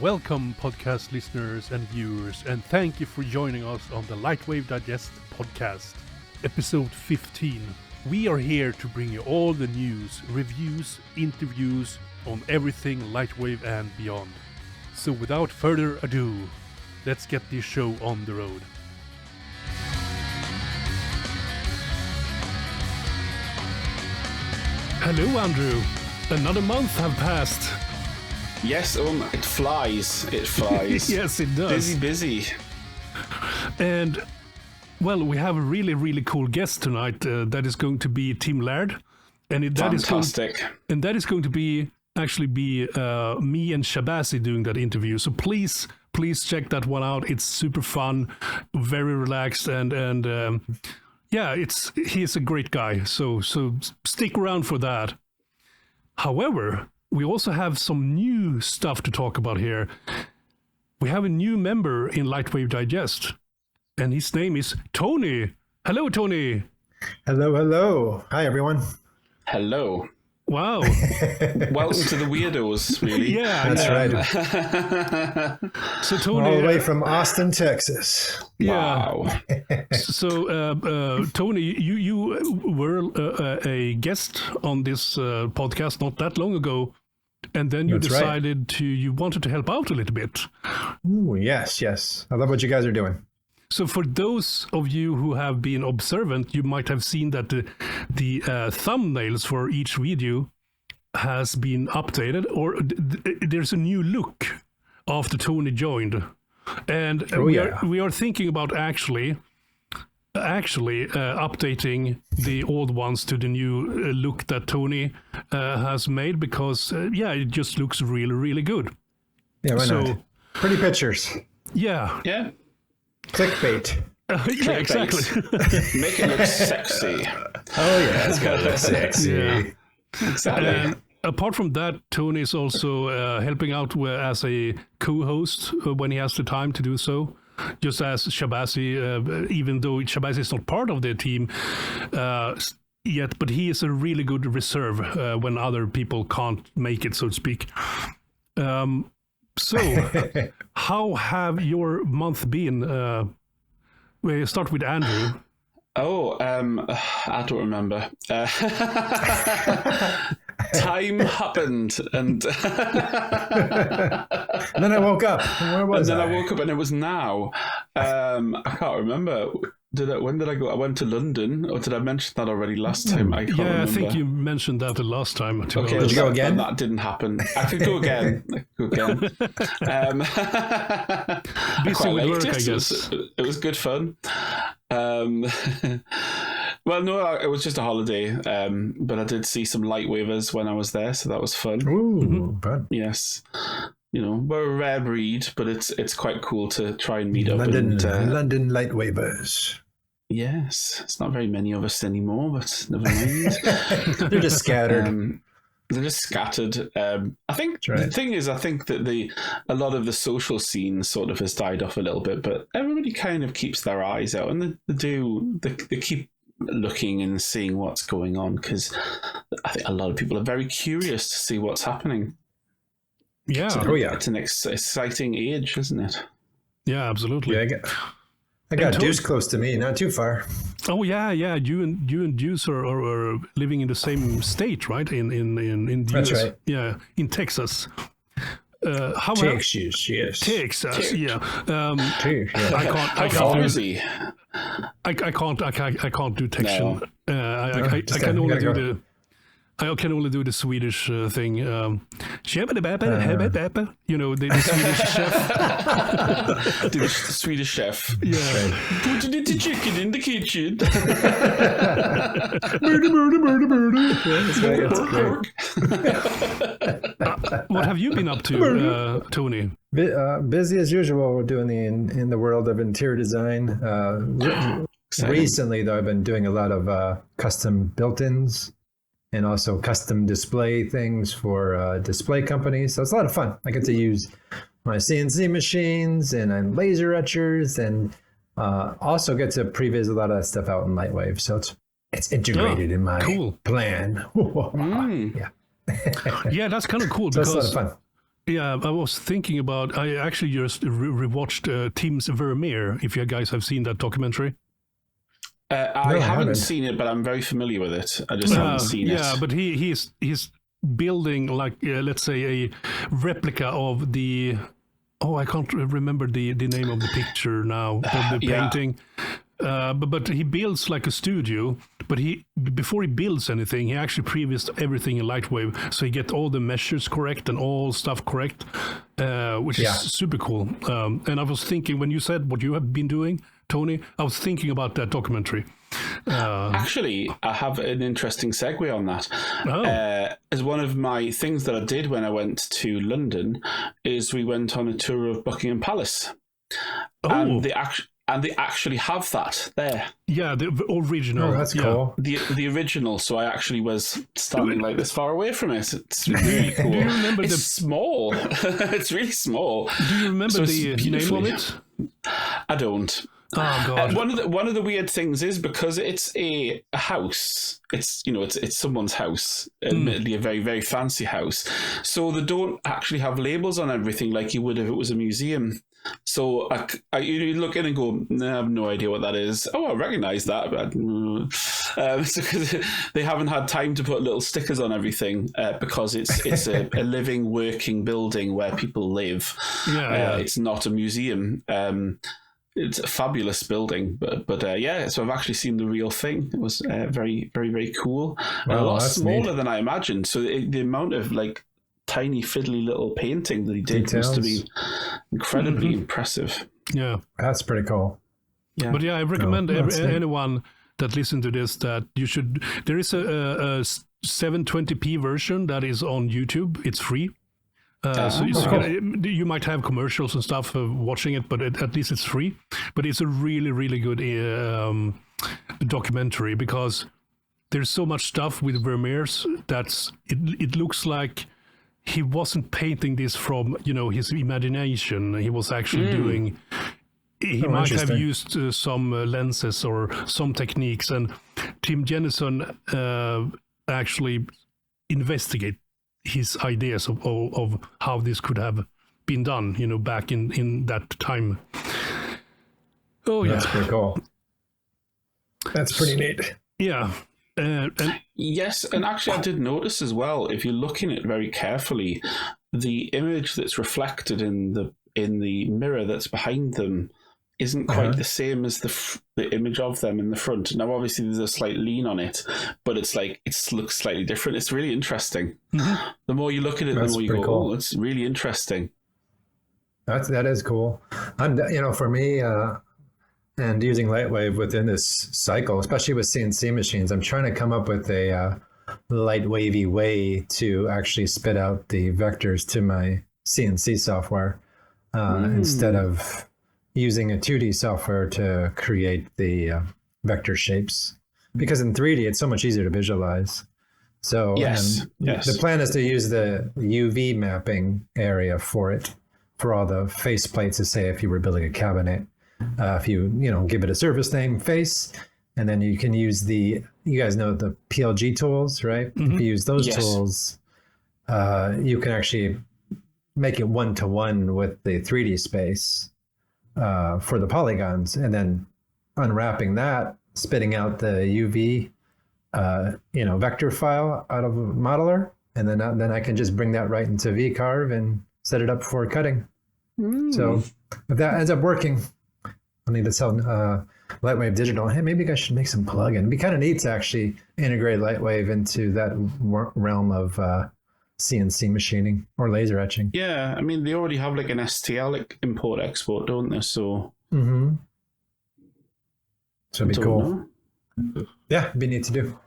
Welcome, podcast listeners and viewers, and thank you for joining us on the LightWave Digest podcast, episode 15. We are here to bring you all the news, reviews, interviews on everything LightWave and beyond. So without further ado, let's get this show on the road. Hello, Andrew. Another month have passed. Yes, it flies. It flies. Yes, it does. Busy. And, well, we have a really, really cool guest tonight. That is going to be Tim Laird. And Fantastic. That is going to be me and Shabazzy doing that interview. So please check that one out. It's super fun, very relaxed, and he's a great guy. So stick around for that. However, we also have some new stuff to talk about here. We have a new member in LightWave Digest, and his name is Tony. Hello, Tony. Hello. Hi, everyone. Hello. Wow. Welcome to the weirdos, really. Yeah. That's right. So, Tony. All the way from Austin, Texas. Yeah. Wow. So, Tony, you were a guest on this podcast not that long ago. And then you decided you wanted to help out a little bit. Ooh, yes. I love what you guys are doing. So for those of you who have been observant, you might have seen that the thumbnails for each video has been updated, or there's a new look after Tony joined. And we are thinking about actually updating the old ones to the new look that Tony has made, because it just looks really, really good. Yeah, why not? Pretty pictures. Yeah. Clickbait. Yeah, exactly. Make it look sexy. Oh yeah, it's gotta look sexy. Yeah. Exactly. And apart from that, Tony is also helping out as a co-host when he has the time to do so. Just as Shabazzy, even though Shabazzy is not part of the team yet, but he is a really good reserve when other people can't make it, so to speak. So, how have your month been? We'll start with Andrew. Oh, I don't remember. Time happened, and then I woke up. Where was I? And then I woke up, and it was now. I can't remember. When did I go? I went to London, or did I mention that already last time? I can't remember. I think you mentioned that the last time. Okay, did you go again? That didn't happen. I could go again. Busy with work, I guess. It was good fun. Well, no, it was just a holiday, but I did see some lightwavers when I was there, so that was fun. Ooh, fun. Yes. You know, we're a rare breed, but it's quite cool to try and meet up. London lightwavers. Yes, it's not very many of us anymore, but never mind. They're just scattered. They're just scattered. I think the thing is, I think that a lot of the social scene sort of has died off a little bit, but everybody kind of keeps their eyes out, and they keep looking and seeing what's going on, because I think a lot of people are very curious to see what's happening. Yeah. It's an exciting age, isn't it? Yeah, absolutely. Yeah, I got Deuce close to me, not too far. Oh yeah. You and Deuce are living in the same state, right? In the That's US. right. Yeah, in Texas. Texas, yes. Texas, yeah. I can't do Texan. No. I can only do the Swedish thing. You know, the Swedish chef. The Swedish chef. Yeah. Put the chicken in the kitchen. What have you been up to, Tony? Busy as usual, doing in the world of interior design. Recently, though, I've been doing a lot of custom built-ins and also custom display things for display companies. So it's a lot of fun. I get to use my CNC machines and laser etchers, and also get to previs a lot of that stuff out in LightWave. So it's integrated in my plan. Yeah, that's kind of cool. So because that's a lot of fun. Yeah, I was thinking about. I actually just rewatched Tim's Vermeer. If you guys have seen that documentary. I haven't seen it, but I'm very familiar with it. I just haven't seen it. Yeah, but he's building like let's say a replica of the. Oh, I can't remember the name of the picture now. The painting. But he builds like a studio, but before he builds anything, he actually previews everything in LightWave, so he get all the measures correct and all stuff correct, which is super cool. And I was thinking, when you said what you have been doing, Tony, I was thinking about that documentary. Actually, I have an interesting segue on that. As one of my things that I did when I went to London is we went on a tour of Buckingham Palace. And they actually have that there. Yeah, the original. Oh, that's cool. The original. So I actually was standing like this far away from it. It's really cool. Do you remember it's small. It's really small. Do you remember the name of it? I don't. Oh God! One of the weird things is because it's a house. It's it's someone's house, admittedly a very very fancy house. So they don't actually have labels on everything like you would if it was a museum. So you look in and go, I have no idea what that is. Oh, I recognise that, but because they haven't had time to put little stickers on everything because it's a living, working building where people live. It's not a museum. It's a fabulous building, but so I've actually seen the real thing. It was very, very, very cool. A lot smaller than I imagined. So the amount of like tiny fiddly little painting that he did was to be incredibly impressive. Yeah, that's pretty cool. Yeah, but I recommend anyone that listen to this that you should. There is a 720p version that is on YouTube. It's free. So you might have commercials and stuff watching it, but at least it's free. But it's a really, really good documentary because there's so much stuff with Vermeer's that's it looks like he wasn't painting this from his imagination. He was actually doing. He might have used some lenses or some techniques, and Tim Jennison actually investigate his ideas of how this could have been done, back in that time. Oh yeah, that's pretty cool. That's pretty neat. Yeah. Yes, and actually I did notice as well, if you're looking at it very carefully, the image that's reflected in the mirror that's behind them isn't quite the same as the image of them in the front. Now, obviously, there's a slight lean on it, but it looks slightly different. It's really interesting. Mm-hmm. The more you look at it, the more you go, cool. Oh, it's really interesting. That is cool. And, for me, and using LightWave within this cycle, especially with CNC machines, I'm trying to come up with a light-wavy way to actually spit out the vectors to my CNC software instead of using a 2D software to create the vector shapes, because in 3D it's so much easier to visualize. So the plan is to use the UV mapping area for it, for all the face plates, to say if you were building a cabinet, if you give it a surface name, face, and then you can use you guys know the PLG tools, right? Mm-hmm. If you use those tools, you can actually make it one-to-one with the 3D space for the polygons, and then unwrapping that, spitting out the UV vector file out of a modeler, and then I can just bring that right into VCarve and set it up for cutting. So if that ends up working, I'll need to tell LightWave Digital, hey, maybe I should make some plugin. It'd be kind of neat to actually integrate LightWave into that realm of CNC machining or laser etching. Yeah, I mean, they already have like an STL import-export, don't they? So, so it'd be cool. Yeah, it'd be neat to do.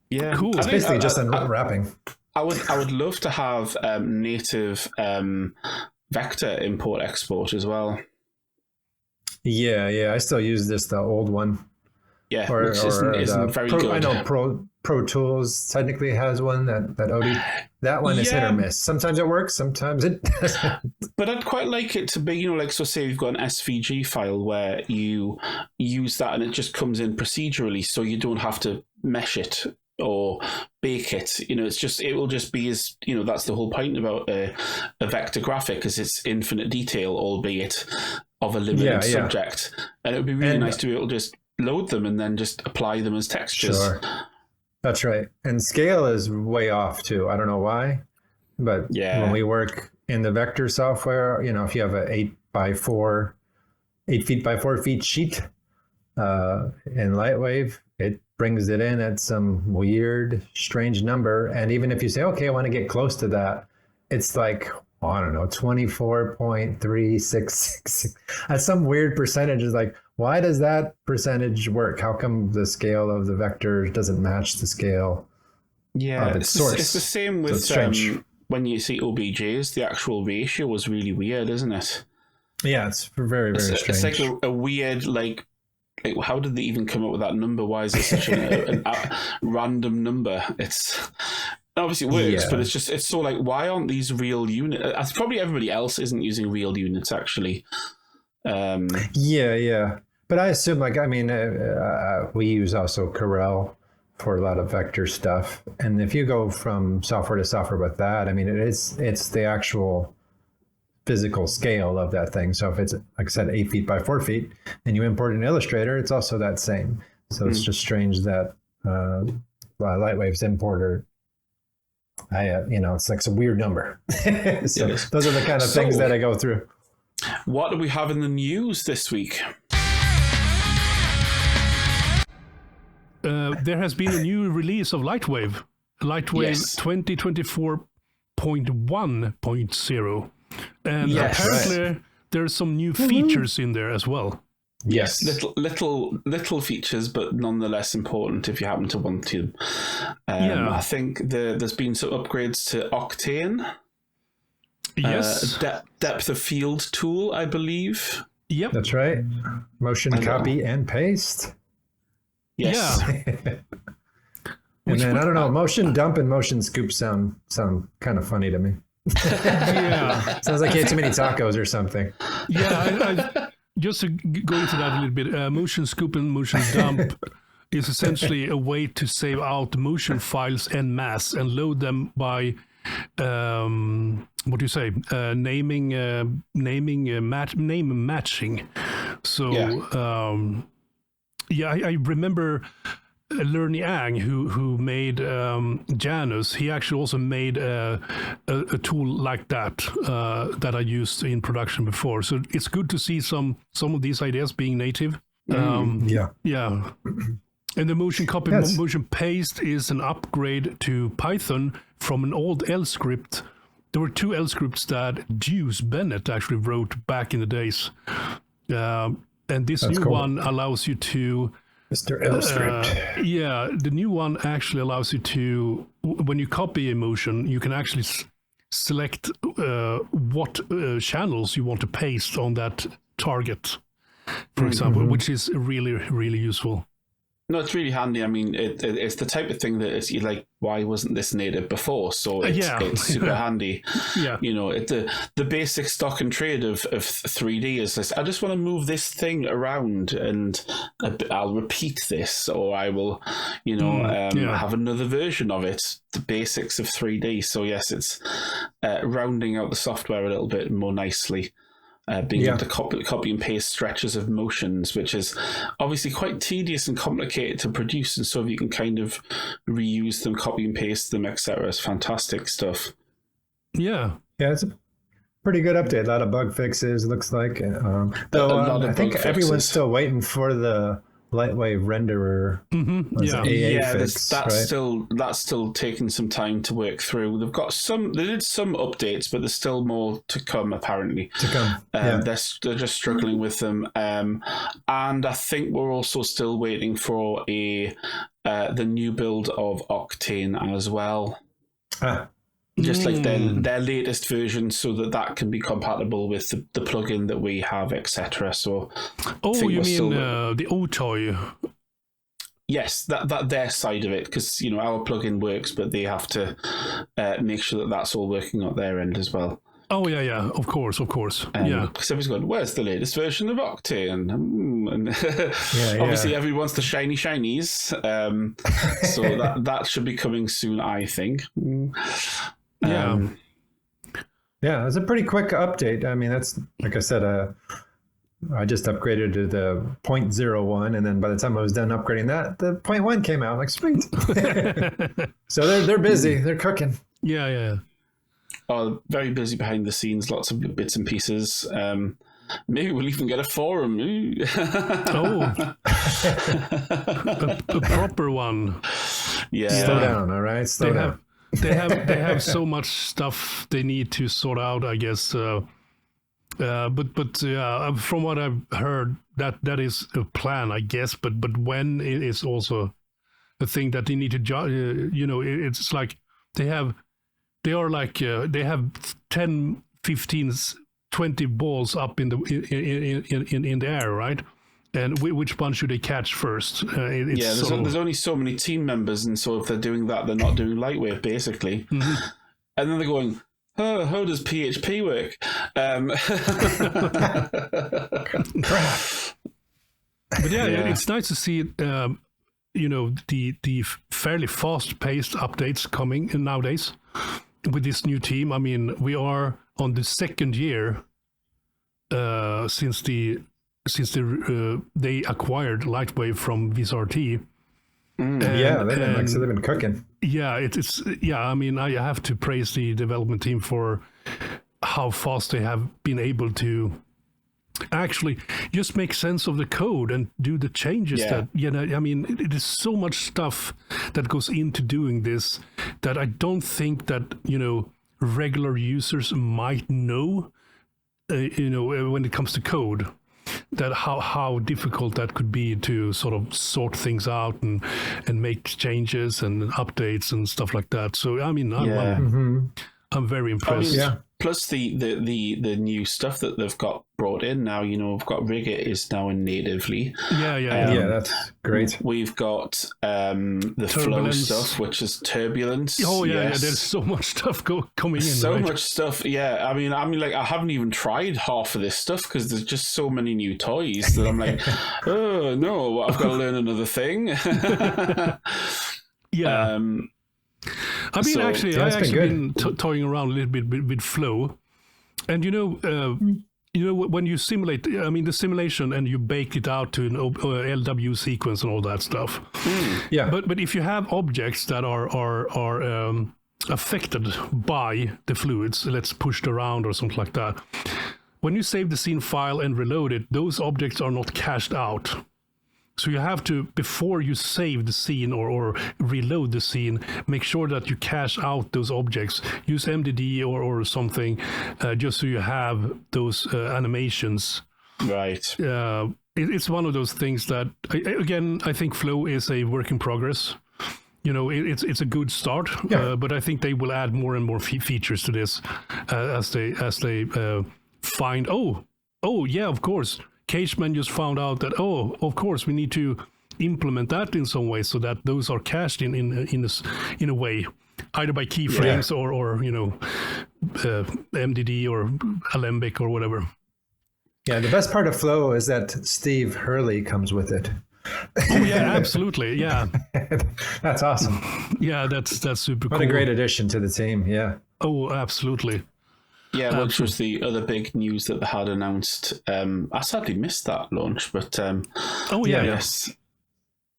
Yeah, cool. It's basically just unwrapping. I would love to have native vector import-export as well. Yeah, I still use the old one. Yeah, which isn't very good. I know Pro Tools technically has one that OD. That one is hit or miss. Sometimes it works, sometimes it doesn't. But I'd quite like it to be, so say you've got an SVG file where you use that and it just comes in procedurally, so you don't have to mesh it or bake it. It will just be as, that's the whole point about a vector graphic, is it's infinite detail, albeit of a limited subject. And it would be really nice to be able to just load them and then just apply them as textures. Sure. That's right. And scale is way off too. I don't know why, but when we work in the vector software, if you have an 8 feet by 4 feet sheet in LightWave, it brings it in at some weird, strange number. And even if you say, okay, I want to get close to that, it's like, I don't know, 24.366. That's some weird percentage. Is like, why does that percentage work? How come the scale of the vector doesn't match the scale of its source? It's the same with when you see OBJs, the actual ratio was really weird, isn't it? Yeah, it's very, very strange. It's like a weird, like, how did they even come up with that number? Why is it such a random number? It's obviously it works, but it's so like, why aren't these real units? Probably everybody else isn't using real units, actually. But I assume, we use also Corel for a lot of vector stuff. And if you go from software to software with that, it's the actual physical scale of that thing. So if it's, like I said, 8 feet by 4 feet, and you import an Illustrator, it's also that same. So it's just strange that LightWave's importer, it's like a weird number. So those are the kind of things that I go through. What do we have in the news this week? There has been a new release of LightWave 2024.1.0. And apparently there's some new features in there as well. Yes, little features, but nonetheless important if you happen to want to. I think there's been some upgrades to Octane. Yes. Depth of field tool, I believe. Yep. That's right. Motion copy and paste. Yes. Yeah. And then, I don't know, motion dump and motion scoop sound kind of funny to me. Yeah. Sounds like you had too many tacos or something. Yeah, I just to go into that a little bit, motion scoop and motion dump is essentially a way to save out motion files en masse and load them by name matching. So I remember Lerny Ang, who made Janus. He actually also made a tool like that that I used in production before. So it's good to see some of these ideas being native. Yeah. And the motion copy, motion paste is an upgrade to Python from an old L script. There were two L scripts that Hughes Bennett actually wrote back in the days. And this new one allows you to... Mr. L script. The new one actually allows you to, when you copy a motion, you can actually select what channels you want to paste on that target, for example, which is really, really useful. No, it's really handy. I mean, it's the type of thing that it's like, why wasn't this native before? So it's super handy. Yeah. The basic stock and trade of 3D is this. I just want to move this thing around and I'll repeat this, or I will, have another version of it. The basics of 3D. So yes, it's rounding out the software a little bit more nicely. Being able to copy and paste stretches of motions, which is obviously quite tedious and complicated to produce, and so if you can kind of reuse them, copy and paste them, etc., is fantastic stuff. Yeah, it's a pretty good update. A lot of bug fixes, looks like. Though I think everyone's still waiting for the LightWave renderer. That's still taking some time to work through. They did some updates, but there's still more to come apparently. They're just struggling with them, and I think we're also still waiting for the new build of Octane as well. Just like their latest version, so that can be compatible with the plugin that we have, etc. So, you mean the OTOY? Yes, that their side of it, because our plugin works, but they have to make sure that that's all working on their end as well. Oh yeah, of course. Because everyone's going, where's the latest version of Octane? And obviously everyone wants the shinies. So that should be coming soon, I think. Yeah, it's a pretty quick update. I mean, that's, like I said, I just upgraded to the 0.01, and then by the time I was done upgrading that, the 0.1 came out. Like, sweet. So they're busy. They're cooking. Yeah. Oh, very busy behind the scenes. Lots of bits and pieces. Maybe we'll even get a forum. a proper one. Yeah. Slow down, all right? Slow down. They have so much stuff they need to sort out, I guess. But from what I've heard, that is a plan, I guess. But when it is also a thing that they need to, it's like they have 10, 15, 20 balls up in the air, right? And which one should they catch first? There's only so many team members, and so if they're doing that, they're not doing LightWave, basically. Mm-hmm. And then they're going, oh, how does PHP work? But it's nice to see, the fairly fast-paced updates coming in nowadays with this new team. I mean, we are on the second year since they acquired LightWave from VSRT. They've been cooking. Yeah, I mean, I have to praise the development team for how fast they have been able to actually just make sense of the code and do the changes that, I mean, it is so much stuff that goes into doing this that I don't think that, regular users might know, when it comes to code, that how difficult that could be to sort of sort things out and make changes and updates and stuff like that. So, I mean, I'm very impressed. Plus the new stuff that they've got brought in now. We've got Rigger is now in natively. That's great. We've got the flow stuff, which is turbulence. Oh yeah, there's so much stuff coming in. So much stuff. Yeah, I mean, like I haven't even tried half of this stuff because there's just so many new toys that I'm like, oh no, I've got to learn another thing. Yeah. I mean, I've actually been toying around a little bit with flow, and when you simulate, I mean, the simulation, and you bake it out to an LW sequence and all that stuff. Yeah. But if you have objects that are affected by the fluids, let's push it around or something like that. When you save the scene file and reload it, those objects are not cached out. So you have to, before you save the scene or reload the scene, make sure that you cache out those objects. Use MDD or something, just so you have those animations. Right. It's one of those things that, again, I think Flow is a work in progress. It's a good start, but I think they will add more and more features to this as they find. Oh yeah, of course. Cageman just found out that, of course, we need to implement that in some way so that those are cached in a way, either by keyframes or MDD or Alembic or whatever. Yeah, the best part of Flow is that Steve Hurley comes with it. Oh yeah, absolutely, yeah. That's awesome. Yeah, that's super cool. What a great addition to the team, yeah. Oh, absolutely. Yeah, which was the other big news that they had announced. I sadly missed that launch, but yes,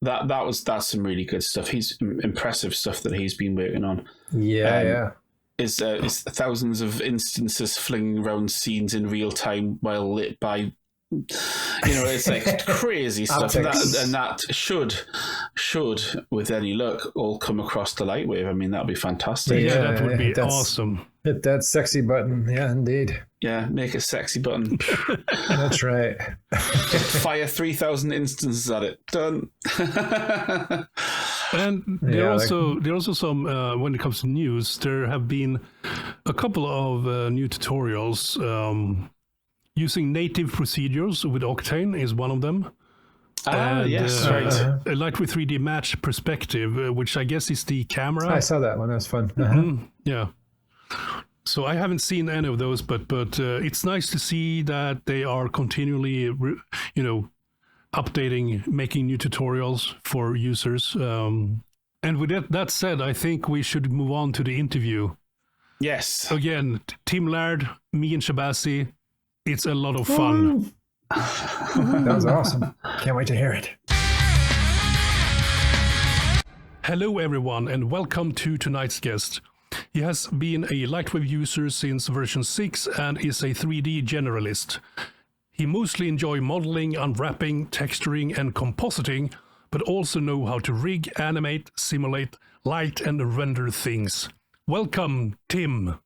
that's some really good stuff. He's impressive stuff that he's been working on. Is thousands of instances flinging around scenes in real time while lit by, it's like crazy stuff, and that should with any luck all come across the LightWave. I mean, that'd be fantastic. Yeah, that would be awesome. Hit that sexy button. Yeah, indeed. Yeah, make a sexy button. That's right. Fire 3,000 instances at it. Done. And there are also some, when it comes to news, there have been a couple of new tutorials. Using native procedures with Octane is one of them. Yes, right. A LightWave 3D match perspective, which I guess is the camera. I saw that one. That was fun. Yeah. So I haven't seen any of those, but it's nice to see that they are continually, updating, making new tutorials for users. And with that said, I think we should move on to the interview. Yes. Again, Tim Laird, me and Shabazzy. It's a lot of fun. That was awesome. Can't wait to hear it. Hello, everyone, and welcome to tonight's guest. He has been a LightWave user since version 6 and is a 3D generalist. He mostly enjoys modeling, unwrapping, texturing, and compositing, but also know how to rig, animate, simulate, light, and render things. Welcome, Tim.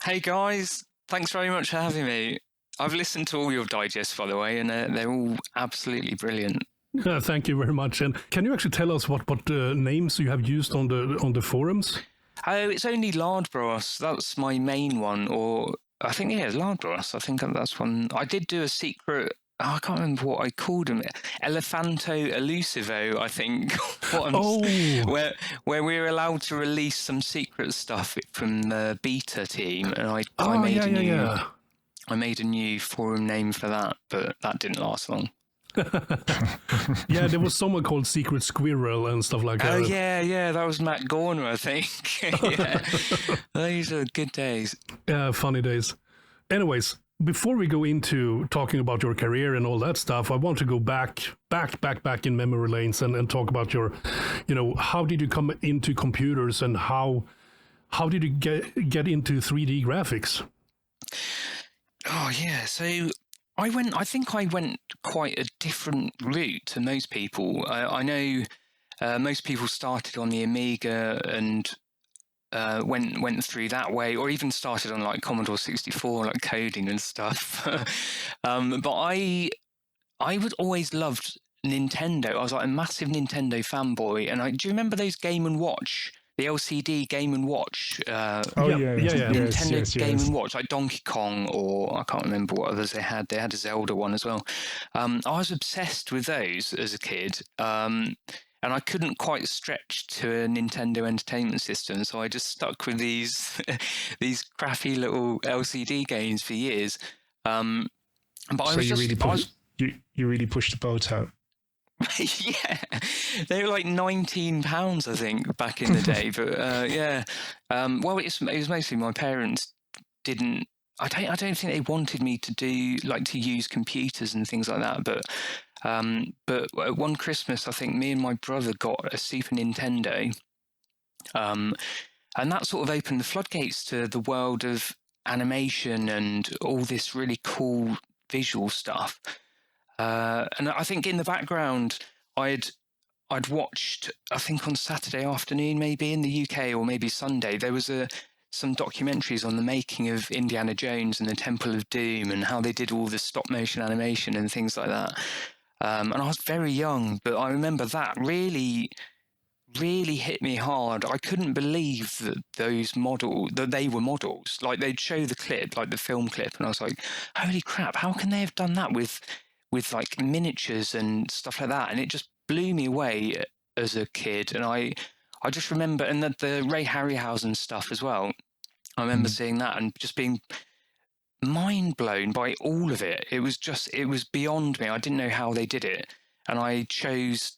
Hey guys, thanks very much for having me. I've listened to all your digests, by the way, and they're all absolutely brilliant. Thank you very much. And can you actually tell us what names you have used on the forums? Oh, it's only Lardbros. That's my main one, or I think Lardbros. I think that's one. I did do a secret. I can't remember what I called him. Elephanto Elusivo, I think. Where we were allowed to release some secret stuff from the beta team, and I made a new forum name for that, but that didn't last long. Yeah, there was someone called Secret Squirrel and stuff like that. Oh yeah, that was Matt Gorner, I think. Yeah. Those are good days. Yeah, funny days. Anyways, before we go into talking about your career and all that stuff, I want to go back in memory lanes and talk about your, how did you come into computers and how did you get into 3D graphics? Oh yeah, so I think I went quite a different route to most people. I know most people started on the Amiga and went through that way, or even started on like Commodore 64, like coding and stuff. But I would always loved Nintendo. I was like a massive Nintendo fanboy, and do you remember those Game & Watch? The LCD Game & Watch, Nintendo Game & Watch, like Donkey Kong, or I can't remember what others they had. They had a Zelda one as well. I was obsessed with those as a kid, and I couldn't quite stretch to a Nintendo Entertainment System, so I just stuck with these these crappy little LCD games for years. But you really pushed the boat out. Yeah, they were like £19, I think, back in the day. But well, it was mostly my parents didn't. I don't think they wanted me to to use computers and things like that. But one Christmas, I think me and my brother got a Super Nintendo, and that sort of opened the floodgates to the world of animation and all this really cool visual stuff. And I think in the background, I'd watched, I think on Saturday afternoon, maybe in the UK, or maybe Sunday, there was some documentaries on the making of Indiana Jones and the Temple of Doom and how they did all the stop motion animation and things like that. And I was very young, but I remember that really hit me hard. I couldn't believe that they were models. Like they'd show the clip, like the film clip, and I was like, holy crap, how can they have done that with like miniatures and stuff like that? And it just blew me away as a kid. And I just remember, and the Ray Harryhausen stuff as well. I remember seeing that and just being mind blown by all of it. It was beyond me. I didn't know how they did it. And I chose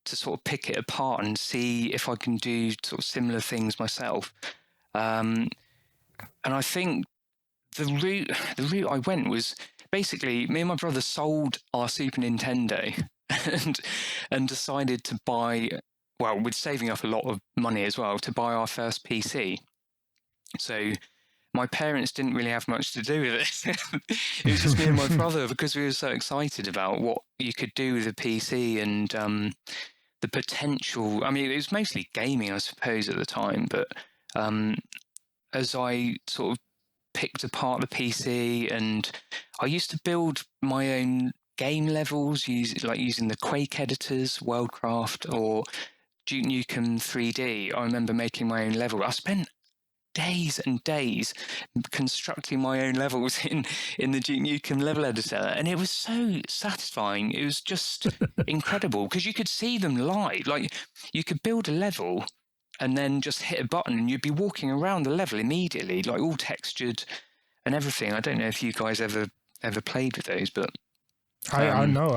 to sort of pick it apart and see if I can do sort of similar things myself. And I think the route I went was, basically, me and my brother sold our Super Nintendo and decided to buy, well, with saving up a lot of money as well, to buy our first PC. So my parents didn't really have much to do with it. It was just me and my brother, because we were so excited about what you could do with a PC and the potential. I mean, it was mostly gaming, I suppose, at the time, but as I sort of picked apart the PC, and I used to build my own game levels using the Quake editors, Worldcraft, or Duke Nukem 3D. I remember making my own level. I spent days and days constructing my own levels in the Duke Nukem level editor, and it was so satisfying. It was just incredible, because you could see them live. Like, you could build a level and then just hit a button and you'd be walking around the level immediately, like all textured and everything. I don't know if you guys ever played with those, but I know.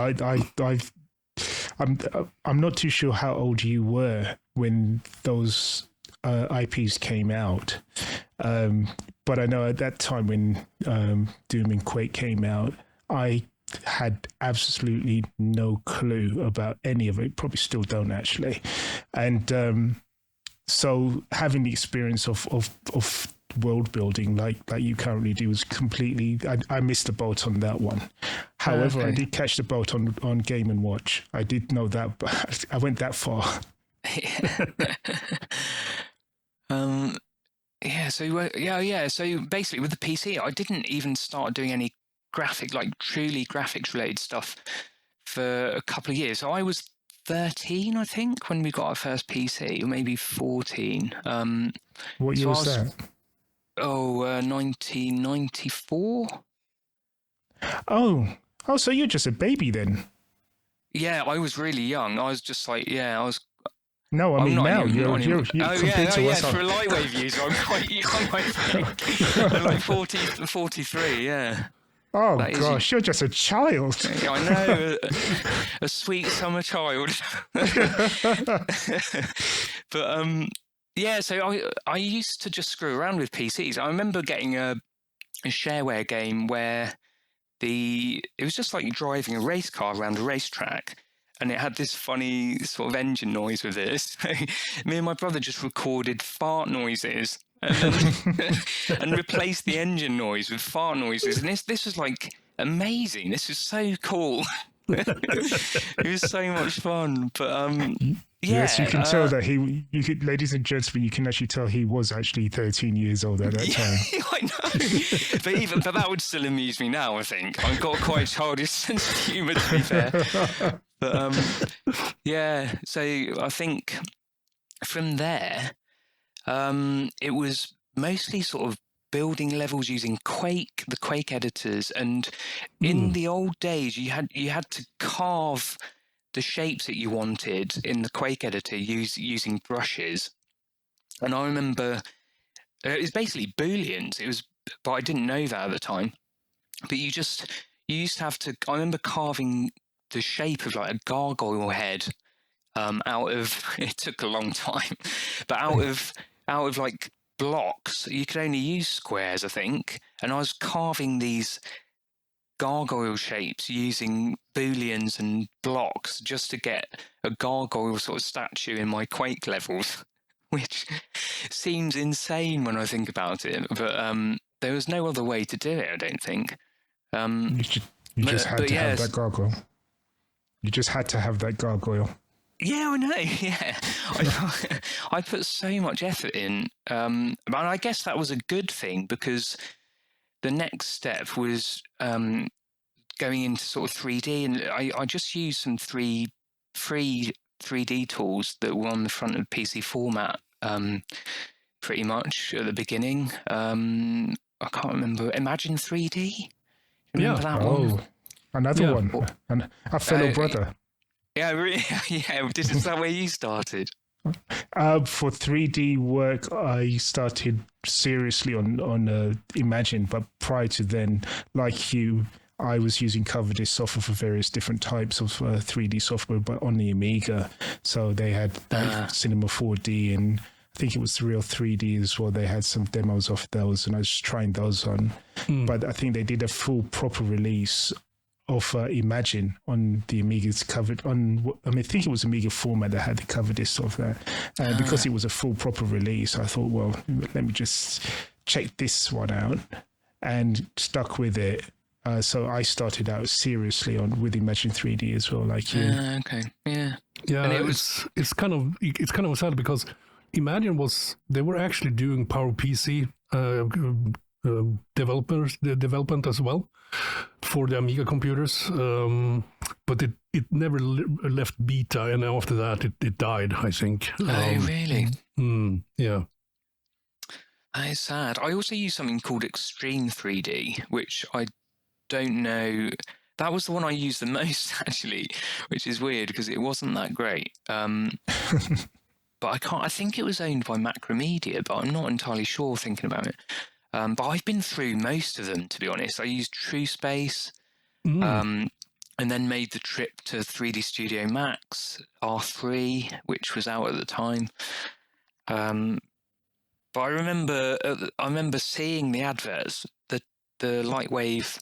I'm not too sure how old you were when those IPs came out, but I know at that time when Doom and Quake came out, I had absolutely no clue about any of it. Probably still don't actually, and so having the experience of world building like you currently do was completely. I missed the boat on that one. However, I did catch the boat on Game & Watch. I did know that, but I went that far. So basically with the PC, I didn't even start doing any truly graphics related stuff for a couple of years. So I was 13, I think, when we got our first PC, or maybe 14. What year was that? 1994. Oh, so you're just a baby then? Yeah, I was really young. I was just like, I was. No, I mean now you're compared to us. For a LightWave user, I'm quite young. I think. I'm like 43. Yeah. Oh gosh, you're just a child. Yeah, I know, a sweet summer child. But so I used to just screw around with PCs. I remember getting a shareware game where it was just like driving a race car around a racetrack, and it had this funny sort of engine noise with it. So me and my brother just recorded fart noises and replaced the engine noise with fart noises. And this was like amazing. This was so cool. It was so much fun. But yes, you can tell that ladies and gentlemen, you can actually tell he was actually 13 years old at that time. I know. but that would still amuse me now, I think. I've got quite a childish sense of humour, to be fair. But so I think from there, it was mostly sort of building levels using Quake, the Quake editors, and in the old days, you had to carve the shapes that you wanted in the Quake editor using brushes. And I remember it was basically Booleans. But I didn't know that at the time. But you used to have to. I remember carving the shape of like a gargoyle head out of. It took a long time, but out of like blocks. You could only use squares, I think, and I was carving these gargoyle shapes using Booleans and blocks just to get a gargoyle sort of statue in my Quake levels, which seems insane when I think about it, but there was no other way to do it, I don't think. You just had to have that gargoyle. You just had to have that gargoyle. Yeah, I know. Yeah, I put so much effort in, and I guess that was a good thing because the next step was going into sort of 3D, and I just used some free 3D tools that were on the front of PC format, pretty much at the beginning. I can't remember. Imagine 3D. Remember that one? Another one, and a fellow brother. Yeah, really. Yeah, is that where you started? For 3D work, I started seriously on Imagine, but prior to then, like you, I was using CoverDisk software for various different types of 3D software, but on the Amiga. So they had Cinema 4D, and I think it was Real 3D as well. They had some demos of those, and I was trying those on. But I think they did a full proper release of Imagine on the Amiga's covered on. I think it was Amiga format that had the CoverDisk software, and because it was a full proper release, I thought, well, let me just check this one out, and stuck with it. So I started out seriously with Imagine 3D as well, like you. Okay, yeah. And it's kind of sad because Imagine they were actually doing PowerPC development as well for the Amiga computers, but it never left beta, and after that it died, I think. Oh, really? Yeah. That is sad. I also use something called Extreme 3D, which I don't know. That was the one I used the most, actually, which is weird because it wasn't that great. but I think it was owned by Macromedia, but I'm not entirely sure thinking about it. But I've been through most of them, to be honest. I used TrueSpace, and then made the trip to 3D Studio Max R3, which was out at the time. But I remember seeing the adverts, the LightWave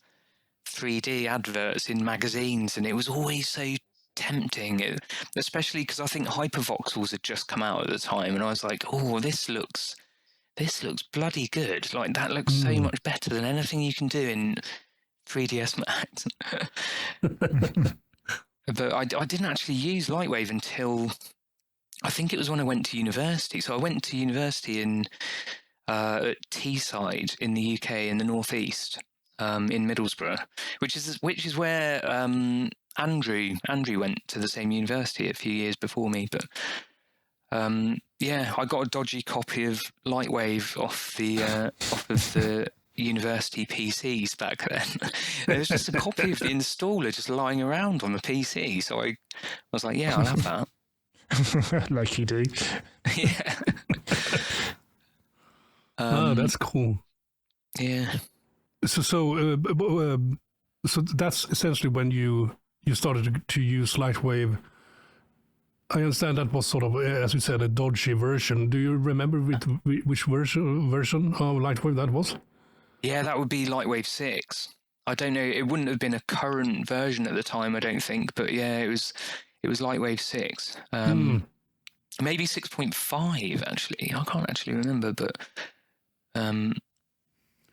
3D adverts in magazines, and it was always so tempting, especially because I think hypervoxels had just come out at the time, and I was like, oh, this looks bloody good. Like, that looks so much better than anything you can do in 3ds Max. But I didn't actually use LightWave until, I think it was when I went to university. So I went to university in at Teesside in the UK, in the northeast, in Middlesbrough, which is where Andrew went to the same university a few years before me. But I got a dodgy copy of LightWave off of the university PCs back then. There was just a copy of the installer just lying around on the PC, so I was like, yeah, I'll have that. Like you do. Yeah. That's cool. Yeah. So that's essentially when you started to use LightWave. I understand that was sort of, as you said, a dodgy version. Do you remember which version of LightWave that was? Yeah, that would be LightWave 6. I don't know. It wouldn't have been a current version at the time, I don't think. But yeah, it was LightWave 6. Maybe 6.5 actually. I can't actually remember, but.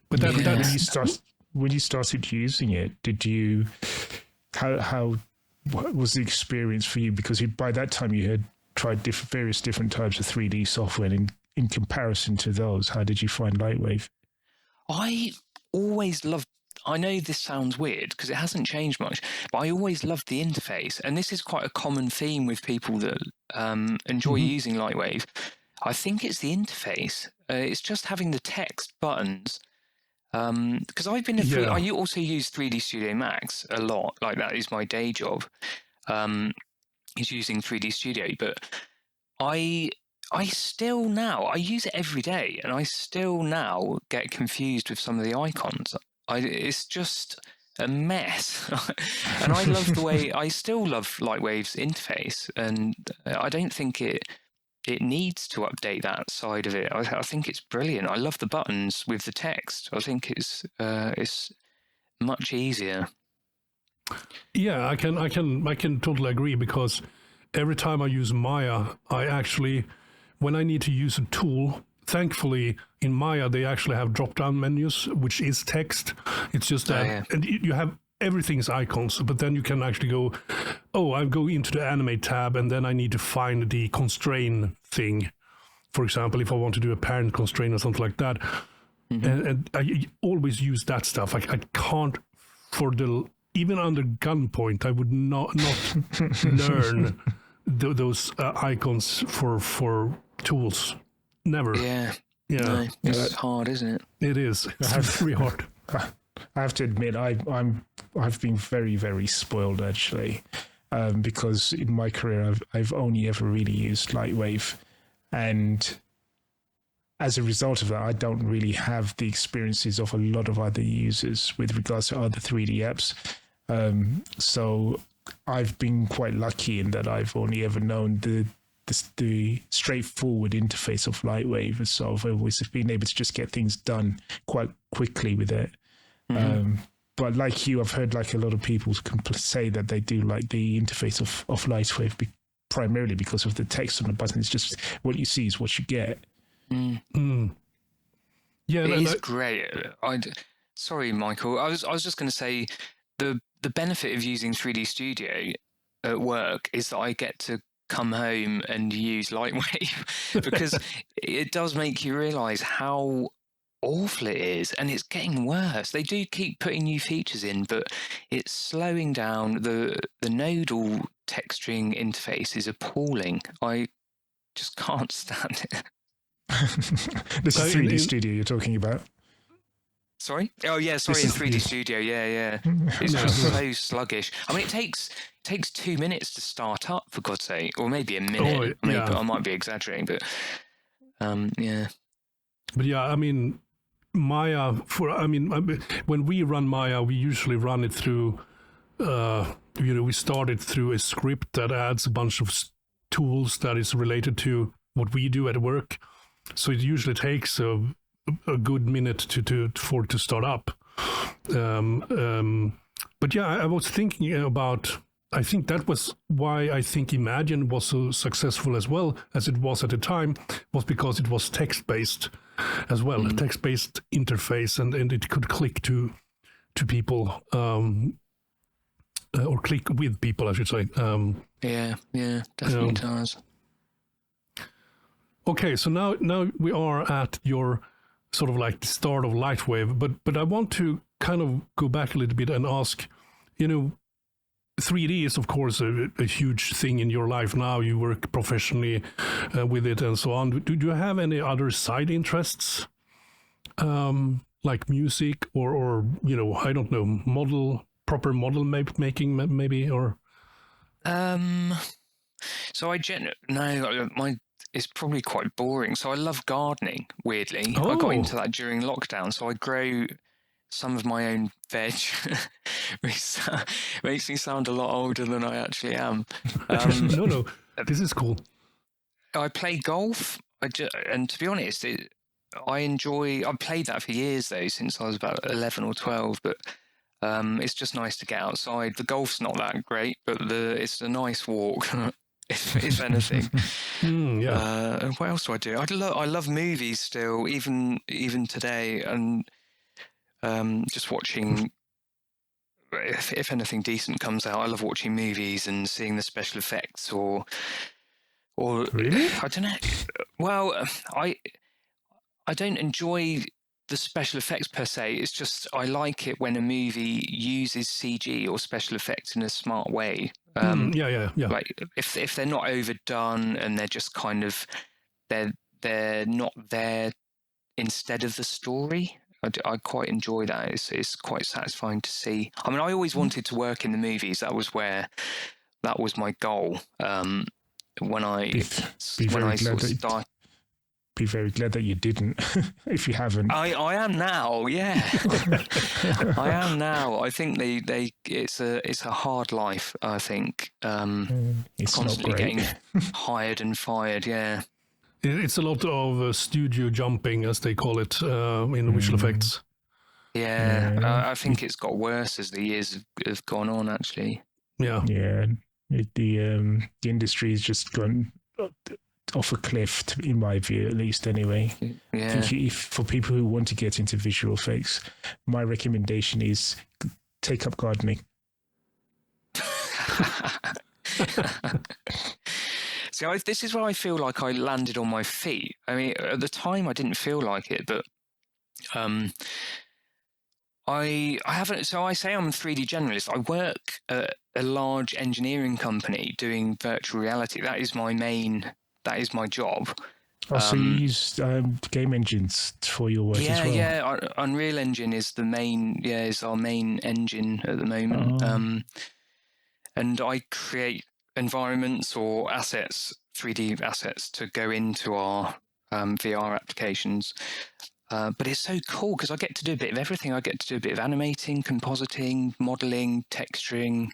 But when you started using it, did you? What was the experience for you? Because by that time you had tried various different types of 3D software, and in comparison to those, how did you find LightWave? I always loved, I know this sounds weird because it hasn't changed much, but I always loved the interface. And this is quite a common theme with people that enjoy using LightWave. I think it's the interface. It's just having the text buttons. Because I've been I also use 3D Studio Max a lot. Like, that is my day job. Is using 3D Studio, but I still now, I use it every day, and I still now get confused with some of the icons. It's just a mess. And I love the way, I still love LightWave's interface, and I don't think it needs to update that side of it. I think it's brilliant. I love the buttons with the text. I think it's much easier. Yeah, I can totally agree, because every time I use Maya, I actually, when I need to use a tool, thankfully in Maya they actually have drop-down menus, which is text. It's just that and you have everything's icons, but then you can actually go, I go into the animate tab, and then I need to find the constraint thing. For example, if I want to do a parent constraint or something like that, and I always use that stuff. I can't, even under gunpoint, I would not learn those icons for tools. Never. Yeah. No, it's hard, isn't it? It is. It's very hard. I have to admit, I've been very, very spoiled actually, because in my career I've only ever really used LightWave, and as a result of that, I don't really have the experiences of a lot of other users with regards to other 3D apps. So I've been quite lucky in that I've only ever known the straightforward interface of LightWave, and so I've always been able to just get things done quite quickly with it. But like you, I've heard like a lot of people say that they do like the interface of LightWave primarily because of the text on the button. It's just what you see is what you get. Yeah, it is great. Sorry, Michael. I was just going to say the benefit of using 3D Studio at work is that I get to come home and use LightWave because it does make you realize how awful it is, and it's getting worse. They do keep putting new features in, but it's slowing down. The nodal texturing interface is appalling. I just can't stand it. This is 3D Studio you're talking about? Sorry? Oh, yeah, sorry, in 3D Studio, yeah. It's just so sluggish. I mean, it takes 2 minutes to start up, for God's sake, or maybe a minute. I might be exaggerating, but yeah. But yeah, I mean, Maya, when we run Maya, we usually run it through, we start it through a script that adds a bunch of tools that is related to what we do at work. So it usually takes a good minute for it to start up. But yeah, I was thinking about, I think that was why I think Imagine was so successful as well as it was at the time, was because it was text-based as well, a text-based interface, and it could click to people, or click with people, I should say. Yeah, definitely does. Okay, so now we are at your sort of like the start of LightWave, but I want to kind of go back a little bit and ask, 3D is of course a huge thing in your life now. You work professionally with it and so on. Do you have any other side interests, like music or I don't know, proper model making maybe, or? So it's probably quite boring. So I love gardening, weirdly. I got into that during lockdown. So I grow some of my own veg, which makes me sound a lot older than I actually am. No, this is cool. I play golf, and to be honest, I've played that for years though, since I was about 11 or 12, but it's just nice to get outside. The golf's not that great, but it's a nice walk. If anything. What else do I do? I love movies still, even today, and just watching. If anything decent comes out, I love watching movies and seeing the special effects, or really? I don't know. Well, I don't enjoy the special effects per se. It's just I like it when a movie uses CG or special effects in a smart way. Yeah. Like if they're not overdone and they're just kind of they're not there instead of the story. I quite enjoy that. It's quite satisfying to see. I mean, I always wanted to work in the movies. That was my goal. When I started. Be very glad that you didn't, if you haven't. I am now, yeah. I am now. I think it's a hard life, I think. It's constantly not great. getting hired and fired, yeah. It's a lot of studio jumping, as they call it, in visual effects. Yeah, I think it's got worse as the years have gone on, actually. Yeah. Yeah, the industry has just gone off a cliff, in my view, at least. Anyway, Yeah. I think for people who want to get into visual effects, my recommendation is take up gardening. See, this is where I feel like I landed on my feet. I mean, at the time I didn't feel like it, but I haven't. So I say I'm a 3D generalist. I work at a large engineering company doing virtual reality. That is my job. So you use game engines for your work as well? Yeah. Unreal Engine is is our main engine at the moment. And I create environments or assets, 3D assets, to go into our VR applications. But it's so cool because I get to do a bit of everything. I get to do a bit of animating, compositing, modeling, texturing,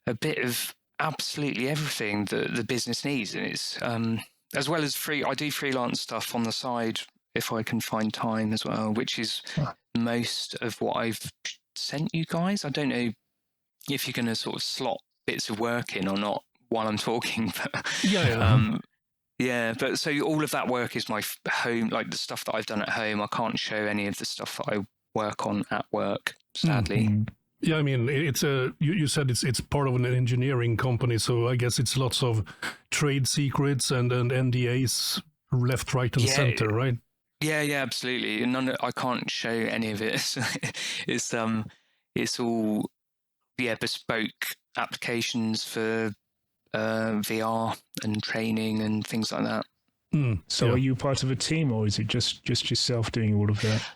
a bit of absolutely everything that the business needs. And it's as well as I do freelance stuff on the side if I can find time as well, which is most of what I've sent you guys. I don't know if you're going to sort of slot bits of work in or not while I'm talking, but but so all of that work is my home, like the stuff that I've done at home. I can't show any of the stuff that I work on at work, sadly. Yeah, I mean, it's you said it's part of an engineering company, so I guess it's lots of trade secrets and NDAs left, right, and center, right? Yeah, absolutely. And I can't show any of it. It's all bespoke applications for VR and training and things like that. So are you part of a team, or is it just yourself doing all of that?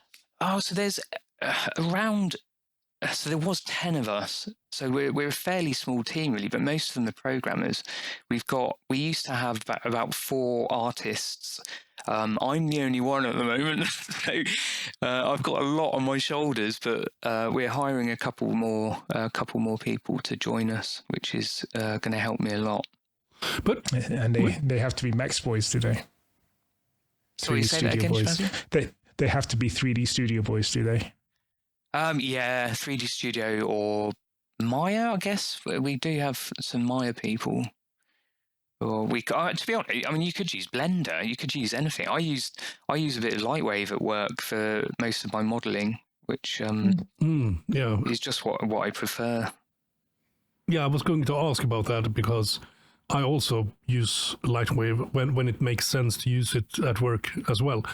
Oh, so there's around. So there was 10 of us. So we're a fairly small team, really, but most of them are programmers. We used to have about 4 artists. I'm the only one at the moment, so I've got a lot on my shoulders. But we're hiring a couple more people to join us, which is going to help me a lot. And they have to be Max boys, do they? Sorry, say that again, Shabazzy? They have to be 3D Studio boys, do they? Yeah, 3D Studio or Maya, I guess. We do have some Maya people. Or to be honest, I mean, you could use Blender. You could use anything. I use a bit of LightWave at work for most of my modeling, which is just what I prefer. Yeah, I was going to ask about that because I also use LightWave when it makes sense to use it at work as well.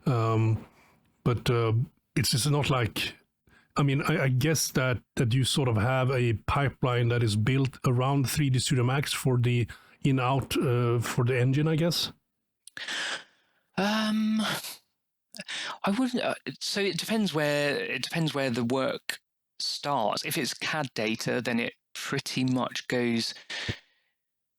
But it's just not like... I mean, I guess that you sort of have a pipeline that is built around 3D Studio Max for the in-out for the engine, I guess. I wouldn't. So it depends where the work starts. If it's CAD data, then it pretty much goes.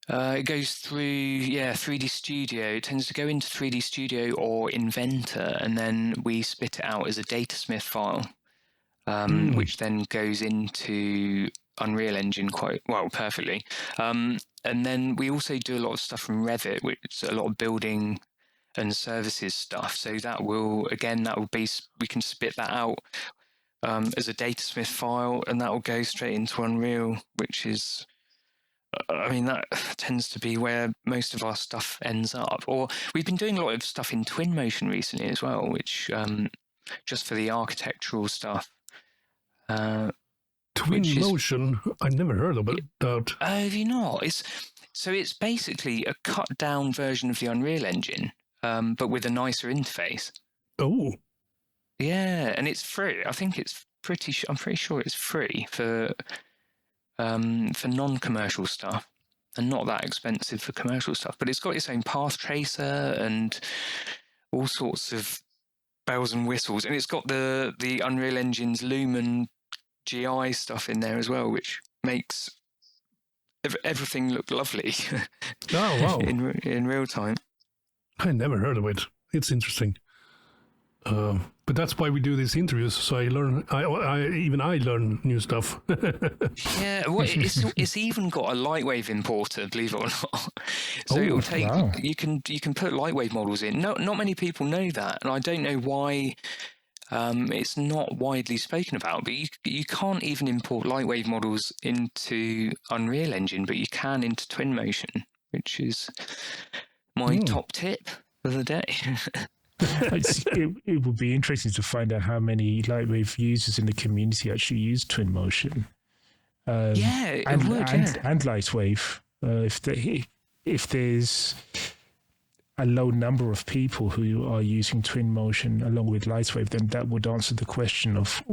It goes through 3D Studio. It tends to go into 3D Studio or Inventor, and then we spit it out as a datasmith file. Which then goes into Unreal Engine quite well, perfectly. And then we also do a lot of stuff from Revit, which is a lot of building and services stuff. So that will be, we can spit that out as a datasmith file, and that will go straight into Unreal, which is, I mean, that tends to be where most of our stuff ends up. Or we've been doing a lot of stuff in Twinmotion recently as well, which just for the architectural stuff. Twinmotion, I never heard of it. Have you not? It's basically a cut down version of the Unreal Engine, but with a nicer interface. Oh, yeah, and it's free. I think I'm pretty sure it's free for non-commercial stuff, and not that expensive for commercial stuff. But it's got its own path tracer and all sorts of bells and whistles, and it's got the Unreal Engine's Lumen GI stuff in there as well, which makes everything look lovely. Oh wow! in real time. I never heard of it. It's interesting. But that's why we do these interviews, so I learn. I learn new stuff. Yeah, well, it's even got a LightWave importer, believe it or not. So it'll take. Wow. You can put LightWave models in. Not many people know that, and I don't know why. It's not widely spoken about, but you can't even import LightWave models into Unreal Engine, but you can into Twinmotion, which is my top tip for the day. It would be interesting to find out how many LightWave users in the community actually use Twinmotion. And LightWave. If there's a low number of people who are using Twinmotion along with LightWave, then that would answer the question of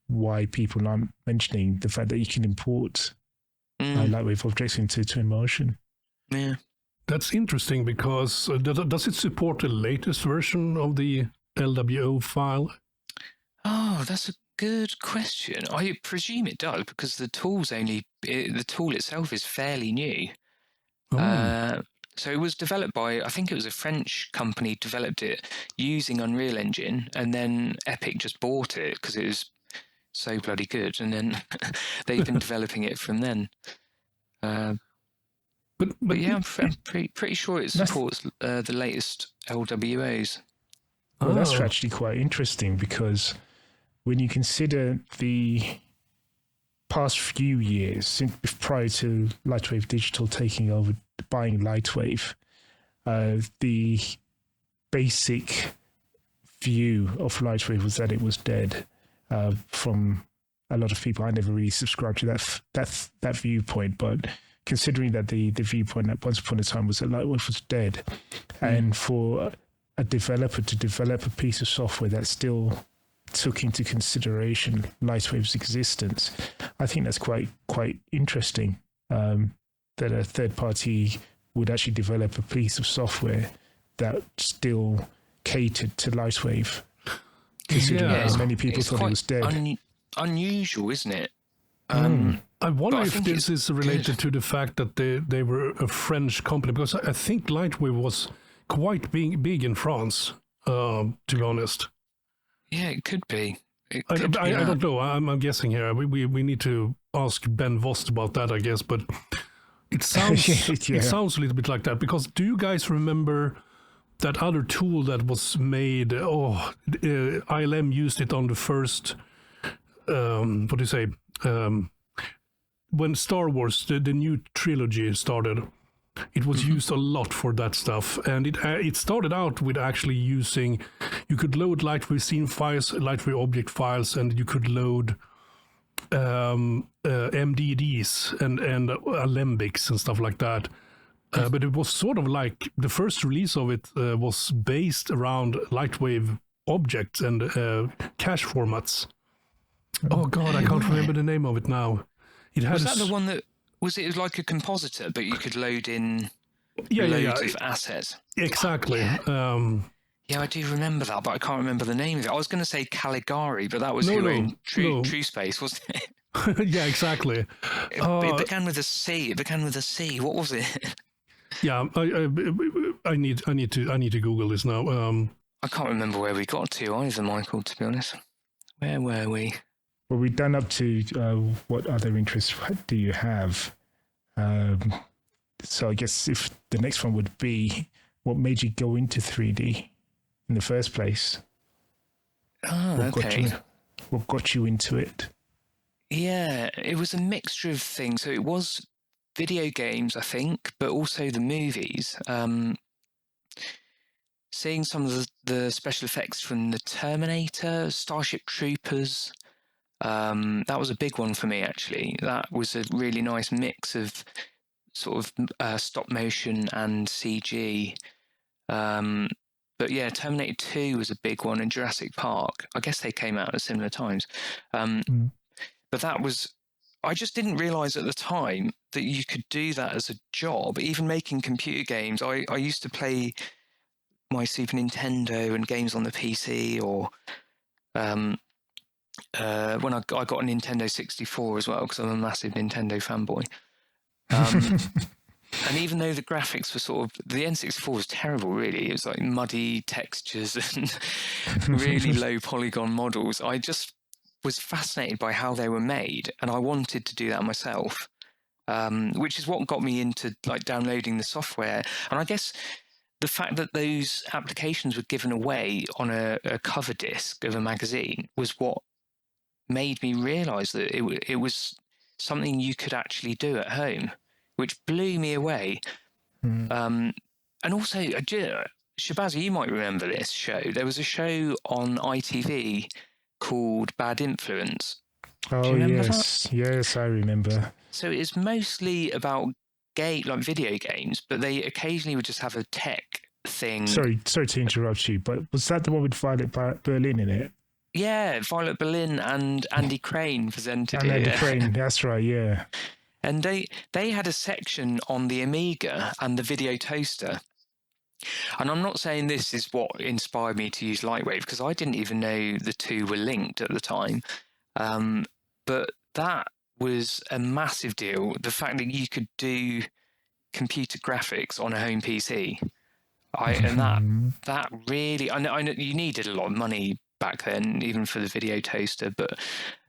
why people aren't mentioning the fact that you can import LightWave objects into Twinmotion. Yeah. That's interesting because does it support the latest version of the LWO file? Oh, that's a good question. I presume it does because the tool itself is fairly new. Oh. So it was developed by, I think it was a French company developed it using Unreal Engine, and then Epic just bought it because it was so bloody good, and then they've been developing it from then. But yeah, I'm pretty sure it supports the latest LWOs. Well, that's actually quite interesting because when you consider the past few years, prior to LightWave Digital taking over, buying LightWave, the basic view of LightWave was that it was dead. From a lot of people, I never really subscribed to that viewpoint, but considering that the viewpoint at once upon a time was that LightWave was dead, and for a developer to develop a piece of software that still took into consideration LightWave's existence, I think that's quite interesting. That a third party would actually develop a piece of software that still catered to LightWave. considering Yeah. how many people thought it was dead. Unusual, isn't it? I wonder But I if think this it's is related good. to the fact that they were a French company, because I think LightWave was quite big in France, to be honest. Yeah, it could be. It I could be I that. don't know. I'm guessing here. We need to ask Ben Vost about that, I guess. But it sounds Yeah. it sounds a little bit like that. Because do you guys remember that other tool that was made? ILM used it on the first. What do you say? When Star Wars, the new trilogy started, it was used a lot for that stuff, and it started out with actually using. You could load LightWave scene files, LightWave object files, and you could load MDDs and alembics and stuff like that. But it was sort of like the first release of it was based around LightWave objects and cache formats. Oh God, I can't remember the name of it now. It had Was that the one that was it like a compositor, but you could load in loads of assets? Exactly. Yeah, I do remember that, but I can't remember the name of it. I was going to say Caligari, but that was True Space, wasn't it? Yeah, exactly. It began with a C. It began with a C. What was it? Yeah, I need to Google this now. I can't remember where we got to either, Michael. To be honest, where were we? Well, we've done up to what other interests do you have? So I guess if the next one would be, what made you go into 3D in the first place? What got you into it? Yeah, it was a mixture of things. So it was video games, I think, but also the movies. Seeing some of the special effects from the Terminator, Starship Troopers, that was a big one for me, actually. That was a really nice mix of sort of stop motion and CG. But yeah, Terminator 2 was a big one, and Jurassic Park. I guess they came out at similar times. But that was... I just didn't realise at the time that you could do that as a job, even making computer games. I used to play my Super Nintendo and games on the PC, or when I got a Nintendo 64 as well, because I'm a massive Nintendo fanboy. And even though the graphics were sort of... The N64 was terrible, really. It was like muddy textures and really low polygon models. I just was fascinated by how they were made, and I wanted to do that myself, which is what got me into like downloading the software. And I guess the fact that those applications were given away on a cover disc of a magazine was what made me realise that it was something you could actually do at home, which blew me away. And also, Shabazzy, you might remember this show. There was a show on ITV called Bad Influence. Oh, yes. That? Yes, I remember. So it's mostly about video games, but they occasionally would just have a tech thing. Sorry to interrupt you, but was that the one with Violet Berlin in it? Yeah, Violet Berlin and Andy Crane presented it. Andy Crane, that's right, yeah. And they had a section on the Amiga and the video toaster. And I'm not saying this is what inspired me to use LightWave, because I didn't even know the two were linked at the time. But that was a massive deal. The fact that you could do computer graphics on a home PC. And that really... I know you needed a lot of money back then, even for the video toaster. But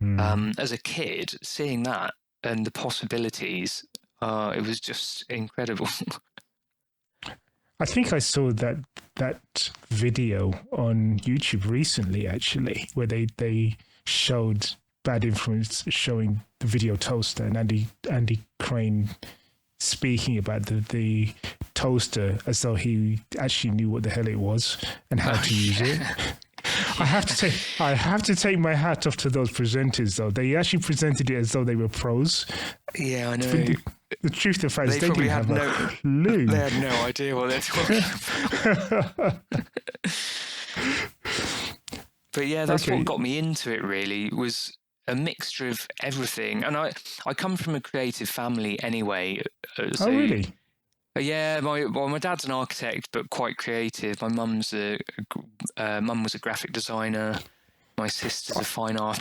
as a kid, seeing that and the possibilities, it was just incredible. I think I saw that video on YouTube recently, actually, where they showed Bad Influence showing the video toaster and Andy Crane speaking about the toaster as though he actually knew what the hell it was and how to use it. I have to take my hat off to those presenters, though. They actually presented it as though they were pros. Yeah, I know. The truth of the fact is they didn't have a clue. They had no idea what they're talking about. But yeah, that's what got me into it, really, was a mixture of everything. And I come from a creative family anyway. So, oh, really? Yeah, my dad's an architect, but quite creative. My mum was a graphic designer. my sister's a fine art.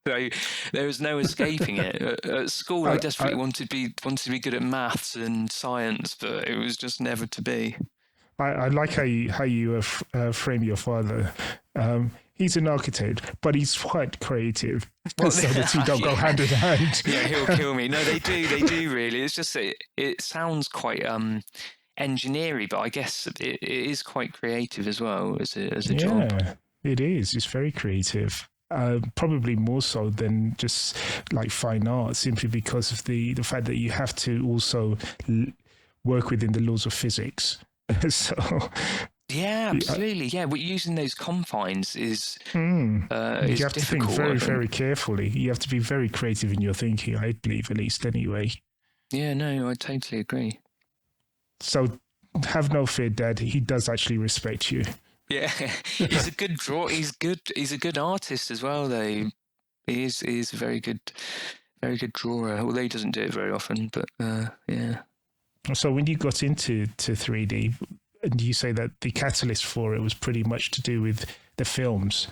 So there was no escaping it. At school, I desperately wanted to be good at maths and science, but it was just never to be. I like how you frame your father. He's an architect, but he's quite creative. So the two don't go hand in hand. Yeah, he'll kill me. No, they do really. It's just it sounds quite engineering, but I guess it is quite creative as well as a job. Yeah, it is. It's very creative. Probably more so than just like fine art, simply because of the fact that you have to also work within the laws of physics. So yeah, absolutely. Yeah, but using those confines is you have to think very, very carefully. You have to be very creative in your thinking, I believe, at least anyway. Yeah, no, I totally agree. So have no fear, Dad. He does actually respect you. Yeah, he's a good drawer. He's good. He's a good artist as well, though. He is a very good drawer. Although he doesn't do it very often, but yeah. So when you got into 3D, and you say that the catalyst for it was pretty much to do with the films,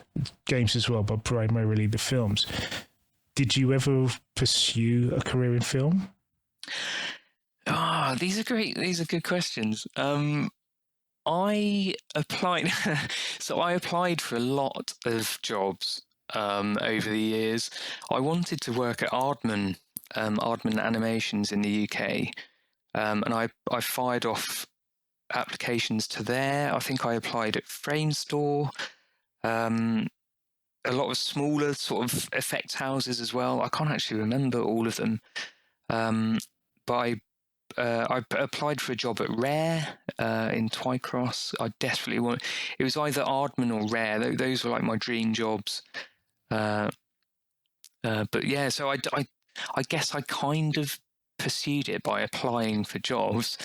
games as well, but primarily the films. Did you ever pursue a career in film? These are great. These are good questions. I applied. So I applied for a lot of jobs over the years. I wanted to work at Aardman Animations in the UK. And I fired off applications to there. I think I applied at Framestore, a lot of smaller sort of effects houses as well. I can't actually remember all of them. But I applied for a job at Rare in Twycross. I desperately want. It was either Aardman or Rare. Those were like my dream jobs. But yeah, so I guess I kind of pursued it by applying for jobs,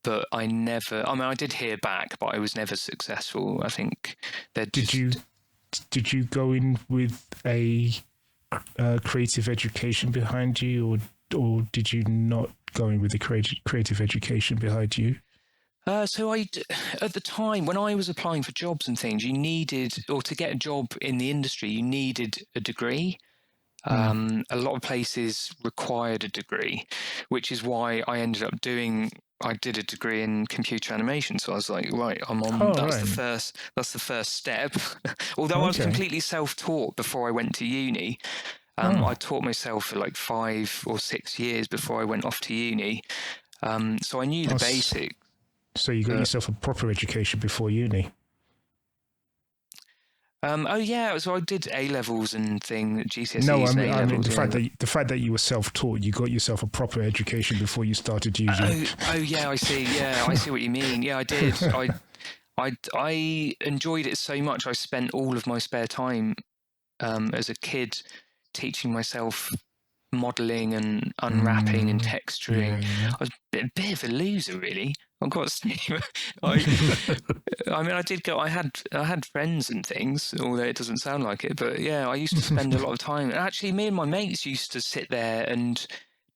but I never. I mean, I did hear back, but I was never successful. I think that. Did you go in with a creative education behind you, or did you not go in with a creative education behind you? So at the time when I was applying for jobs and things, you needed, or to get a job in the industry, you needed a degree. A lot of places required a degree, which is why I ended up I did a degree in computer animation. So I was like, right, I'm on. That's the first step. Although I was completely self-taught before I went to uni. I taught myself for like 5 or 6 years before I went off to uni. So I knew the basics. So you got yourself a proper education before uni. So I did A-levels and GCSEs. No, I mean the fact that you were self-taught, you got yourself a proper education before you started using. Yeah, I see. Yeah, I see what you mean. Yeah, I did. I enjoyed it so much. I spent all of my spare time as a kid teaching myself modelling and unwrapping and texturing. Yeah. I was a bit of a loser, really. I've got to say. I mean, I had friends and things, although it doesn't sound like it. But yeah, I used to spend a lot of time. Actually, me and my mates used to sit there and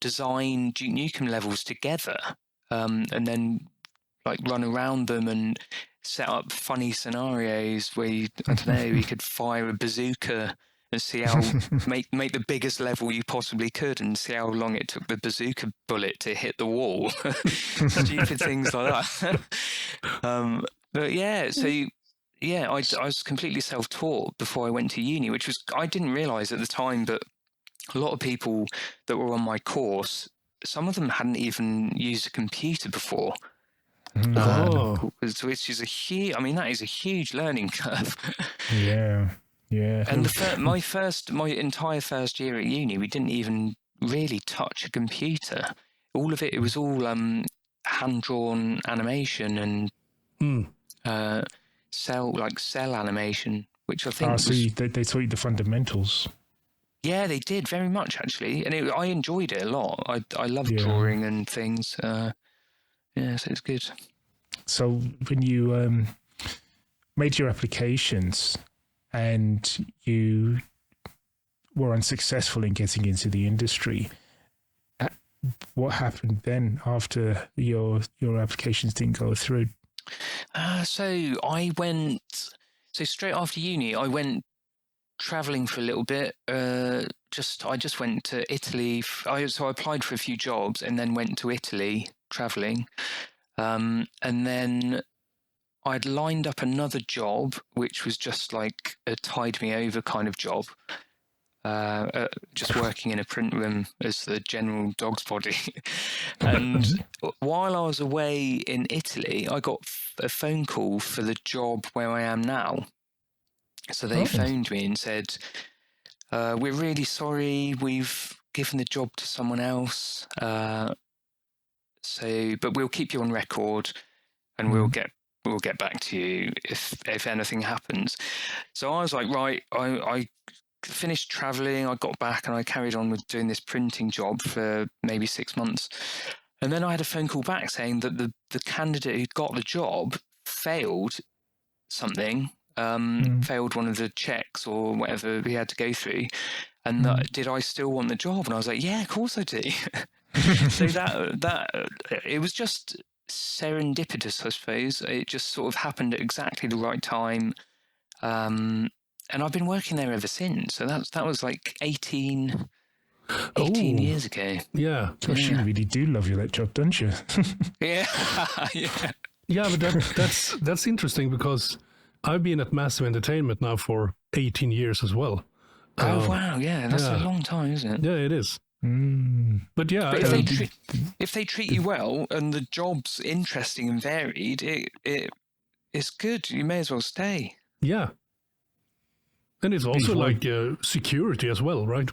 design Duke Nukem levels together, and then like run around them and set up funny scenarios where you could fire a bazooka and see how make the biggest level you possibly could and see how long it took the bazooka bullet to hit the wall. Stupid things like that. But yeah, so yeah, I was completely self-taught before I went to uni, which was, I didn't realise at the time, but a lot of people that were on my course, some of them hadn't even used a computer before. Which is that is a huge learning curve. Yeah. Yeah. And my entire first year at uni, we didn't even really touch a computer. All of it was all hand-drawn animation and cell animation, which I think they taught you the fundamentals. Yeah, they did very much actually, and I enjoyed it a lot. I love drawing and things. So it's good. So when you made your applications and you were unsuccessful in getting into the industry, what happened then after your applications didn't go through? So I went So straight after uni, I went traveling for a little bit. I just went to Italy. So I applied for a few jobs and then went to Italy traveling. And then I'd lined up another job, which was just like a tide me over kind of job. Just working in a print room as the general dog's body. And while I was away in Italy, I got a phone call for the job where I am now. So they phoned me and said, we're really sorry, we've given the job to someone else. But we'll keep you on record and we'll get back to you if anything happens. So I was like, right, I finished traveling, I got back and I carried on with doing this printing job for maybe 6 months. And then I had a phone call back saying that the candidate who got the job failed something, failed one of the checks or whatever he had to go through. And did I still want the job? And I was like, yeah, of course I do. So that it was just serendipitous, I suppose. It just sort of happened at exactly the right time. And I've been working there ever since. So that was like 18 years ago. Yeah. Gosh, you really do love that job, don't you? Yeah. Yeah, but that's interesting because I've been at Massive Entertainment now for 18 years as well. Oh, wow. Yeah, that's a long time, isn't it? Yeah, it is. But yeah, if they treat you well and the job's interesting and varied, it's good. You may as well stay. Yeah. And it's also like security as well, right?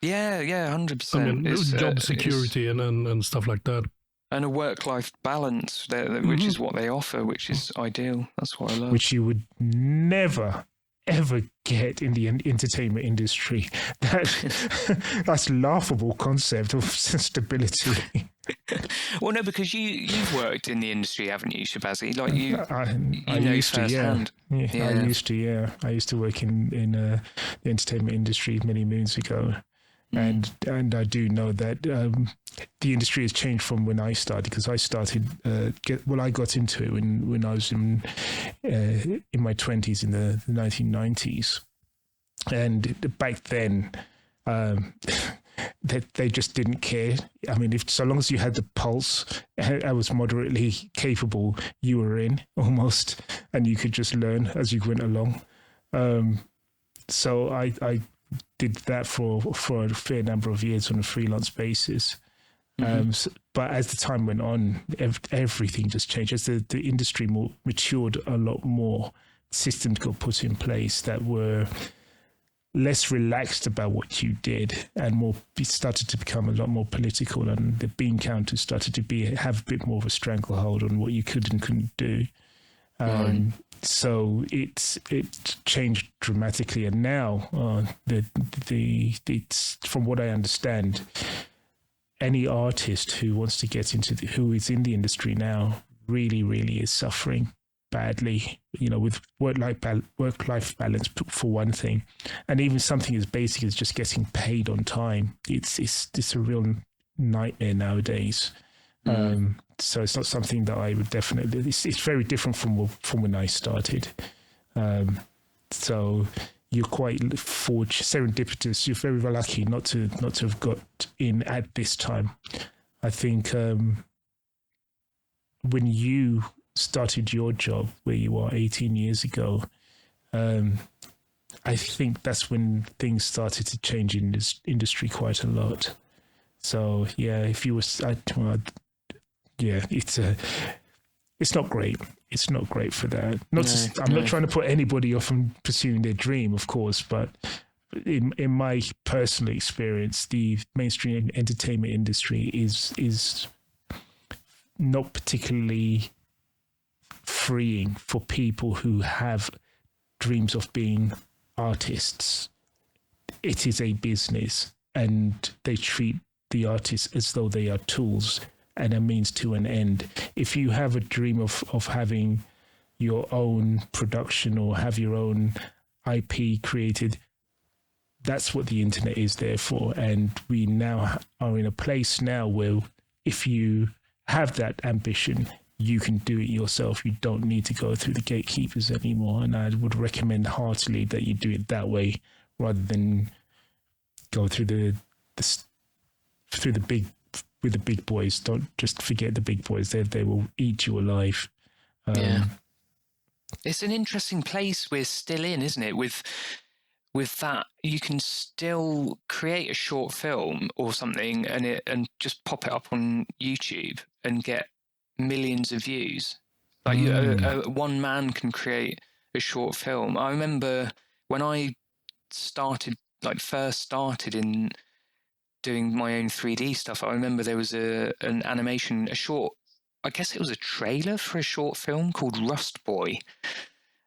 Yeah, 100%. I mean, job security and stuff like that. And a work-life balance, which is what they offer, which is ideal. That's what I love. Which you would never, ever get in the entertainment industry. That's laughable concept of stability. Well, no, because you've worked in the industry, haven't you, Shabazzy? Like I used to, yeah. I used to work in the entertainment industry many moons ago. And I do know that the industry has changed from when I started, because I started I got into it when I was in my 20s in the 1990s, and back then they just didn't care. I mean, so long as you had the pulse, I was moderately capable, you were in almost, and you could just learn as you went along. So I did that for a fair number of years on a freelance basis. But as the time went on, everything just changed. As the industry matured a lot more, systems got put in place that were less relaxed about what you did, and started to become a lot more political, and the bean counters started to have a bit more of a stranglehold on what you could and couldn't do. So it changed dramatically, and now it's, from what I understand, any artist who wants to get who is in the industry now really, really is suffering badly. With work-life balance for one thing, and even something as basic as just getting paid on time. It's a real nightmare nowadays. So it's not something that I would definitely. It's very different from when I started. So you're quite serendipitous. You're very lucky not to have got in at this time. I think when you started your job where you are 18 years ago, I think that's when things started to change in this industry quite a lot. So yeah, if you were, it's not great. It's not great for that. I'm not trying to put anybody off from pursuing their dream, of course, but in my personal experience, the mainstream entertainment industry is not particularly freeing for people who have dreams of being artists. It is a business, and they treat the artists as though they are tools and a means to an end. If you have a dream of having your own production or have your own IP created, that's what the internet is there for. And we now are in a place now where if you have that ambition, you can do it yourself. You don't need to go through the gatekeepers anymore. And I would recommend heartily that you do it that way rather than go through the big boys. Don't just forget the big boys. They will eat you alive. It's an interesting place we're still in, isn't it? With that, you can still create a short film or something and just pop it up on YouTube and get millions of views. Like one man can create a short film. I remember when I first started in doing my own 3D stuff, I remember there was an animation, a short, I guess it was a trailer for a short film called Rust Boy.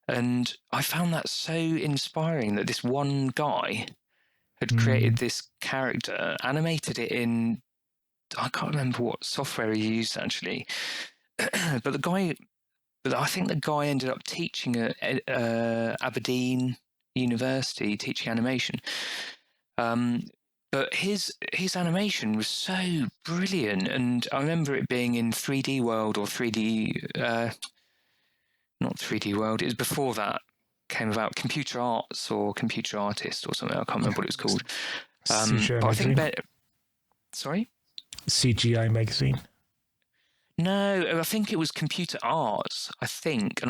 And I found that so inspiring that this one guy had created this character, animated it in, I can't remember what software he used actually, but I think the guy ended up teaching at Aberdeen University, teaching animation. But his animation was so brilliant, and I remember it being in 3D World or 3D, not 3D World. It was before that came about, Computer Arts or Computer Artist or something. I can't remember what it was called. But I think sorry, CGI magazine. No, I think it was Computer Arts. I think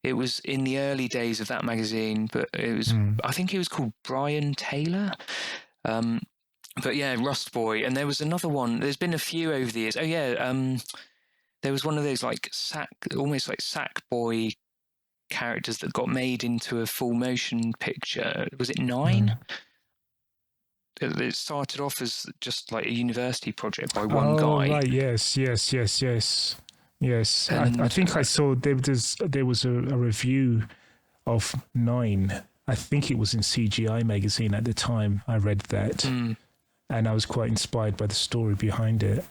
it was in the early days of that magazine. But it was, I think he was called Brian Taylor. But yeah, Rust Boy, and there was another one. There's been a few over the years. Oh yeah, there was one of those like almost like Sackboy characters that got made into a full motion picture. Was it 9? It started off as just like a university project by one guy. Right, yes. I think I saw there was a review of 9. I think it was in CGI magazine at the time. I read that, and I was quite inspired by the story behind it.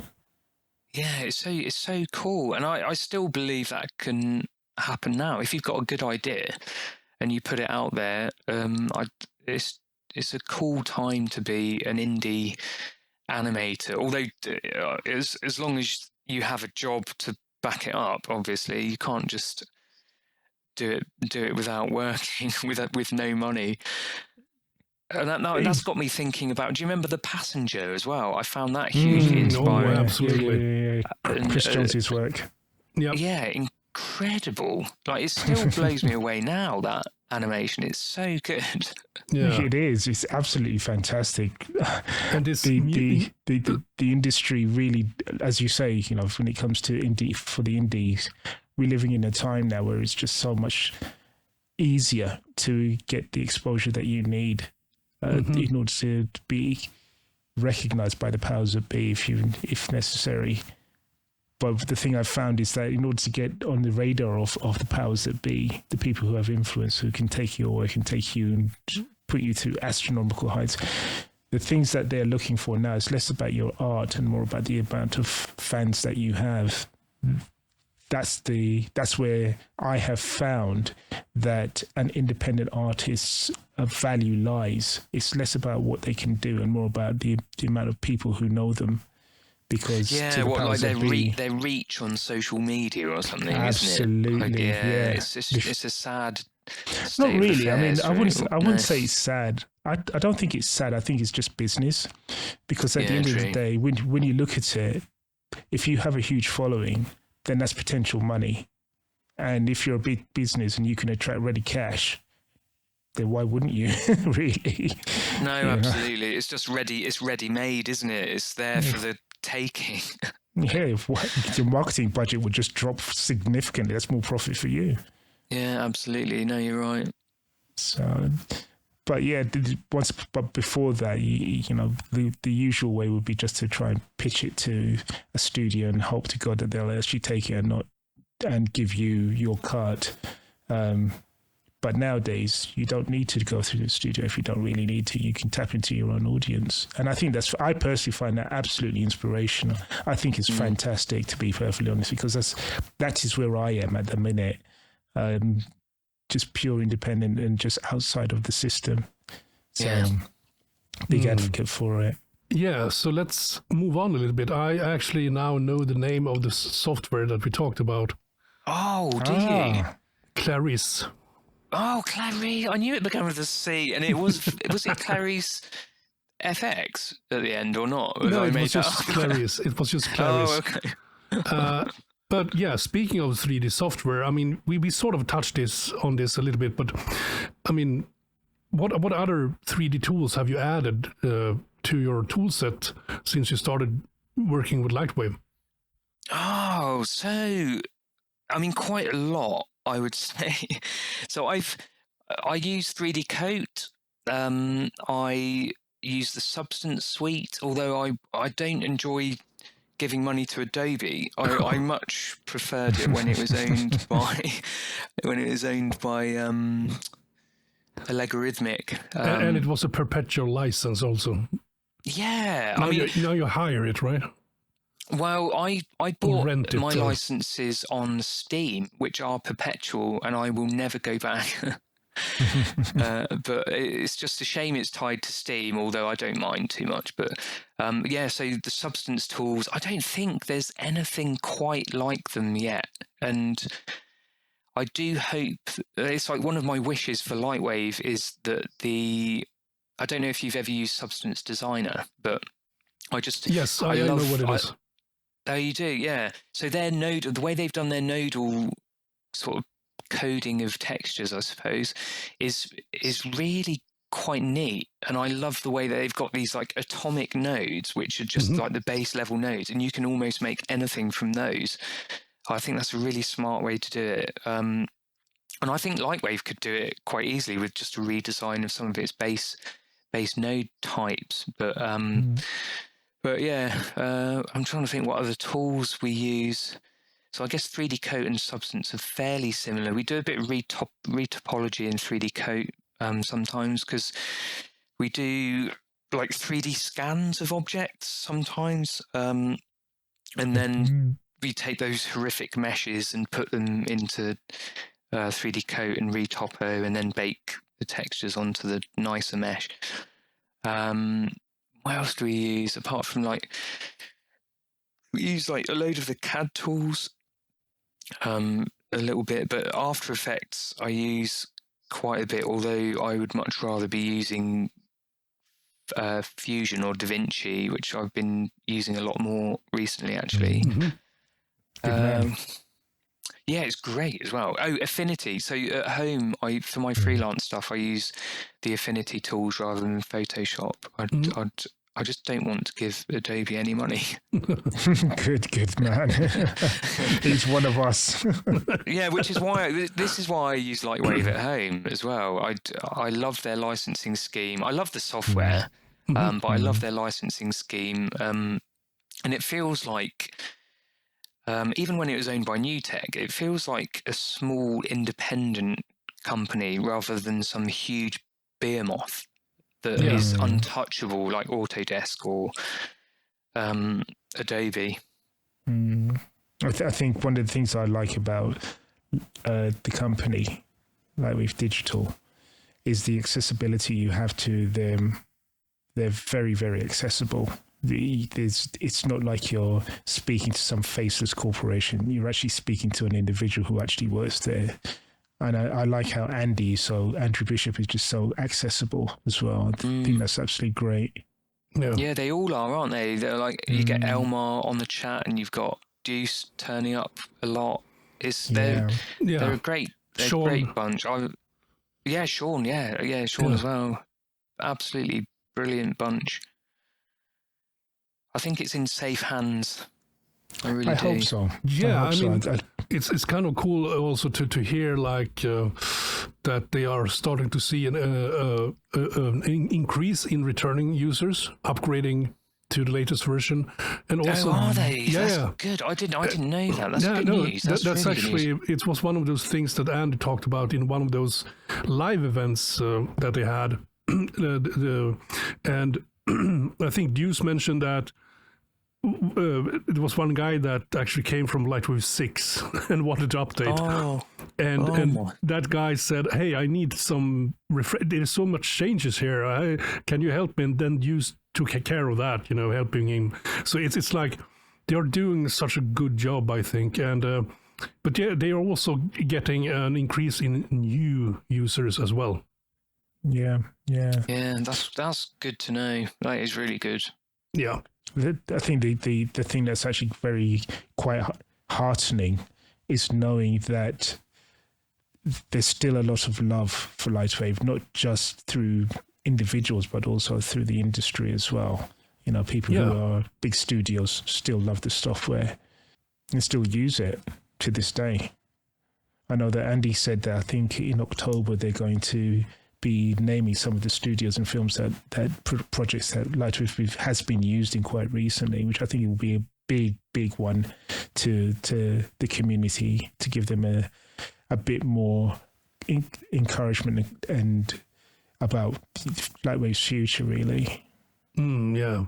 Yeah, it's so cool, and I still believe that can happen now. If you've got a good idea and you put it out there, it's a cool time to be an indie animator. Although as long as you have a job to back it up, obviously you can't just do it without working with no money. And that's got me thinking about. Do you remember The Passenger as well? I found that hugely inspiring. Oh, absolutely. Yeah. Chris Jones's work. Yeah, incredible. Like, it still blows me away now, that animation. It's so good. Yeah, it is. It's absolutely fantastic. And the industry really, as you say, when it comes to for the indies, we're living in a time now where it's just so much easier to get the exposure that you need. In order to be recognized by the powers that be, if necessary. But the thing I've found is that in order to get on the radar of the powers that be, the people who have influence, who can take your work and take you and put you to astronomical heights, the things that they're looking for now is less about your art and more about the amount of fans that you have. That's where I have found that an independent artist's value lies. It's less about what they can do and more about the amount of people who know them. Because their reach on social media or something, absolutely, isn't it? It's a sad state. Not really. Affairs, I mean, I wouldn't say it's sad. I don't think it's sad. I think it's just business. Because at the end of the day, when you look at it, if you have a huge following, then that's potential money. And if you're a big business and you can attract ready cash, then why wouldn't you? Really? No, absolutely. It's just ready. It's ready-made, isn't it? It's there for the taking. Yeah, your marketing budget would just drop significantly. That's more profit for you. Yeah, absolutely. No, you're right. So, but yeah, but before that, the usual way would be just to try and pitch it to a studio and hope to God that they'll actually take it and give you your cut. But nowadays, you don't need to go through the studio if you don't really need to. You can tap into your own audience. And I think I personally find that absolutely inspirational. I think it's fantastic, to be perfectly honest, because that is where I am at the minute. Just pure independent and just outside of the system. So big advocate for it. Yeah, so let's move on a little bit. I actually now know the name of the software that we talked about. Oh, do you? Clarisse. Oh, Clarisse. I knew it began with a C, and it was it Clarisse FX at the end or not? No, it was just Clarisse. It was just Clarisse. Oh, okay. But yeah, speaking of 3D software, I mean, we sort of touched on this a little bit, but I mean, what other 3D tools have you added to your tool set since you started working with LightWave? Oh, so I mean, quite a lot, I would say. So I use 3D Coat. I use the Substance Suite, although I don't enjoy giving money to Adobe. I much preferred it when it was owned by Allegorithmic. And it was a perpetual license also. Yeah. Now you hire it, right? Well, I bought my licenses on Steam, which are perpetual, and I will never go back. But it's just a shame it's tied to Steam, although I don't mind too much. But yeah, so the Substance tools, I don't think there's anything quite like them yet. And I do hope, it's like one of my wishes for LightWave is that I don't know if you've ever used Substance Designer, but Yes, I know what it is. Oh, you do, yeah. So the way they've done their nodal sort of coding of textures, I suppose, is really quite neat. And I love the way that they've got these like atomic nodes, which are just like the base level nodes, and you can almost make anything from those. I think that's a really smart way to do it. And I think LightWave could do it quite easily with just a redesign of some of its base node types. But yeah, I'm trying to think what other tools we use. So I guess 3D Coat and Substance are fairly similar. We do a bit of retopology in 3D Coat sometimes, because we do like 3D scans of objects sometimes. And then we take those horrific meshes and put them into 3D Coat and retopo, and then bake the textures onto the nicer mesh. What else do we use apart from we use like a load of the CAD tools, a little bit, but After Effects I use quite a bit, although I would much rather be using Fusion or DaVinci, which I've been using a lot more recently actually. Yeah, it's great as well. Oh, Affinity. So at home, for my freelance stuff, I use the Affinity tools rather than Photoshop. I just don't want to give Adobe any money. Good man. He's one of us. Yeah, which is why this is why I use LightWave at home as well. I love their licensing scheme. I love the software, but I love their licensing scheme. And it feels like, even when it was owned by NewTek, it feels like a small independent company rather than some huge behemoth that is untouchable like Autodesk or Adobe. I think one of the things I like about the company, LightWave Digital, is the accessibility you have to them. They're very, very accessible. It's not like you're speaking to some faceless corporation. You're actually speaking to an individual who actually works there. And I like how Andrew Bishop is just so accessible as well. I think that's absolutely great. Yeah, they all are, aren't they? They're like, you get Elmar on the chat, and you've got Deuce turning up a lot. They're a great bunch. Sean, Sean as well. Absolutely brilliant bunch. I think it's in safe hands. I really do. Hope so. Yeah, I mean, it's kind of cool also to hear that they are starting to see an increase in returning users upgrading to the latest version, and also are they? That's good. I didn't know that. That's good news. That's really actually news. It was one of those things that Andy talked about in one of those live events that they had, and I think Deuce mentioned that. It was one guy that actually came from LightWave 6 and wanted to update. And that guy said, hey, I need some there's so much changes here. Can you help me? And then Deuce took care of that, helping him. So it's like they're doing such a good job, I think, and but yeah, they are also getting an increase in new users as well. Yeah. That's good to know. That is really good. Yeah, I think the thing that's actually quite heartening is knowing that there's still a lot of love for LightWave, not just through individuals, but also through the industry as well. People who are big studios still love the software and still use it to this day. I know that Andy said that I think in October they're going to be naming some of the studios and films that projects that LightWave has been used in quite recently, which I think will be a big one to the community, to give them a bit more encouragement and about LightWave's future, really. Yeah,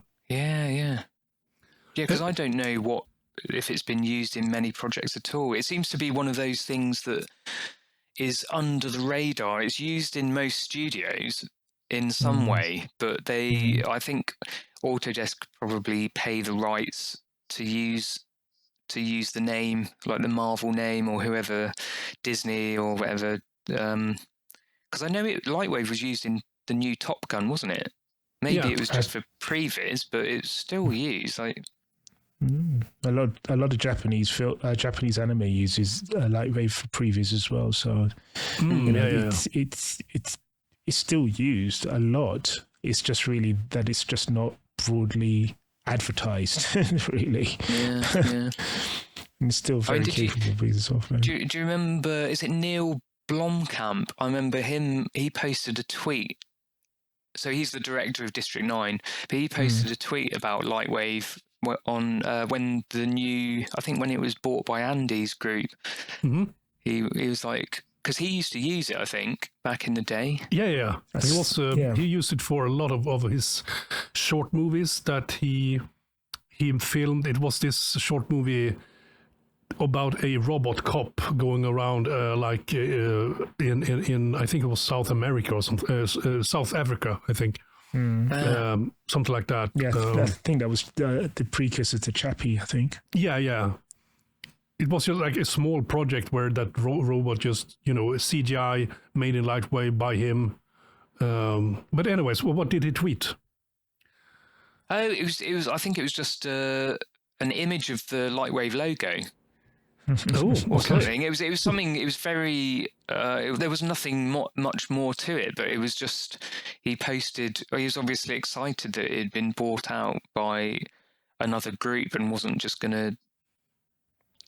because I don't know if it's been used in many projects at all. It seems to be one of those things that is under the radar. It's used in most studios in some way, but I think Autodesk probably pay the rights to use the name, like the Marvel name or whoever, Disney or whatever. Because I know LightWave was used in the new Top Gun, wasn't it? Maybe it was just for previs, but it's still used. Like a lot of Japanese anime uses LightWave for previs as well. So it's still used a lot. It's just really that it's just not broadly advertised, really. Yeah. It's still very capable piece of software. Do you remember? Is it Neill Blomkamp? I remember him. He posted a tweet. So he's the director of District 9, but he posted a tweet about LightWave on when it was bought by Andy's group. He was like, because he used to use it, I think, back in the day. Yeah. He used it for a lot of his short movies that he filmed. It was this short movie about a robot cop going around in I think it was South America or something, South Africa, I think. Something like that. Yeah, I think that was the precursor to Chappie, I think. Yeah. It was just like a small project where that robot just, CGI made in LightWave by him. But anyways, what did he tweet? Oh, it was. I think it was just an image of the LightWave logo. Or something. It was something. It was very. There was nothing much more to it, but it was just he posted. He was obviously excited that it had been bought out by another group and wasn't just going to.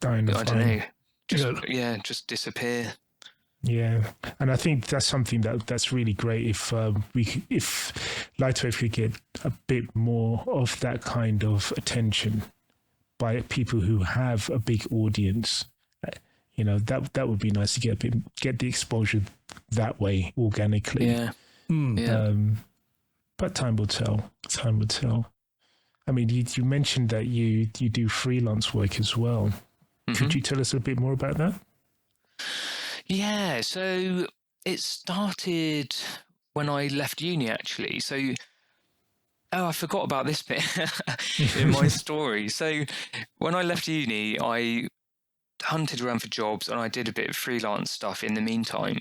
I don't know. Just disappear. Yeah, and I think that's something that's really great. If LightWave could get a bit more of that kind of attention by people who have a big audience, that would be nice to get the exposure that way organically. Yeah. But time will tell. I mean, you mentioned that you do freelance work as well. Could you tell us a bit more about that? Yeah, so it started when I left uni, actually. So, I forgot about this bit in my story. So when I left uni, I hunted around for jobs and I did a bit of freelance stuff in the meantime.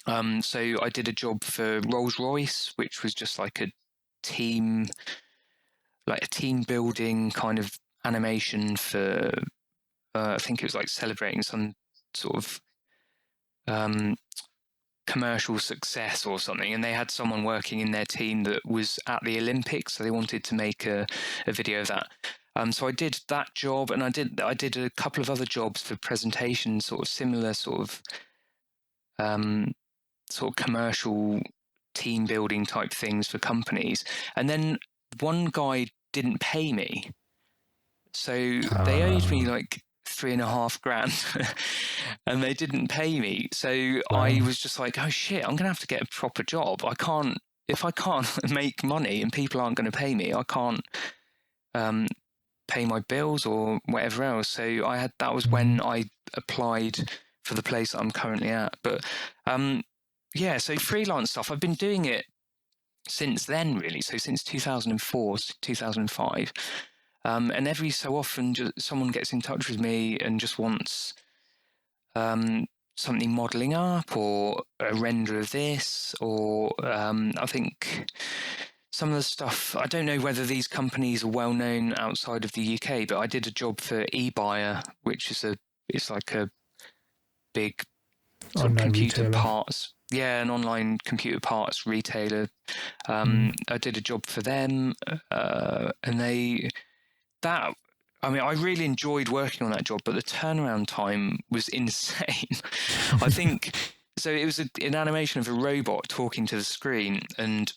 So I did a job for Rolls-Royce, which was just like a team building kind of animation for, I think it was like celebrating some sort of commercial success or something, and they had someone working in their team that was at the Olympics, so they wanted to make a video of that. So I did that job, and I did a couple of other jobs for presentations, sort of similar sort of commercial team building type things for companies. And then one guy didn't pay me, so they owed me like $3,500 and they didn't pay me. So I was just like, oh shit, I'm gonna have to get a proper job. If I can't make money and people aren't going to pay me, I can't pay my bills or whatever else. So that was when I applied for the place that I'm currently at. But so freelance stuff, I've been doing it since then, really. So since 2004, 2005. And every so often, someone gets in touch with me and just wants something modeling up, or a render of this, or I think some of the stuff, I don't know whether these companies are well known outside of the UK, but I did a job for eBuyer, which is it's like a big sort of computer retailer. Parts. Yeah, an online computer parts retailer. I did a job for them, and I really enjoyed working on that job, but the turnaround time was insane. I think, so it was an animation of a robot talking to the screen, and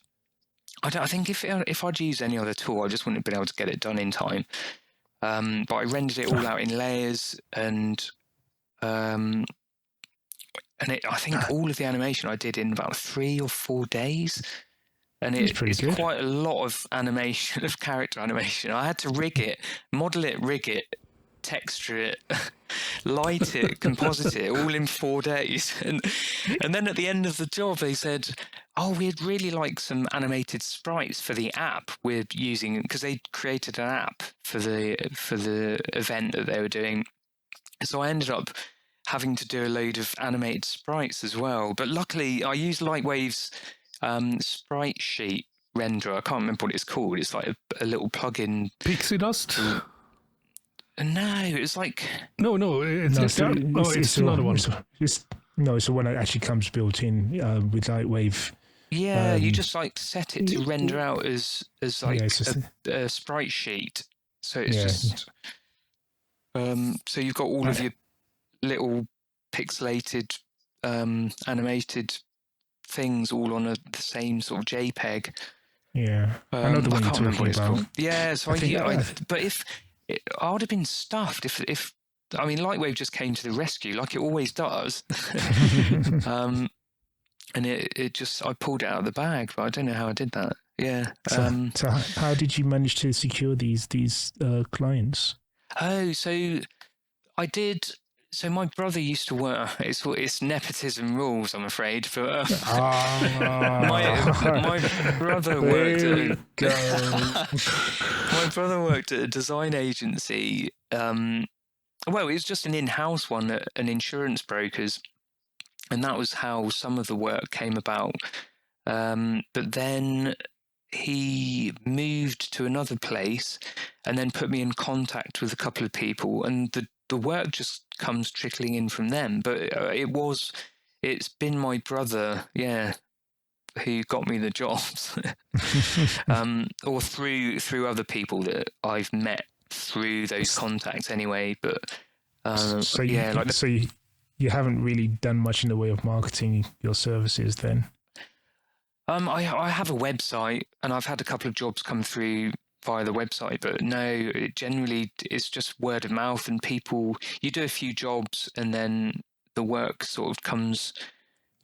I think if I'd used any other tool, I just wouldn't have been able to get it done in time. But I rendered it all out in layers, and I think all of the animation I did in about 3 or 4 days. And it's quite a lot of animation, of character animation. I had to rig it, model it, rig it, texture it, light it, composite it, all in 4 days. And then at the end of the job, they said, "Oh, we'd really like some animated sprites for the app we're using," because they created an app for the event that they were doing. So I ended up having to do a load of animated sprites as well. But luckily, I used LightWave's sprite sheet renderer. I can't remember what it's called. It's like a little plugin. Pixie Dust? No, it's like... No, it's another one. It's the one that actually comes built in with LightWave. Yeah, you just like set it to render out as like a sprite sheet. So it's just... so you've got all of your little pixelated animated things all on the same sort of JPEG. Yeah, I know the one you're talking about. Yeah, so but I would have been stuffed if LightWave just came to the rescue like it always does. And it just, I pulled it out of the bag, but I don't know how I did that. Yeah. So how did you manage to secure these clients? Oh, so I did. So my brother used to work. It's nepotism rules, I'm afraid. But my brother worked. My brother worked at a design agency. Well, it was just an in-house one at an insurance broker's, and that was how some of the work came about. But then he moved to another place, and then put me in contact with a couple of people, and the work just comes trickling in from them. But it's been my brother, who got me the jobs, or through other people that I've met through those contacts anyway. But so you haven't really done much in the way of marketing your services then? I have a website, and I've had a couple of jobs come through via the website, but no, it's just word of mouth, and you do a few jobs and then the work sort of comes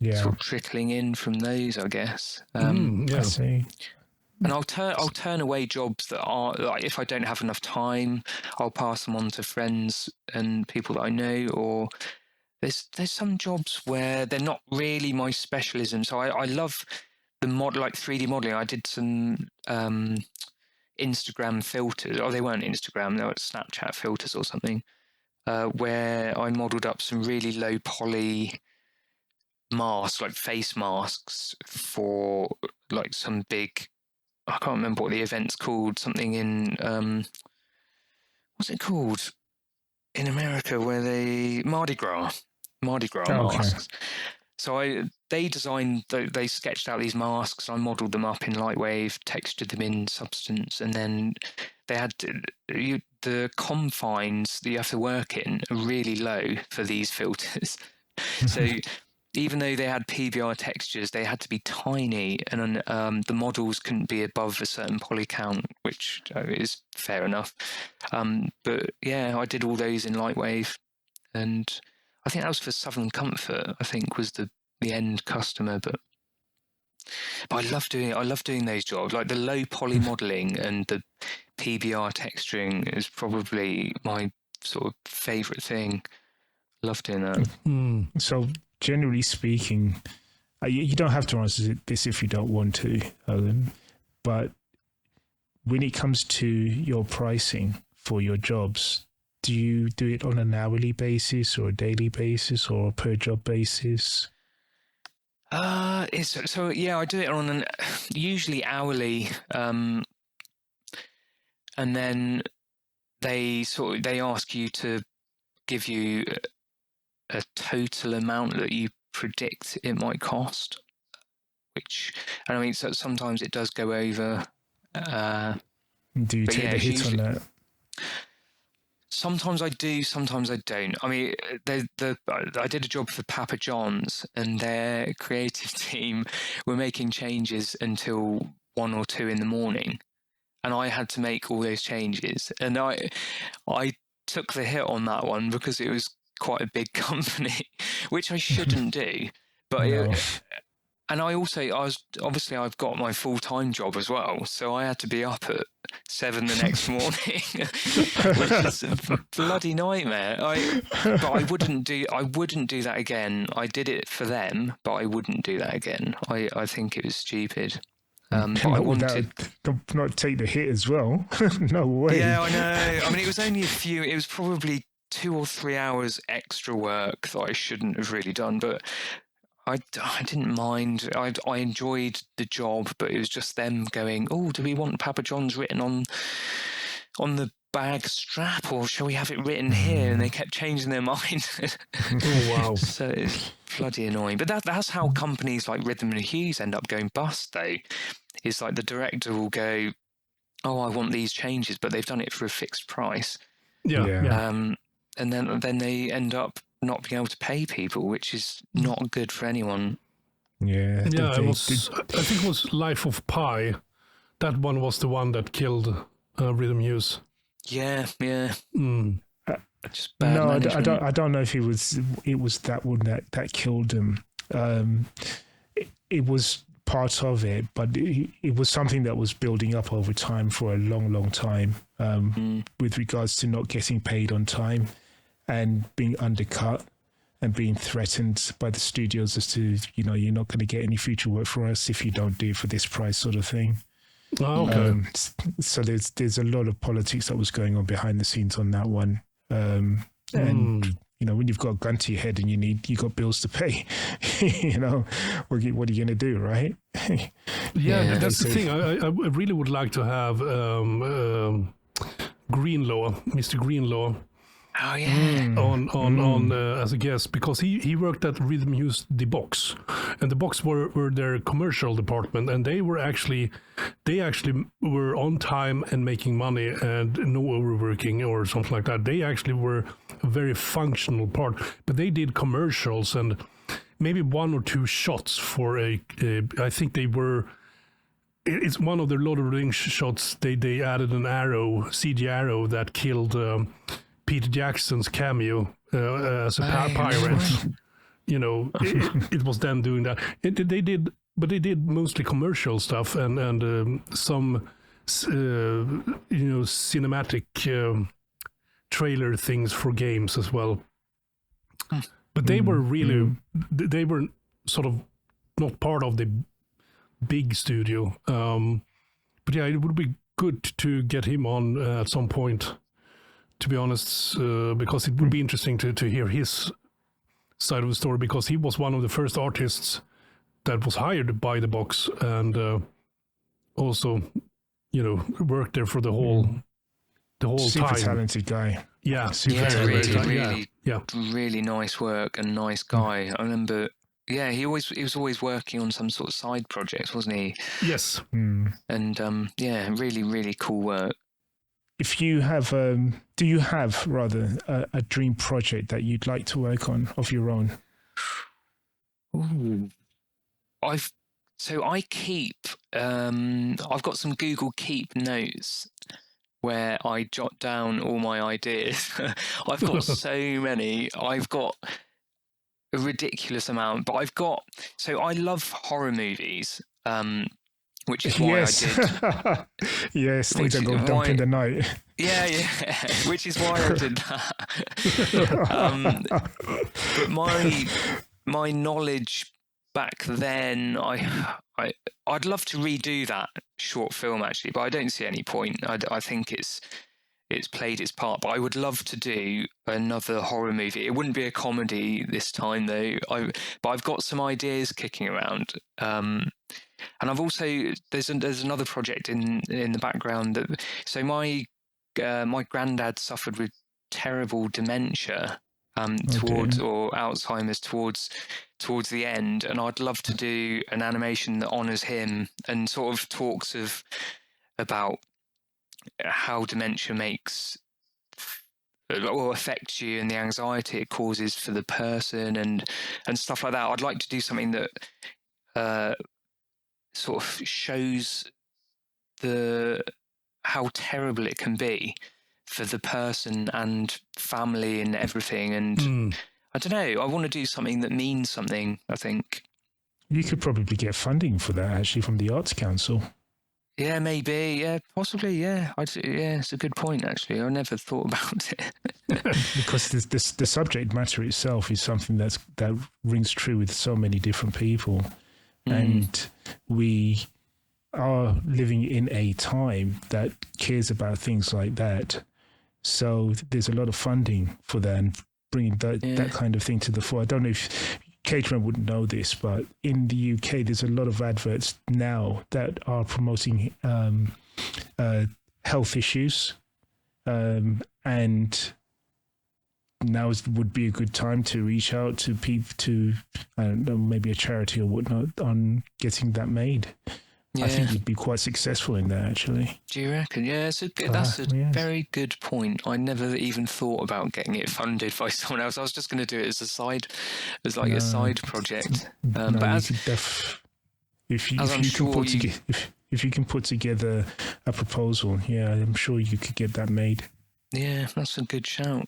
sort of trickling in from those, I guess. I see. And I'll turn away jobs that are, like, if I don't have enough time, I'll pass them on to friends and people that I know. Or there's some jobs where they're not really my specialism. So I love the like 3D modeling. I did some Instagram filters, or they weren't Instagram, they were Snapchat filters or something, where I modeled up some really low poly masks, like face masks, for like some big, I can't remember what the event's called, something in what's it called in America, where Mardi Gras masks. So they sketched out these masks. I modelled them up in LightWave, textured them in Substance, and then they had the confines that you have to work in are really low for these filters. So even though they had PBR textures, they had to be tiny, and the models couldn't be above a certain poly count, which is fair enough. But yeah, I did all those in LightWave, and I think that was for Southern Comfort, I think, was the end customer. But I love doing those jobs. Like the low poly modeling and the PBR texturing is probably my sort of favorite thing. Love doing that. So generally speaking, You don't have to answer this if you don't want to, but when it comes to your pricing for your jobs, do you do it on an hourly basis or a daily basis or a per job basis? I do it on an usually hourly, and then they ask you to give you a total amount that you predict it might cost, and I mean, so sometimes it does go over. Do you take the hit on that? Sometimes I do, sometimes I don't. I mean, I did a job for Papa John's, and their creative team were making changes until 1 or 2 in the morning, and I had to make all those changes. And I took the hit on that one because it was quite a big company, which I shouldn't do. But No. I've got my full-time job as well, so I had to be up at 7 the next morning, which is a bloody nightmare. But I wouldn't do that again. I did it for them, but I wouldn't do that again. I think it was stupid. But I wanted not take the hit as well. No way. Yeah, I know. I mean, it was only it was probably 2 or 3 hours extra work that I shouldn't have really done, but I didn't mind. I enjoyed the job, but it was just them going, "Oh, do we want Papa John's written on the bag strap, or shall we have it written here?" And they kept changing their mind. Oh, wow. So it's bloody annoying. But that's how companies like Rhythm and Hues end up going bust, though. It's like the director will go, "Oh, I want these changes," but they've done it for a fixed price. Yeah. And then they end up not being able to pay people, which is not good for anyone. Yeah. Yeah, I think it was Life of Pi. That one was the one that killed Rhythm Hues. Yeah. Just bad No, management. I don't know if it was that one that killed him. It was part of it, but it was something that was building up over time for a long time, with regards to not getting paid on time and being undercut and being threatened by the studios as to, you're not going to get any future work for us if you don't do it for this price, sort of thing. Oh, okay. So there's a lot of politics that was going on behind the scenes on that one. And when you've got a gun to your head and you got bills to pay, what are you going to do, right? Yeah, that's the thing. I really would like to have Mr. Greenlaw. Oh yeah. On as a guest, because he worked at Rhythm Hues The Box, and The Box were their commercial department, and they actually were on time and making money and no overworking or something like that. They actually were a very functional part, but they did commercials and maybe 1 or 2 shots for I think they were. It's one of their Lord of the Rings shots. They added an CG arrow that killed Peter Jackson's cameo as a pirate. It was them doing that. They did mostly commercial stuff and some cinematic trailer things for games as well. But they were really they were sort of not part of the big studio. But yeah, it would be good to get him on at some point, to be honest, because it would be interesting to hear his side of the story, because he was one of the first artists that was hired by The Box and also, worked there for the whole Super time. talented guy. Yeah, really nice work and nice guy. I remember. Yeah, he was always working on some sort of side projects, wasn't he? Yes. And really, really cool work. If you have, do you have rather a dream project that you'd like to work on of your own? Ooh. I've got some Google Keep notes where I jot down all my ideas. I've got so many. I've got a ridiculous amount, but I love horror movies, which is why I did. Yes, things that go dump in the night. Yeah, which is why I did that. But my knowledge back then, I'd love to redo that short film actually, but I don't see any point. I think it's played its part, but I would love to do another horror movie. It wouldn't be a comedy this time though. But I've got some ideas kicking around. And I've also there's another project in the background that so my granddad suffered with terrible dementia towards or Alzheimer's towards the end, and I'd love to do an animation that honors him and sort of talks about how dementia makes or affects you and the anxiety it causes for the person and stuff like that. I'd like to do something that sort of shows how terrible it can be for the person and family and everything. And I don't know, I want to do something that means something, I think. You could probably get funding for that actually from the Arts Council. Yeah, maybe. Yeah, possibly. Yeah, it's a good point. Actually, I never thought about it. Because the subject matter itself is something that rings true with so many different people, and we are living in a time that cares about things like that. So there's a lot of funding for that and bringing that kind of thing to the fore. I don't know if Caterham wouldn't know this, but in the UK, there's a lot of adverts now that are promoting health issues, and now would be a good time to reach out to people, to I don't know, maybe a charity or whatnot, on getting that made. Yeah. I think you'd be quite successful in that, actually. Do you reckon? Yeah, that's a very good point. I never even thought about getting it funded by someone else. I was just going to do it as a side project. But if you can put together a proposal, I'm sure you could get that made. Yeah, that's a good shout.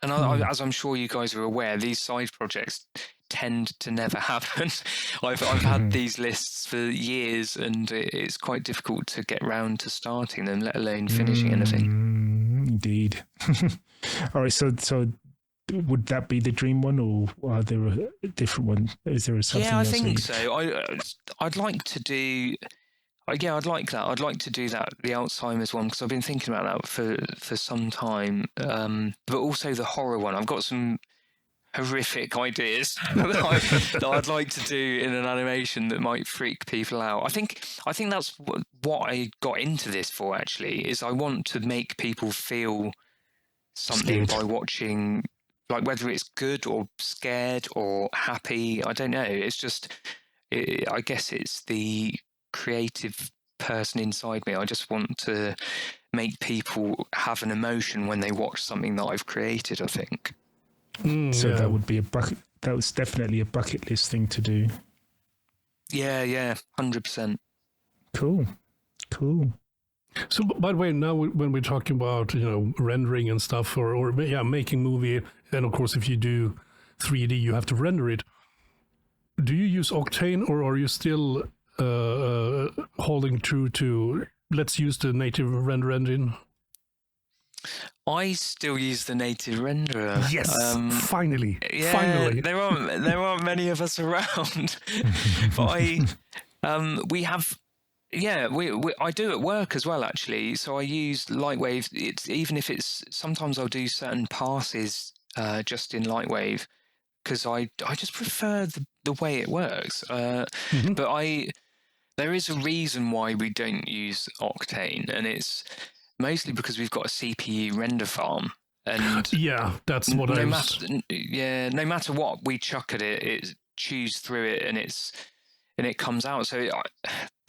And as I'm sure you guys are aware, these side projects tend to never happen. I've had these lists for years, and it's quite difficult to get round to starting them, let alone finishing anything. Indeed. All right, so would that be the dream one, or are there a different one? Is there something else? Yeah, I think so. I'd like to do. I'd like that. I'd like to do that, the Alzheimer's one, because I've been thinking about that for some time. But also the horror one. I've got some horrific ideas that I'd like to do in an animation that might freak people out. I think that's what I got into this for, actually, is I want to make people feel something by watching, like whether it's good or scared or happy. I don't know. It's just, I guess it's the creative person inside me. I just want to make people have an emotion when they watch something that I've created, I think. That would be that was definitely a bucket list thing to do. Yeah, 100%. Cool. So, by the way, now when we're talking about rendering and stuff, or making movie, and of course if you do 3D, you have to render it. Do you use Octane, or are you still holding true to let's use the native render engine? I still use the native renderer. Yes, finally. Yeah, finally. There aren't many of us around, but we have. Yeah, I do at work as well, actually. So I use LightWave. Even if it's sometimes I'll do certain passes just in LightWave because I just prefer the way it works. But there is a reason why we don't use Octane, and it's mostly because we've got a CPU render farm, and that's what no matter what we chuck at it, it chews through it, and it comes out. So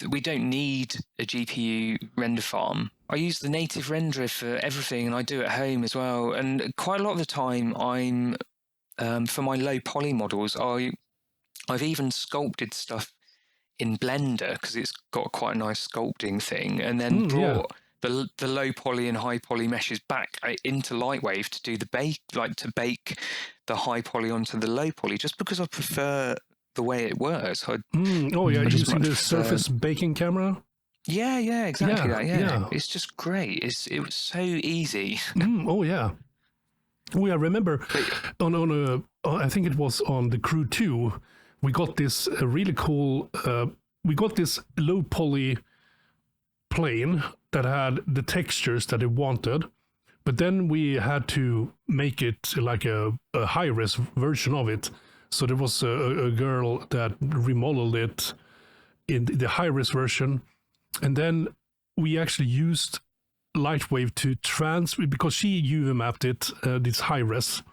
we don't need a GPU render farm. I use the native renderer for everything, and I do it at home as well. And quite a lot of the time, I'm for my low poly models, I've even sculpted stuff in Blender because it's got quite a nice sculpting thing, and then brought the low poly and high poly meshes back into LightWave to do the bake the high poly onto the low poly, just because I prefer the way it works. Using the Surface baking camera. Yeah, exactly that. Yeah, it's just great. It was so easy. I remember on I think it was on the Crew 2 we got this really cool. We got this low poly plane that had the textures that it wanted, but then we had to make it like a high-res version of it. So there was a girl that remodeled it in the high-res version, and then we actually used LightWave to transfer, because she UV mapped it, this high-res,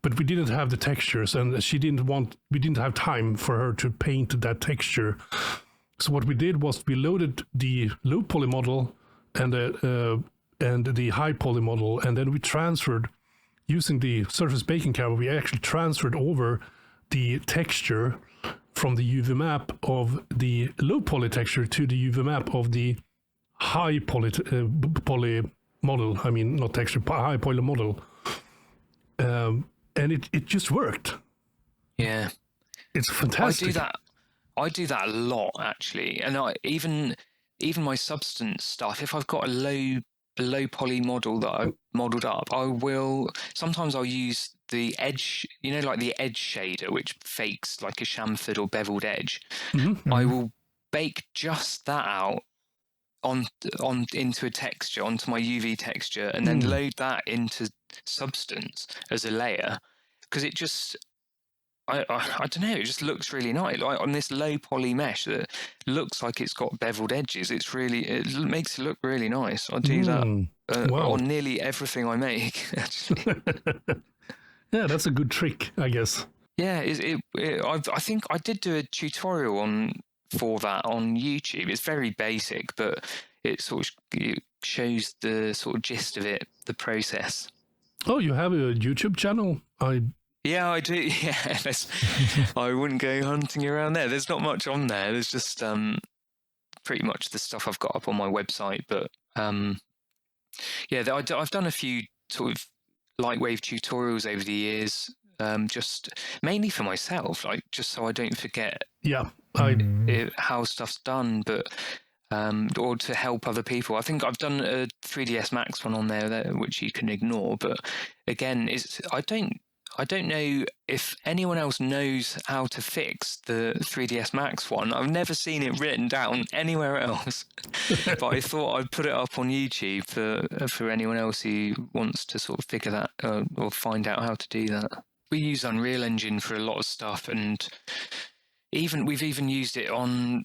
but we didn't have the textures, and we didn't have time for her to paint that texture. So what we did was we loaded the low poly model and the high poly model, and then we transferred, using the surface baking camera, we actually transferred over the texture from the UV map of the low poly texture to the UV map of the high poly model. I mean, not texture, high poly model. And it just worked. Yeah. It's fantastic. I do that a lot, actually. And even my substance stuff, if I've got a low poly model that I modeled up, sometimes I'll use the edge, like the edge shader, which fakes like a chamfered or beveled edge. Mm-hmm. I will bake just that out into a texture, onto my UV texture, and then load that into substance as a layer, because it just, I don't know, it just looks really nice. Like on this low poly mesh that looks like it's got beveled edges, it makes it look really nice. I do that on nearly everything I make, actually. Yeah, that's a good trick, I guess. Yeah, I think I did do a tutorial for that on YouTube. It's very basic, but it shows the sort of gist of it, the process. Oh, you have a YouTube channel? Yeah, I do. Yeah, I wouldn't go hunting around there. There's not much on there. There's just pretty much the stuff I've got up on my website. But yeah, I've done a few sort of LightWave tutorials over the years, just mainly for myself, like just so I don't forget. Yeah, how stuff's done, but or to help other people. I think I've done a 3ds Max one on there which you can ignore. But again, I don't know if anyone else knows how to fix the 3ds Max one. I've never seen it written down anywhere else. But I thought I'd put it up on YouTube for anyone else who wants to sort of figure that or find out how to do that. We use Unreal Engine for a lot of stuff, and we've even used it on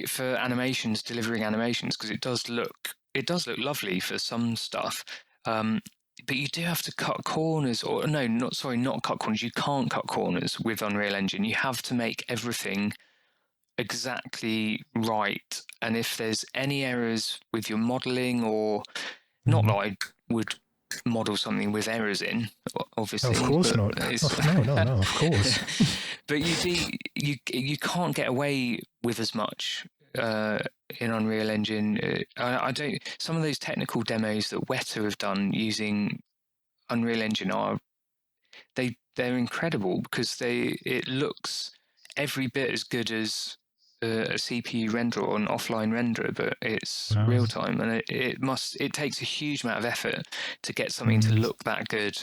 for animations, delivering animations, because it does look lovely for some stuff. But you do have to cut corners, or not cut corners. You can't cut corners with Unreal Engine. You have to make everything exactly right. And if there's any errors with your modeling, or not that I would model something with errors in, obviously. Of course not. No, of course. But you can't get away with as much in Unreal Engine. I don't. Some of those technical demos that Weta have done using Unreal Engine they're incredible, because it looks every bit as good as a CPU renderer or an offline renderer, but it's real time, and it takes a huge amount of effort to get something to look that good.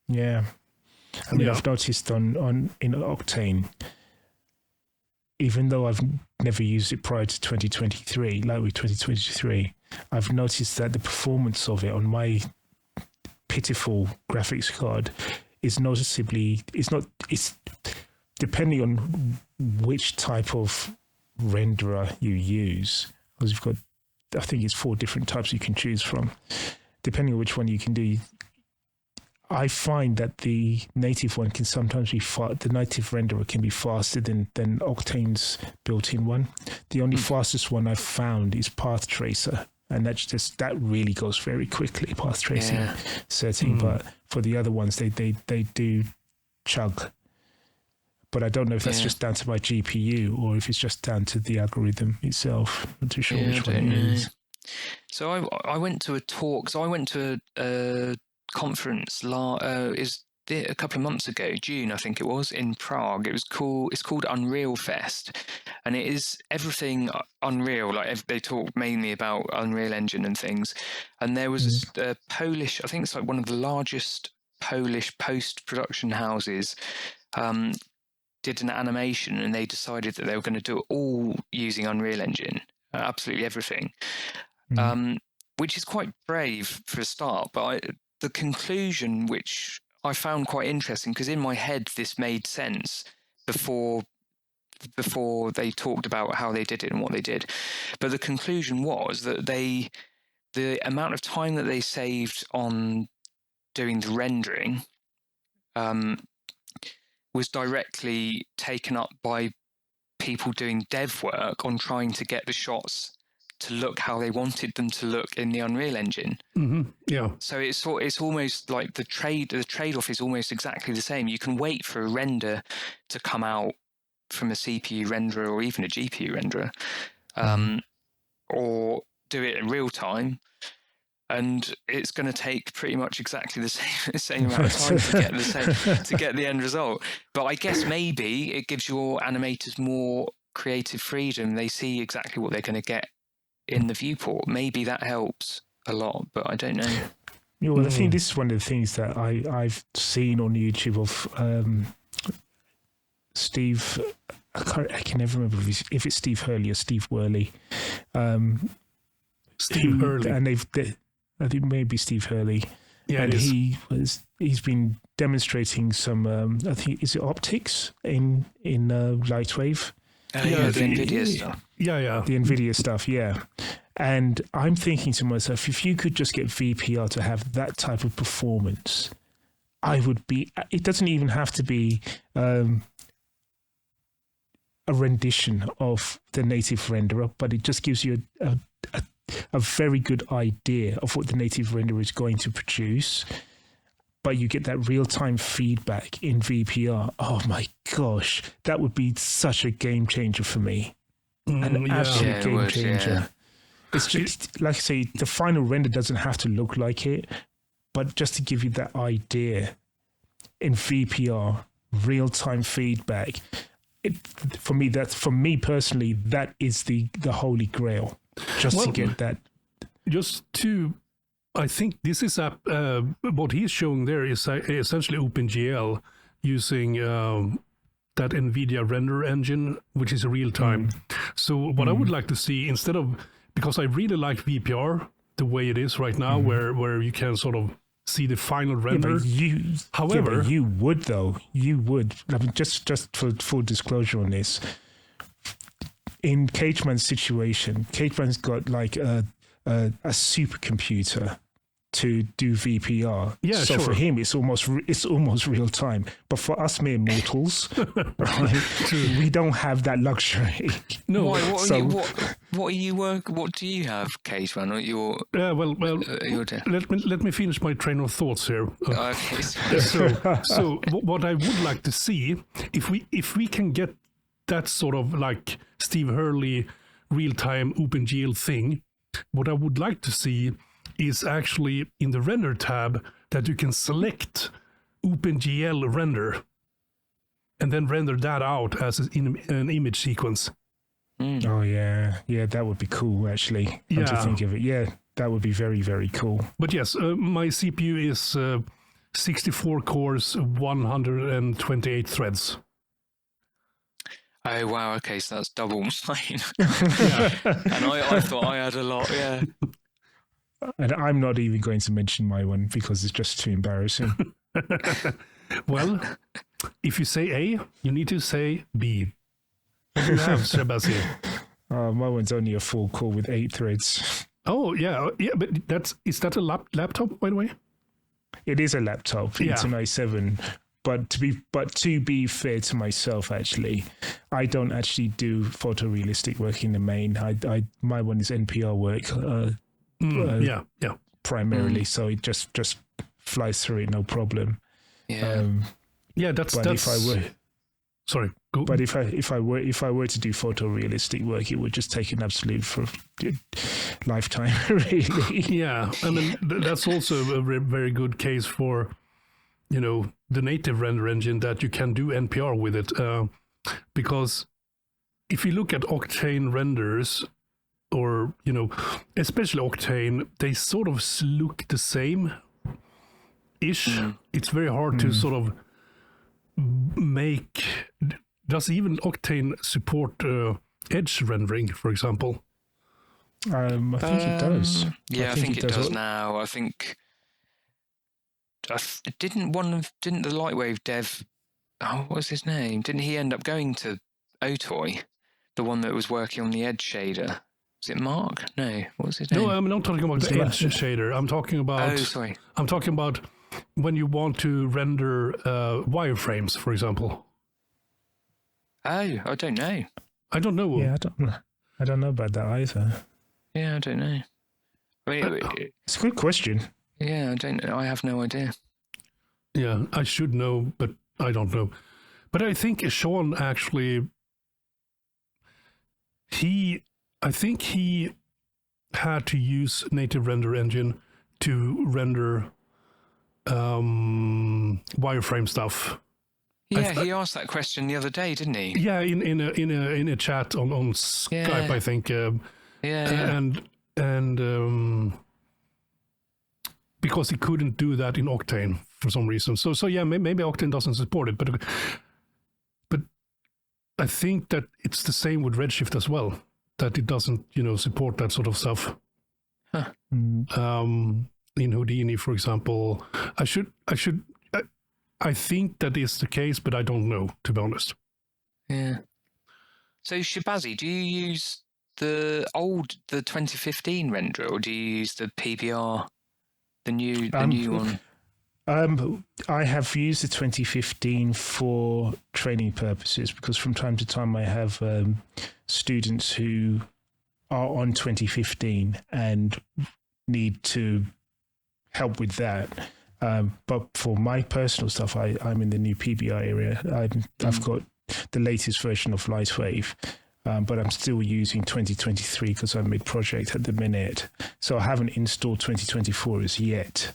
Yeah, I mean, I've noticed in Octane, even though I've never used it prior to 2023, LightWave 2023, I've noticed that the performance of it on my pitiful graphics card is noticeably, it's depending on which type of renderer you use, because you've got, I think it's 4 different types you can choose from. Depending on which one you can do, I find that the native one can sometimes be the native renderer can be faster than Octane's built-in one. The only fastest one I've found is Path Tracer, and that really goes very quickly, path tracing setting. But for the other ones, they do chug. But I don't know if that's just down to my GPU or if it's just down to the algorithm itself. I'm not too sure which one it is. So I went to a talk. So I went to a conference a couple of months ago, June I think it was, in Prague. It's called Unreal Fest, and it is everything Unreal. Like they talk mainly about Unreal Engine and things. And there was a Polish, I think it's like one of the largest Polish post-production houses. did an animation and they decided that they were going to do it all using Unreal Engine, absolutely everything, which is quite brave for a start. But the conclusion, which I found quite interesting, because in my head this made sense before they talked about how they did it and what they did. But the conclusion was that the amount of time that they saved on doing the rendering was directly taken up by people doing dev work on trying to get the shots to look how they wanted them to look in the Unreal Engine. Yeah. So it's almost like the trade-off is almost exactly the same. You can wait for a render to come out from a CPU renderer or even a GPU renderer, or do it in real time, and it's going to take pretty much exactly the same amount of time to get the end result. But I guess maybe it gives your animators more creative freedom. They see exactly what they're going to get in the viewport. Maybe that helps a lot, but I don't know. Yeah, well, I think this is one of the things that I've seen on YouTube of Steve. I can never remember if it's Steve Hurley or Steve Worley. Steve Hurley, and I think maybe Steve Hurley. Yeah, and he's been demonstrating some. I think is it OPTIX in LightWave. The NVIDIA stuff. Yeah. The NVIDIA stuff, yeah. And I'm thinking to myself, if you could just get VPR to have that type of performance, it doesn't even have to be a rendition of the native renderer, but it just gives you a very good idea of what the native renderer is going to produce. But you get that real-time feedback in VPR. Oh my gosh, that would be such a game changer for me. An absolute game changer. Yeah. It's just, like I say, the final render doesn't have to look like it, but just to give you that idea in VPR, real-time feedback. For me personally, that is the holy grail. To get that. I think this is what he's showing there is essentially OpenGL using that NVIDIA render engine, which is real time. So what I would like to see, instead of, because I really like VPR the way it is right now, where you can sort of see the final render. However, you would. I mean, just for full disclosure on this, in Cageman's situation, Cageman's got like a supercomputer to do VPR. Yeah, so for him, it's almost real time. But for us mere mortals, right, we don't have that luxury. No. What do you have, Cageman? Let me finish my train of thoughts here. Okay. So what I would like to see, if we can get that sort of like Steve Hurley real-time OpenGL thing, what I would like to see is actually in the render tab that you can select OpenGL render and then render that out as an image sequence. Oh yeah, that would be cool actually. Come to think of it, yeah, that would be very, very cool. But yes, my CPU is 64 cores, 128 threads. Oh wow! Okay, so that's double mine. And I thought I had a lot. Yeah. And I'm not even going to mention my one because it's just too embarrassing. Well, if you say A, you need to say B. What do you have, Shabazzy? My one's only a full core with 8 threads. Oh yeah, but is that a laptop, by the way? It is a laptop. It's an i7. But to be fair to myself, actually, I don't actually do photorealistic work in the main. My one is NPR work. Primarily, so it just flies through it, no problem. That's. If I were, sorry, go. But if I were to do photorealistic work, it would just take an absolute lifetime, really. Yeah, I mean that's also a very good case for, the native render engine, that you can do NPR with it, because if you look at Octane renders, or especially Octane, they sort of look the same ish. It's very hard to sort of make does even Octane support edge rendering, for example? I think it does. Yeah, I think it does now. I think didn't the LightWave dev? Oh, what was his name? Didn't he end up going to Otoy, the one that was working on the edge shader? Was it Mark? No, what was his name? No, I'm not talking about the edge shader. I'm talking about. Oh, sorry. I'm talking about when you want to render wireframes, for example. Oh, I don't know. I don't know. Yeah, I don't know about that either. Yeah, I don't know. I mean, it's a good question. Yeah, I don't know. I have no idea. Yeah, I should know, but I don't know. But I think Sean actually, I think he had to use native render engine to render wireframe stuff. Yeah, he asked that question the other day, didn't he? Yeah, in a chat on Skype, I think. And because he couldn't do that in Octane for some reason. So yeah, maybe Octane doesn't support it, but I think that it's the same with Redshift as well, that it doesn't, support that sort of stuff. Huh. In Houdini, for example, I think that is the case, but I don't know, to be honest. Yeah. So Shabazzy, do you use the 2015 renderer, or do you use the PBR, the new one? I have used the 2015 for training purposes, because from time to time I have students who are on 2015 and need to help with that. But for my personal stuff, I'm in the new PBR area. I've got the latest version of LightWave, but I'm still using 2023 because I'm mid-project at the minute. So I haven't installed 2024 as yet.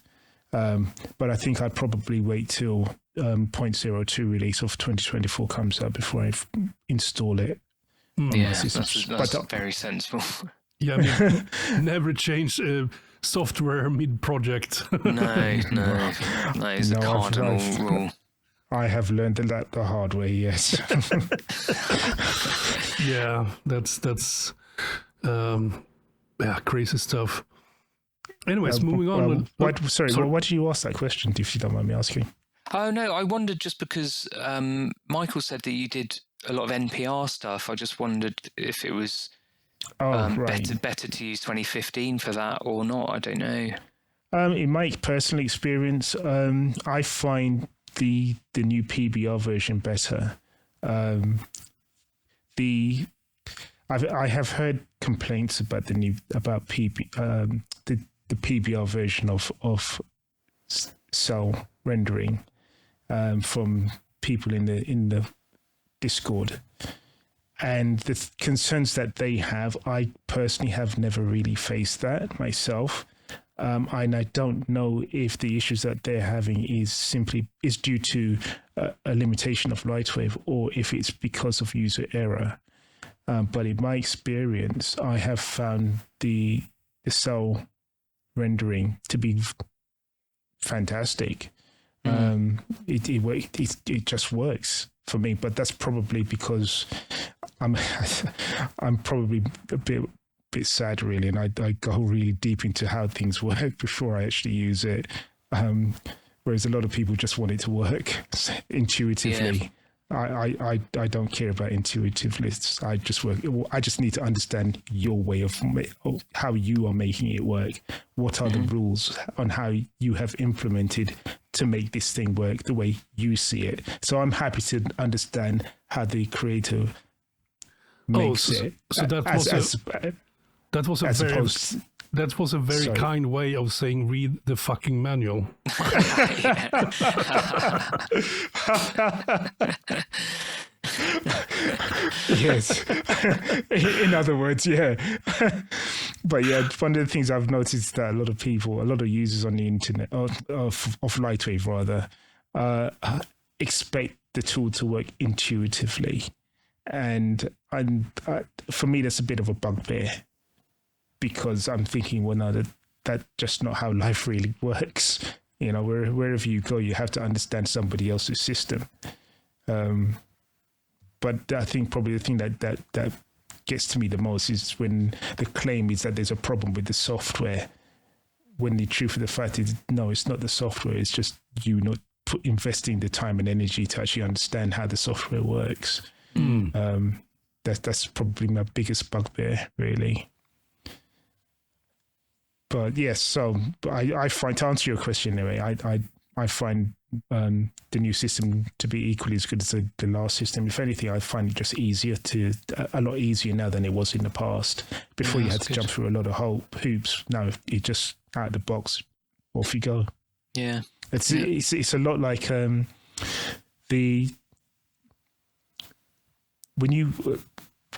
But I think I'd probably wait till 0.02 release of 2024 comes out before I install it. Yeah, that's very sensible. Yeah, I mean, never change software mid-project. No, it's a cardinal rule. I have learned that the hard way, yes. Yeah, that's crazy stuff. Anyways, moving on. What did you ask that question, if you don't mind me asking? Oh, no, I wondered just because Michael said that you did a lot of NPR stuff. I just wondered if it was better to use 2015 for that or not. I don't know. In my personal experience, I find the new PBR version better. I have heard complaints about the PBR version of cell rendering from people in the Discord, and the concerns that they have. I personally have never really faced that myself. And I don't know if the issues that they're having is due to a limitation of LightWave, or if it's because of user error. But in my experience, I have found the cell rendering to be fantastic. It just works for me. But that's probably because I'm probably a bit sad, really, and I go really deep into how things work before I actually use it, whereas a lot of people just want it to work intuitively. I don't care about intuitive lists. I just need to understand your way of how you are making it work. What are the rules on how you have implemented to make this thing work the way you see it? So I'm happy to understand how the creator makes it. So that was a very kind way of saying read the fucking manual. Yes. In other words, yeah. But yeah, one of the things I've noticed that a lot of users on the internet of LightWave rather expect the tool to work intuitively, and for me that's a bit of a bugbear. Because I'm thinking, well, no, that's just not how life really works. Wherever you go, you have to understand somebody else's system. But I think probably the thing that gets to me the most is when the claim is that there's a problem with the software, when the truth of the fact is, no, it's not the software. It's just you not investing the time and energy to actually understand how the software works. That's probably my biggest bugbear, really. But yes, so I find, to answer your question anyway, I find the new system to be equally as good as the last system. If anything, I find it just a lot easier now than it was in the past. Before you had to jump through a lot of hoops. Now it just out of the box, off you go. Yeah, it's a lot like when you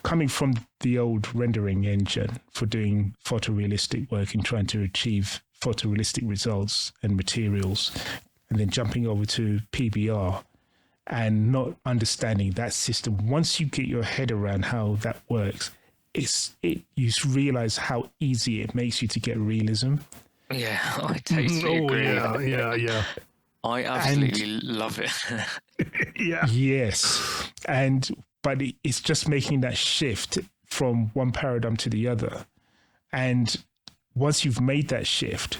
coming from the old rendering engine for doing photorealistic work and trying to achieve photorealistic results and materials, and then jumping over to PBR and not understanding that system. Once you get your head around how that works, you realize how easy it makes you to get realism. Yeah, I totally agree. Yeah. I absolutely love it. Yeah. Yes. But it's just making that shift from one paradigm to the other. And once you've made that shift,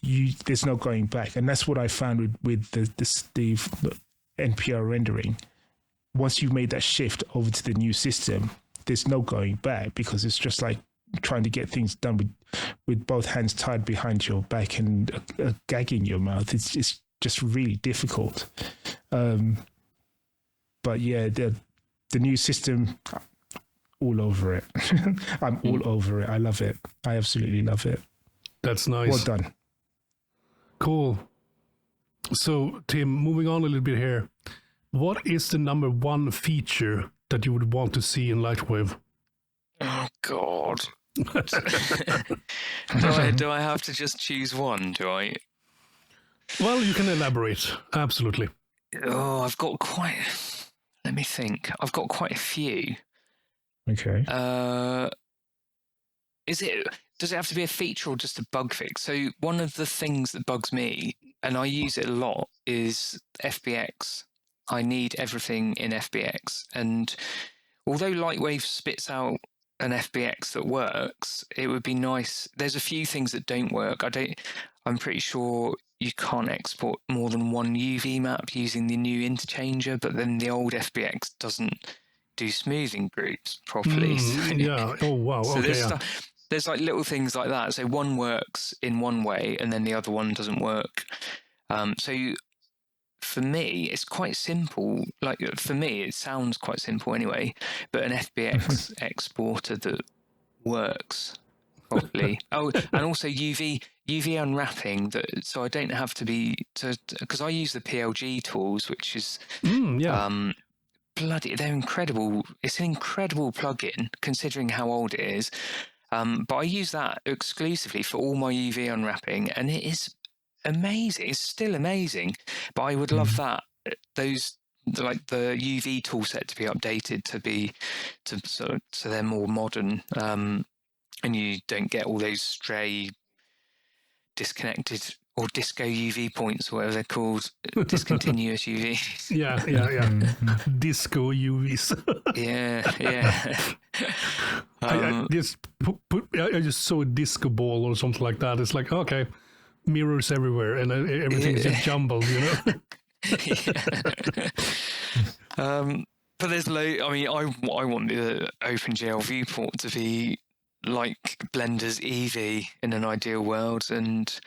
there's no going back. And that's what I found with the NPR rendering. Once you've made that shift over to the new system, there's no going back, because it's just like trying to get things done with both hands tied behind your back and a gag in your mouth. It's just really difficult. But yeah, the new system, all over it. I'm all over it. I love it. I absolutely love it. That's nice. Well done. Cool. So, Tim, moving on a little bit here. What is the number one feature that you would want to see in LightWave? Oh, God. Do I have to just choose one, do I? Well, you can elaborate. Absolutely. Oh, I've got quite... Let me think. I've got quite a few. Okay. Does it have to be a feature or just a bug fix? So one of the things that bugs me, and I use it a lot, is FBX. I need everything in FBX. And although LightWave spits out an FBX that works, it would be nice. There's a few things that don't work. I'm pretty sure you can't export more than one UV map using the new interchanger, but then the old FBX doesn't do smoothing groups properly. Yeah. Oh, wow. So Okay. there's like little things like that. So one works in one way and then the other one doesn't work. So for me, it's quite simple. Like for me, it sounds quite simple anyway, but an FBX exporter that works properly. Oh, and also UV unwrapping, so I don't have to be, because I use the PLG tools, which is they're incredible. It's an incredible plugin considering how old it is. But I use that exclusively for all my UV unwrapping, and it is amazing. It's still amazing, but I would love those, like the UV toolset, to be updated so they're more modern, and you don't get all those stray disconnected or disco UV points, or whatever they're called, discontinuous UV. Yeah. Disco UVs. Yeah. I just saw a disco ball or something like that. It's like, okay, mirrors everywhere and everything's just jumbled, you know? But there's I want the OpenGL viewport to be like Blender's Eevee in an ideal world. And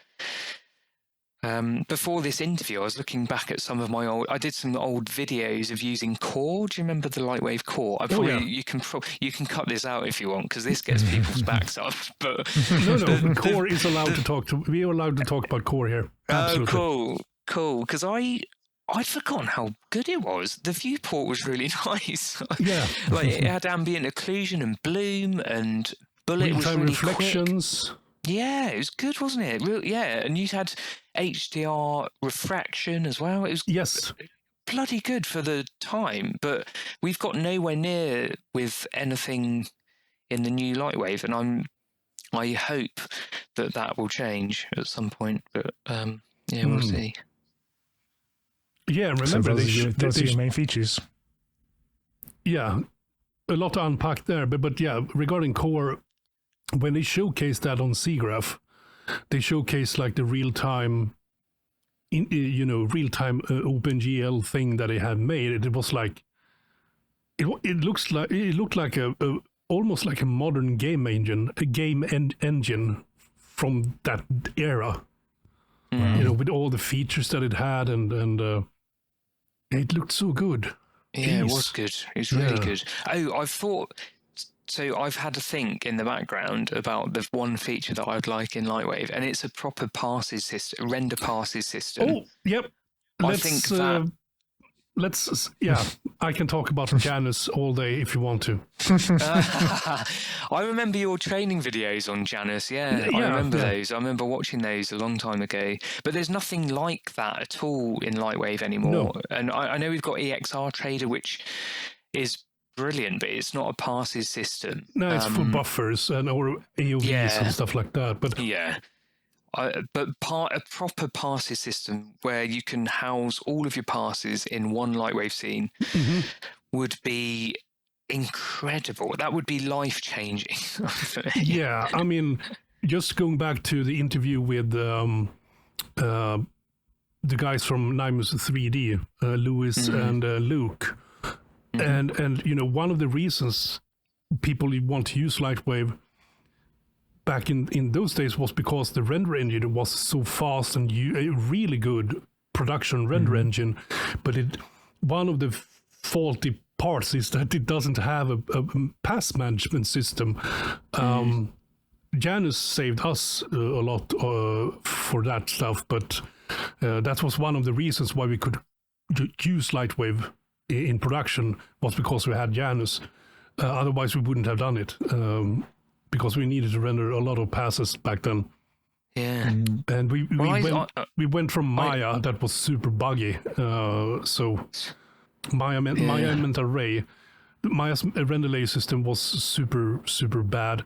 before this interview, I was looking back at some of I did some old videos of using Core. Do you remember the LightWave Core? You can cut this out if you want, because this gets people's backs up. But no, Core is allowed to talk to. We are allowed to talk about Core here. Absolutely. Oh, cool. Because I'd forgotten how good it was. The viewport was really nice. Yeah. Like it had ambient occlusion and bloom, and bullet was really reflections. Quick. Yeah, it was good, wasn't it? And you had HDR refraction as well. It was bloody good for the time, but we've got nowhere near with anything in the new LightWave, and I hope that will change at some point. But we'll see. Yeah, remember those are your main features. yeah, a lot to unpack there. But yeah, regarding Core, when they showcased that on SIGGRAPH, they showcased like the real-time, real-time OpenGL thing that they had made. It was like, it looked like a almost like a modern game engine, engine from that era. With all the features that it had, and it looked so good. Yeah, it was good. It was really good. Oh, I've had to think in the background about the one feature that I'd like in LightWave, and it's a proper passes system, render passes system. Oh, yep. I can talk about Janus all day if you want to. I remember your training videos on Janus. I remember those. I remember watching those a long time ago. But there's nothing like that at all in LightWave anymore. No. And I know we've got EXR Trader, which is brilliant, but it's not a passes system. No, it's for buffers or AOVs and stuff like that. But yeah. But a proper passes system where you can house all of your passes in one LightWave scene would be incredible. That would be life-changing. Yeah, I mean, just going back to the interview with the guys from Nimus 3D, Lewis and Luke, and one of the reasons people want to use LightWave back in those days was because the render engine was so fast and a really good production render engine, but one of the faulty parts is that it doesn't have a pass management system. Janus saved us a lot for that stuff, but that was one of the reasons why we could use LightWave in production, was because we had Janus. Otherwise we wouldn't have done it. Because we needed to render a lot of passes back then. Yeah. And we went from Maya that was super buggy. So Maya meant array. Maya's render layer system was super, super bad.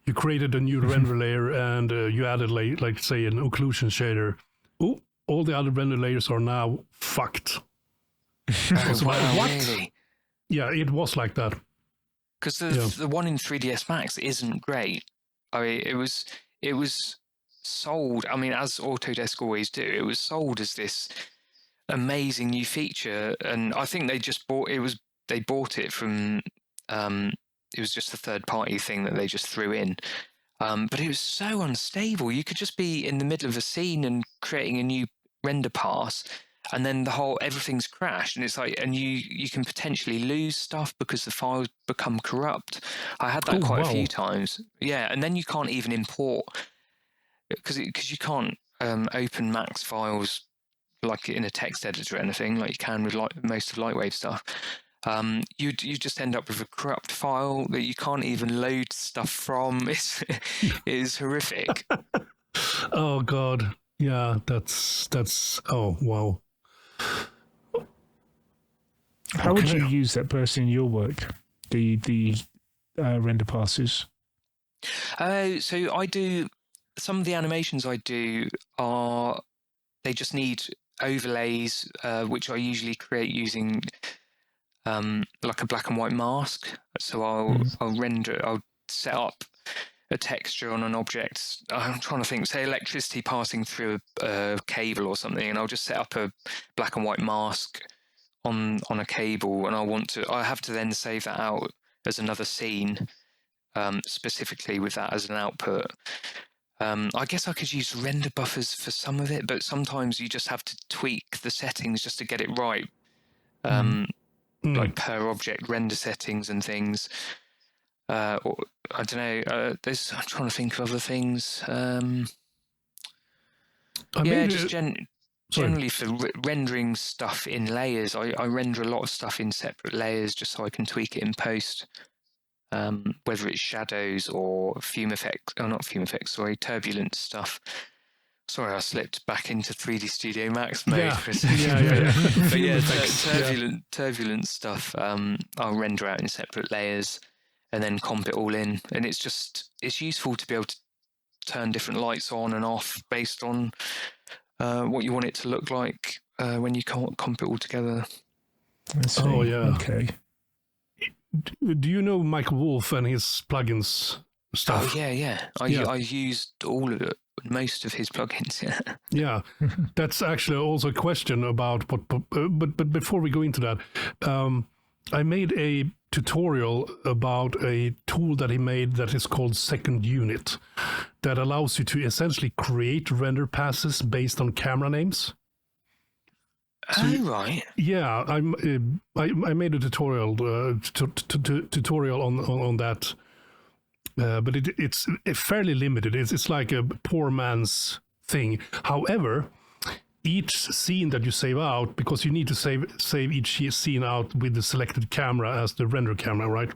You created a new render layer and you added like say an occlusion shader. Oh, all the other render layers are now fucked. What? Really? Yeah, it was like that. Because the one in 3ds Max isn't great. I mean, it was sold. I mean, as Autodesk always do, it was sold as this amazing new feature, and I think they just bought it. They bought it from. It was just a third-party thing that they just threw in. But it was so unstable. You could just be in the middle of a scene and creating a new render pass, and then everything's crashed, and it's like, and you can potentially lose stuff because the files become corrupt. I had that quite a few times. Yeah, and then you can't even import because you can't open Max files like in a text editor or anything like you can with most of LightWave stuff. You just end up with a corrupt file that you can't even load stuff from. It's horrific. Oh God, yeah, that's oh wow. How would you use that person in your work? The render passes. So I do some of the animations I do they just need overlays, which I usually create using like a black and white mask. So I'll set up a texture on an object. I'm trying to think, say electricity passing through a cable or something, and I'll just set up a black and white mask on a cable, and I have to then save that out as another scene, specifically with that as an output. I guess I could use render buffers for some of it, but sometimes you just have to tweak the settings just to get it right. Like per object render settings and things. Or, I don't know. I'm trying to think of other things. Generally for rendering stuff in layers, I render a lot of stuff in separate layers just so I can tweak it in post. Whether it's shadows or turbulent stuff. Sorry, I slipped back into 3D Studio Max mode for a second. But yeah, turbulent stuff, I'll render out in separate layers and then comp it all in. And it's useful to be able to turn different lights on and off based on what you want it to look like when you comp it all together. Oh, yeah. Okay. do you know Michael Wolf and his plugins stuff? Oh yeah. I used all of it, most of his plugins. Yeah, that's actually also a question about what. But before we go into that, I made a tutorial about a tool that he made that is called Second Unit, that allows you to essentially create render passes based on camera names. So, right. Yeah, I made a tutorial tutorial on that, but it's fairly limited. It's like a poor man's thing. However, each scene that you save out, because you need to save each scene out with the selected camera as the render camera, right?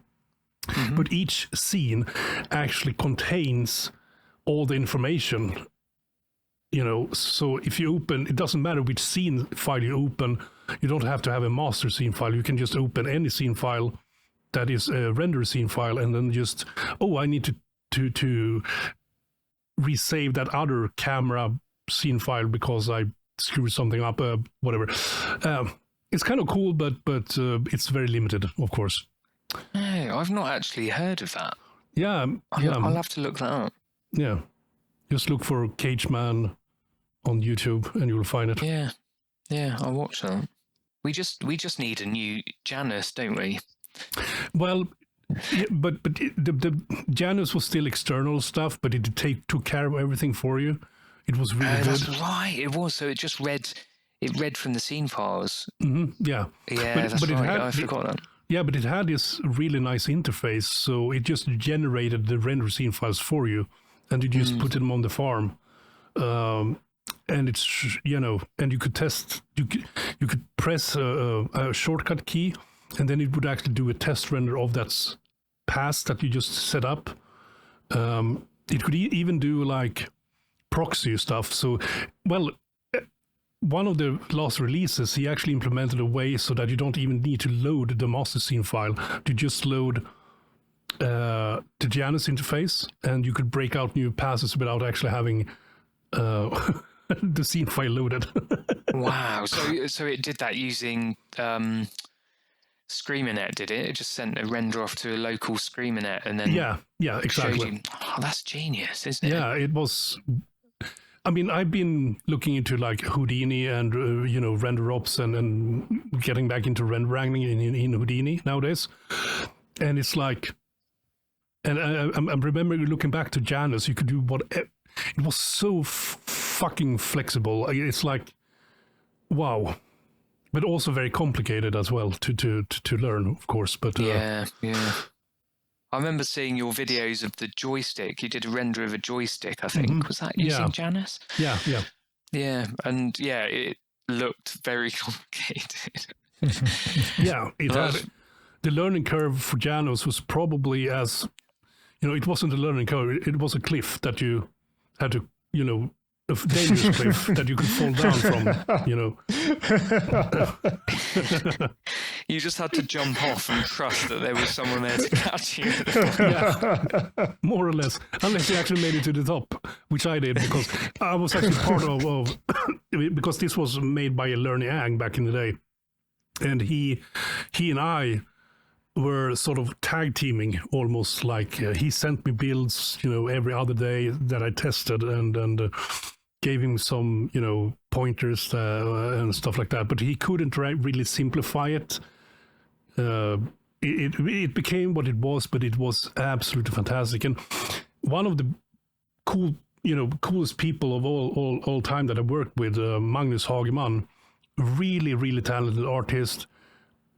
Mm-hmm. But each scene actually contains all the information. So if you open, it doesn't matter which scene file you open. You don't have to have a master scene file. You can just open any scene file that is a render scene file, and then just, I need to resave that other camera scene file because I screwed something up, whatever. It's kind of cool, but it's very limited, of course. Hey, I've not actually heard of that. Yeah, I'll have to look that up. Yeah, just look for Cageman on YouTube and you'll find it. Yeah, I'll watch that. We just need a new Janus, don't we? Well, yeah, but the Janus was still external stuff, but it took care of everything for you. It was really good. That's right, it was. So it just read from the scene files. Mm-hmm, yeah. Yeah, that's right. I forgot that. Yeah, but it had this really nice interface, so it just generated the render scene files for you, and you just put them on the farm. And it's, and you could test, you could press a shortcut key, and then it would actually do a test render of that pass that you just set up. It could even do like proxy stuff. So, one of the last releases, he actually implemented a way so that you don't even need to load the master scene file. You just load the Janus interface, and you could break out new passes without actually having the scene file loaded. Wow. So it did that using ScreamerNet, did it? It just sent a render off to a local ScreamerNet and then yeah, exactly. You, that's genius, isn't it? Yeah, it was. I mean, I've been looking into like Houdini and render ops and getting back into render wrangling in Houdini nowadays, and it's like, and I'm remembering looking back to Janus, you could do it was so fucking flexible. It's like, wow, but also very complicated as well to learn, of course. But yeah. I remember seeing your videos of the joystick. You did a render of a joystick, I think. Mm-hmm. Was that using Janus? Yeah. Yeah, and it looked very complicated. Yeah, it had the learning curve for Janus was probably as, it wasn't a learning curve. It was a cliff that you had to, a dangerous cliff that you could fall down from, You just had to jump off and trust that there was someone there to catch you. Yeah, more or less. Unless you actually made it to the top, which I did, because I was actually part of because this was made by a Learning Ang back in the day. And he and I were sort of tag teaming, almost like he sent me builds, every other day that I tested and gave him some, pointers and stuff like that. But he couldn't really simplify it. It became what it was, but it was absolutely fantastic. And one of the coolest people of all time that I worked with, Magnus Hageman, really, really talented artist,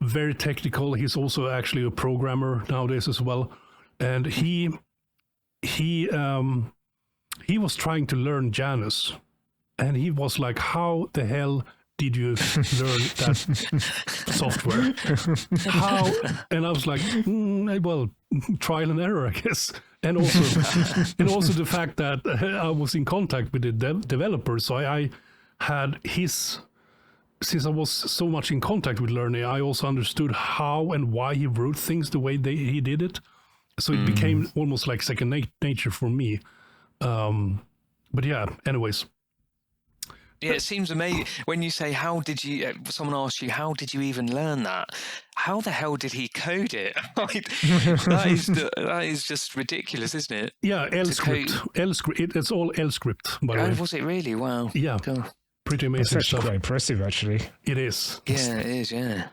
very technical. He's also actually a programmer nowadays as well. And he was trying to learn Janus, and he was like, how the hell did you learn that software? How? And I was like, well, trial and error, I guess. And also the fact that I was in contact with the developer, so I had his. Since I was so much in contact with Learning, I also understood how and why he wrote things the way he did it. So it became almost like second nature for me. But yeah, anyways. Yeah, it seems amazing when you say, "How did you?" Someone asks you, "How did you even learn that?" How the hell did he code it? Like, that is just ridiculous, isn't it? Yeah, L script. It's all L script. By the way. Was it really? Wow. Yeah. Cool. Pretty amazing That's stuff. quite impressive, actually. It is. Yeah, it is. Yeah.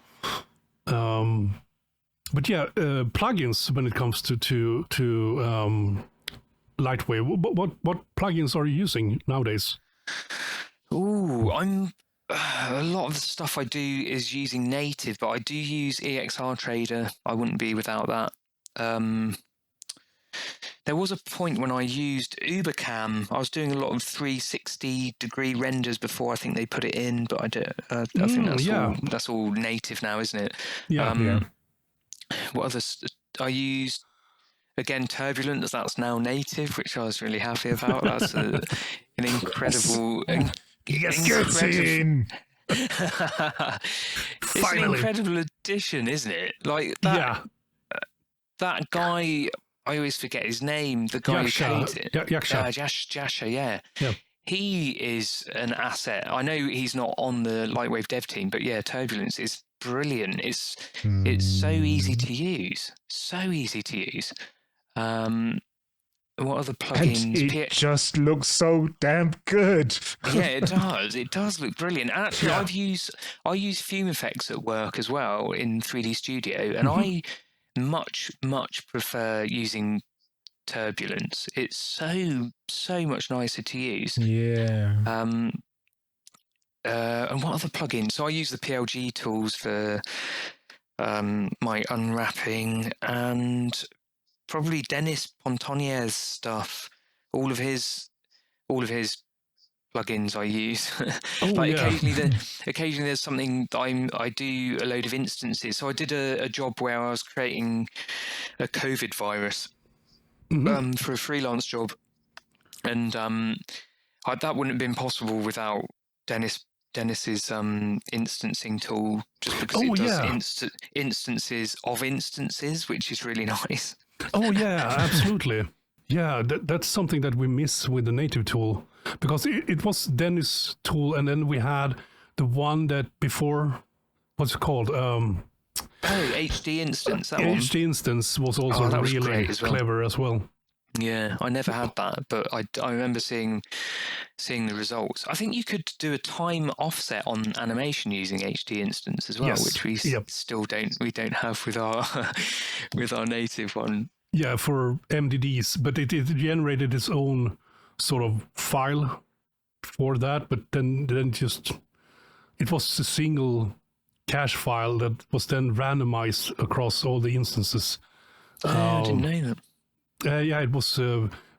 But yeah, plugins when it comes to LightWave. What plugins are you using nowadays? Ooh, I'm a lot of the stuff I do is using native, but I do use EXR Trader. I wouldn't be without that. There was a point when I used UberCam. I was doing a lot of 360-degree renders before I think they put it in, but I think that's all native now, isn't it? Yeah. What others? I used, again, Turbulence. That's now native, which I was really happy about. That's an incredible... Yes, It's Finally. an incredible addition, isn't it? Like that. That guy, I always forget his name. The guy who coded it. Jasha. Yeah. He is an asset. I know he's not on the LightWave dev team, but yeah, Turbulence is brilliant. It's so easy to use. What other plugins? And it just looks so damn good. Yeah, it does. It does look brilliant. And actually, I use Fume Effects at work as well in 3D Studio, and I much prefer using Turbulence. It's so much nicer to use. Yeah. And what other plugins? So I use the PLG tools for my unwrapping, and probably Dennis Pontonier's stuff. All of his plugins I use. Occasionally there's something that I do a load of instances. So I did a job where I was creating a COVID virus for a freelance job, and that wouldn't have been possible without Dennis's instancing tool, just because it does instances of instances, which is really nice. Oh yeah, absolutely. Yeah, that's something that we miss with the native tool, because it was Dennis' tool, and then we had the one that before, what's it called? HD Instance. That HD Instance was also really clever as well. Yeah, I never had that, but I remember seeing the results. I think you could do a time offset on animation using HD Instance as well, which we still don't have with our with our native one. Yeah, for MDDs, but it generated its own sort of file for that, but then just it was a single cache file that was then randomized across all the instances. I didn't know that. Yeah, it was.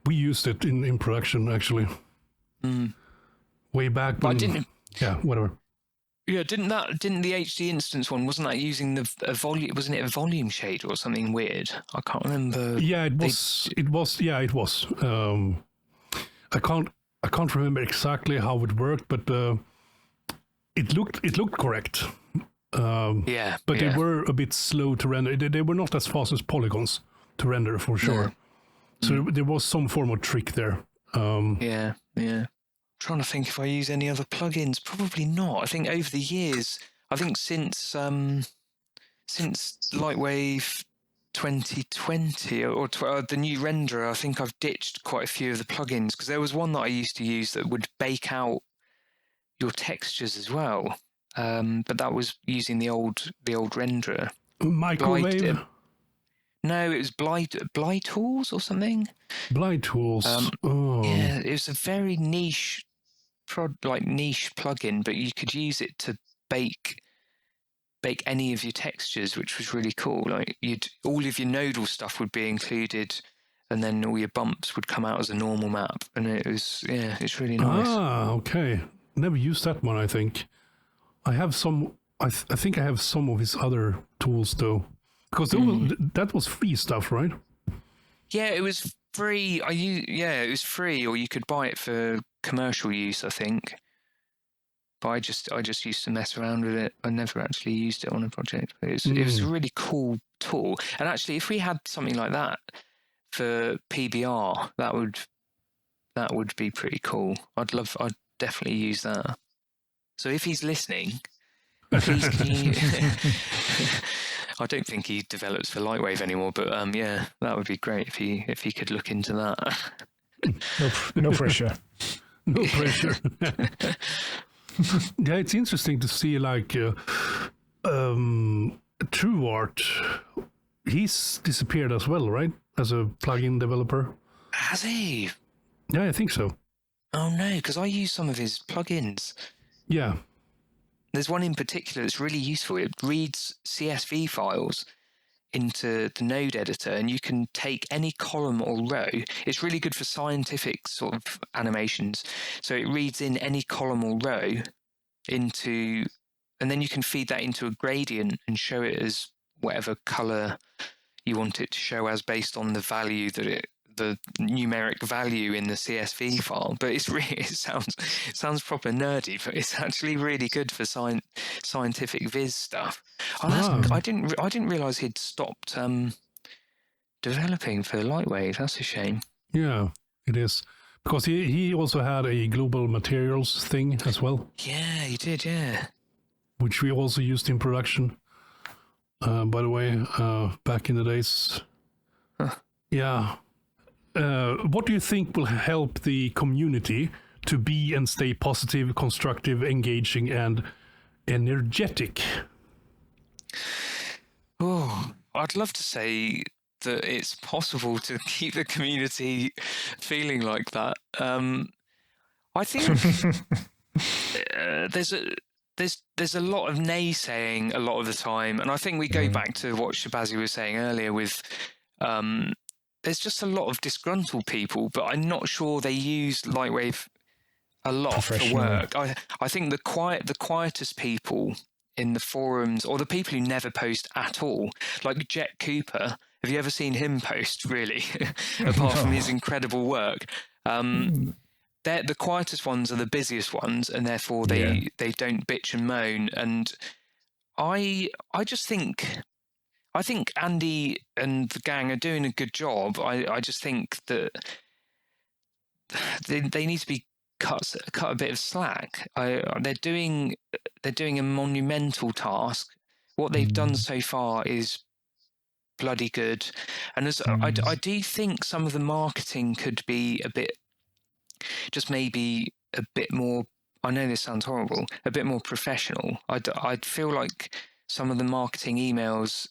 We used it in production actually, way back. But I didn't. Yeah, whatever. Yeah, didn't the HD Instance one? Wasn't that using a volume? Wasn't it a volume shader or something weird? I can't remember. Yeah, it was. It was. Yeah, it was. I can't remember exactly how it worked, but it looked correct. But they were a bit slow to render. They were not as fast as polygons to render for sure. Yeah. So there was some form of trick there. Yeah. Trying to think if I use any other plugins. Probably not. I think over the years, since LightWave 2020 or the new renderer, I think I've ditched quite a few of the plugins, because there was one that I used to use that would bake out your textures as well. But that was using the old renderer. Microwave. No, it was Bly Tools or something. Bly Tools. Yeah, it was a very niche plugin, but you could use it to bake any of your textures, which was really cool. Like all of your nodal stuff would be included, and then all your bumps would come out as a normal map, and it's really nice. Ah, okay. Never used that one. I think I have some. I think I have some of his other tools though. Because that was free stuff, right? Yeah, it was free. It was free, or you could buy it for commercial use, I think. But I just used to mess around with it. I never actually used it on a project. But it was a really cool tool. And actually, if we had something like that for PBR, that would be pretty cool. I'd definitely use that. So if he's listening, please can you... I don't think he develops for LightWave anymore, but yeah, that would be great if he could look into that. No pressure. No pressure. Yeah, it's interesting to see like TrueArt. He's disappeared as well, right? As a plugin developer. Has he? Yeah, I think so. Oh no, because I use some of his plugins. Yeah. There's one in particular that's really useful. It reads CSV files into the node editor, and you can take any column or row. It's really good for scientific sort of animations. So it reads in any column or row into, and then you can feed that into a gradient and show it as whatever color you want it to show as based on the value that the numeric value in the CSV file. But it's really, it sounds proper nerdy, but it's actually really good for scientific viz stuff. I didn't realize he'd stopped developing for LightWave. That's a shame. Yeah, it is. Because he also had a global materials thing as well. Yeah, he did, yeah. Which we also used in production, by the way, back in the days. Huh. Yeah. What do you think will help the community to be and stay positive, constructive, engaging, and energetic? Oh, I'd love to say that it's possible to keep the community feeling like that. I think there's a lot of naysaying a lot of the time, and I think we go back to what Shabazzy was saying earlier with there's just a lot of disgruntled people, but I'm not sure they use LightWave a lot for work. I think the quietest people in the forums, or the people who never post at all, like Jet Cooper. Have you ever seen him post, really? Apart from his incredible work. The quietest ones are the busiest ones, and therefore they don't bitch and moan. And I just think... I think Andy and the gang are doing a good job. I just think that they need to be cut a bit of slack. They're doing a monumental task. What they've done so far is bloody good. And I do think some of the marketing could be maybe a bit more. I know this sounds horrible. A bit more professional. I'd feel like some of the marketing emails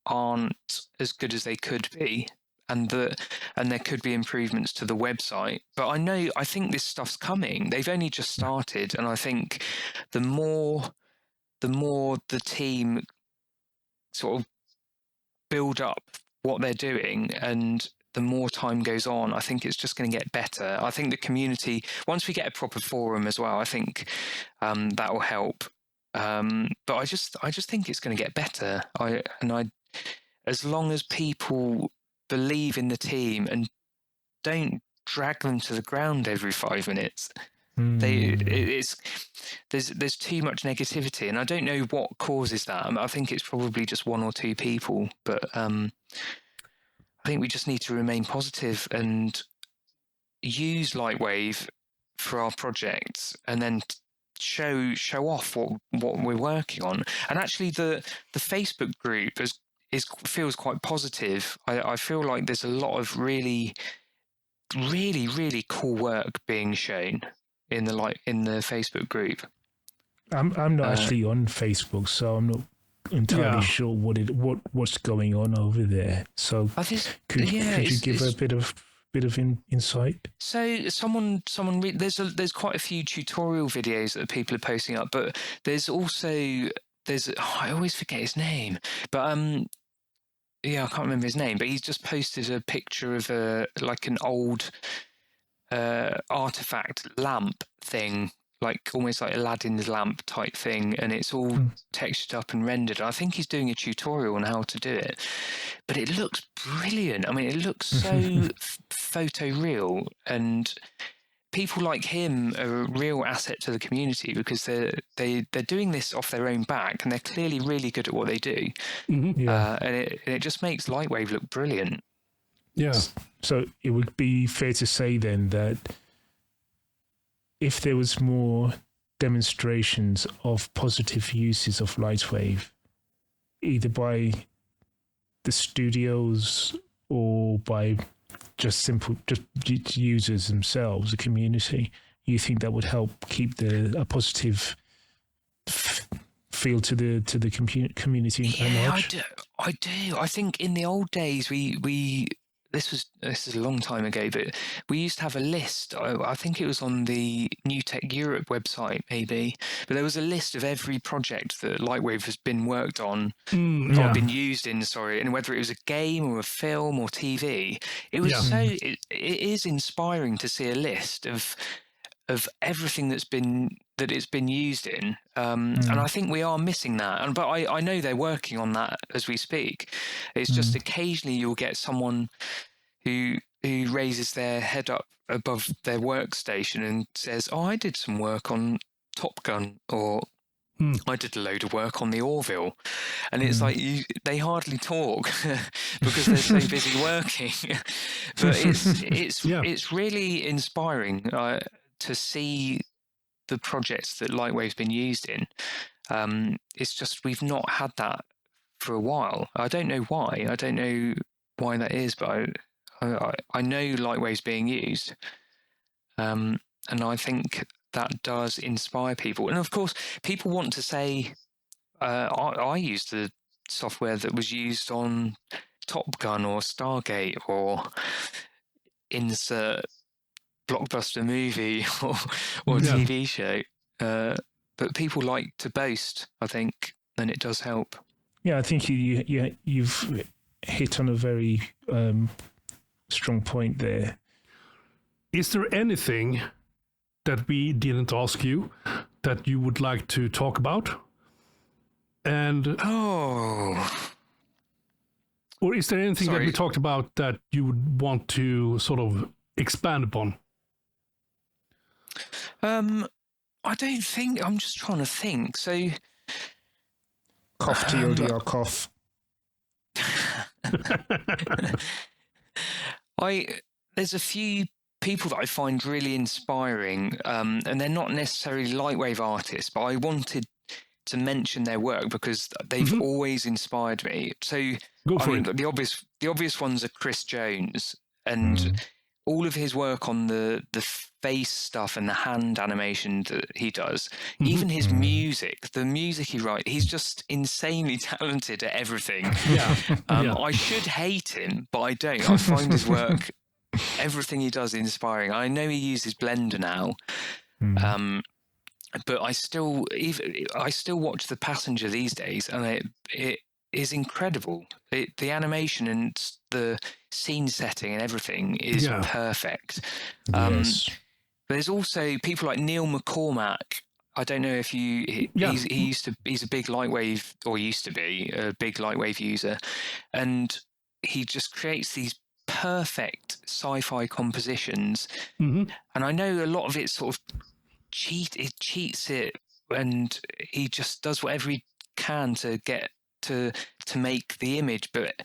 aren't as good as they could be, and there could be improvements to the website. But I think this stuff's coming. They've only just started, and I think the more the team sort of build up what they're doing, and the more time goes on, I think it's just going to get better. I think the community, once we get a proper forum as well, I think that will help. But I just think it's going to get better. As long as people believe in the team and don't drag them to the ground every 5 minutes, there's too much negativity, and I don't know what causes that. I think it's probably just 1 or 2 people, but I think we just need to remain positive and use LightWave for our projects, and then show off what we're working on. And actually the Facebook group feels quite positive. I feel like there's a lot of really, really, really cool work being shown in the Facebook group. I'm not actually on Facebook, so I'm not entirely sure what's going on over there. So could you give a bit of insight? So there's quite a few tutorial videos that people are posting up, but there's also I always forget his name, but I can't remember his name, but he's just posted a picture of an old artifact lamp thing, like almost like Aladdin's lamp type thing, and it's all textured up and rendered. I think he's doing a tutorial on how to do it, but it looks brilliant. I mean, it looks so photoreal, and people like him are a real asset to the community because they're doing this off their own back, and they're clearly really good at what they do. And it just makes LightWave look brilliant. Yeah. So it would be fair to say then that if there was more demonstrations of positive uses of LightWave, either by the studios or by just users themselves, the community, you think that would help keep a positive feel to the community? Yeah, I do. I think in the old days we this is a long time ago, but we used to have a list. I think it was on the New Tech Europe website, maybe. But there was a list of every project that LightWave has been worked on, or been used in. Sorry, and whether it was a game or a film or TV. It was it is inspiring to see a list of everything that it's been used in, and I think we are missing that. But I know they're working on that as we speak. It's just occasionally you'll get someone who raises their head up above their workstation and says, "Oh, I did some work on Top Gun," or "I did a load of work on the Orville," and it's like they hardly talk because they're so busy working. But it's really inspiring to see the projects that LightWave's been used in. It's just we've not had that for a while. I don't know why. I don't know why that is, but I know LightWave's being used, and I think that does inspire people. And of course, people want to say, I used the software that was used on Top Gun or Stargate or insert blockbuster movie or TV show. But people like to boast, I think, and it does help. Yeah, I think you've hit on a very strong point there. Is there anything that we didn't ask you that you would like to talk about? And or is there anything that we talked about that you would want to sort of expand upon? I don't think. I'm just trying to think. So, cough TLDR cough. There's a few people that I find really inspiring, and they're not necessarily LightWave artists, but I wanted to mention their work because they've always inspired me. So the obvious ones are Chris Jones, and all of his work on the face stuff and the hand animation that he does, even his music, the music he writes, he's just insanely talented at everything. I should hate him, but I don't. I find his work, everything he does, inspiring. I know he uses Blender now, but I still watch The Passenger these days, and it is incredible. The animation and the scene setting and everything is perfect. There's also people like Neill Blomkamp. I don't know if he's a big LightWave, or used to be a big LightWave user, and he just creates these perfect sci-fi compositions. And I know a lot of it sort of cheats it, and he just does whatever he can to get to make the image, but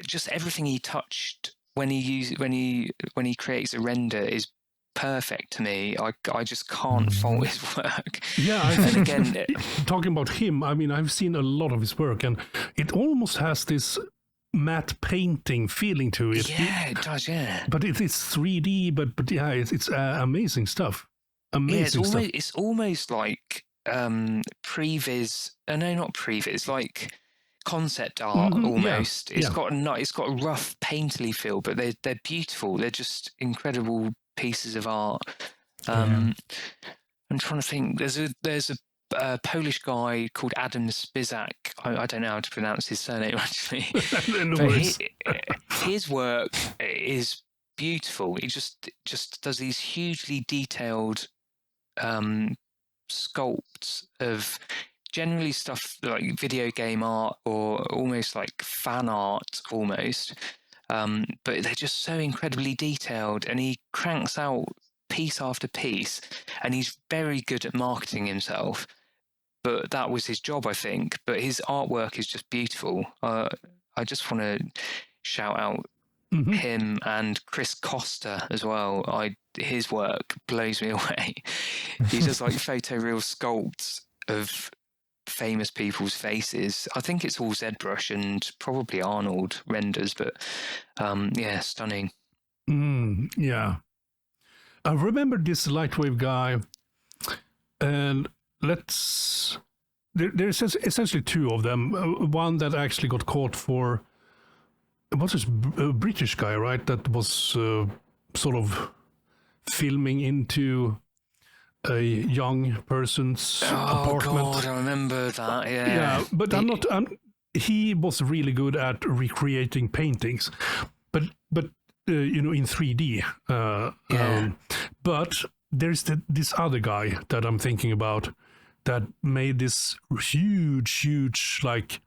just everything he touched when he creates a render is perfect to me. I just can't fault his work. And again, talking about him, I mean, I've seen a lot of his work, and it almost has this matte painting feeling to it. Yeah, it does. Yeah, but it's 3D. But yeah, it's amazing stuff. Amazing stuff. It's almost like previs. No, not previs. Like concept art almost. It's got a rough painterly feel, but they're beautiful. They're just incredible pieces of art. I'm trying to think. There's a Polish guy called Adam Spizak. I don't know how to pronounce his surname actually. His work is beautiful. He just does these hugely detailed sculpts of generally stuff like video game art or almost like fan art almost. But they're just so incredibly detailed, and he cranks out piece after piece, and he's very good at marketing himself. But that was his job, I think. But his artwork is just beautiful. I just want to shout out him and Chris Costa as well. His work blows me away. He does like photoreal sculpts of famous people's faces. I think it's all ZBrush and probably Arnold renders, but yeah, stunning. Yeah. I remember this LightWave guy, and there's essentially two of them. One that actually got caught for, what's this, a British guy, right? That was sort of filming into a young person's apartment. Oh God, I remember that. Yeah. Yeah, but he was really good at recreating paintings, but in 3D. But there's this other guy that I'm thinking about that made this huge, like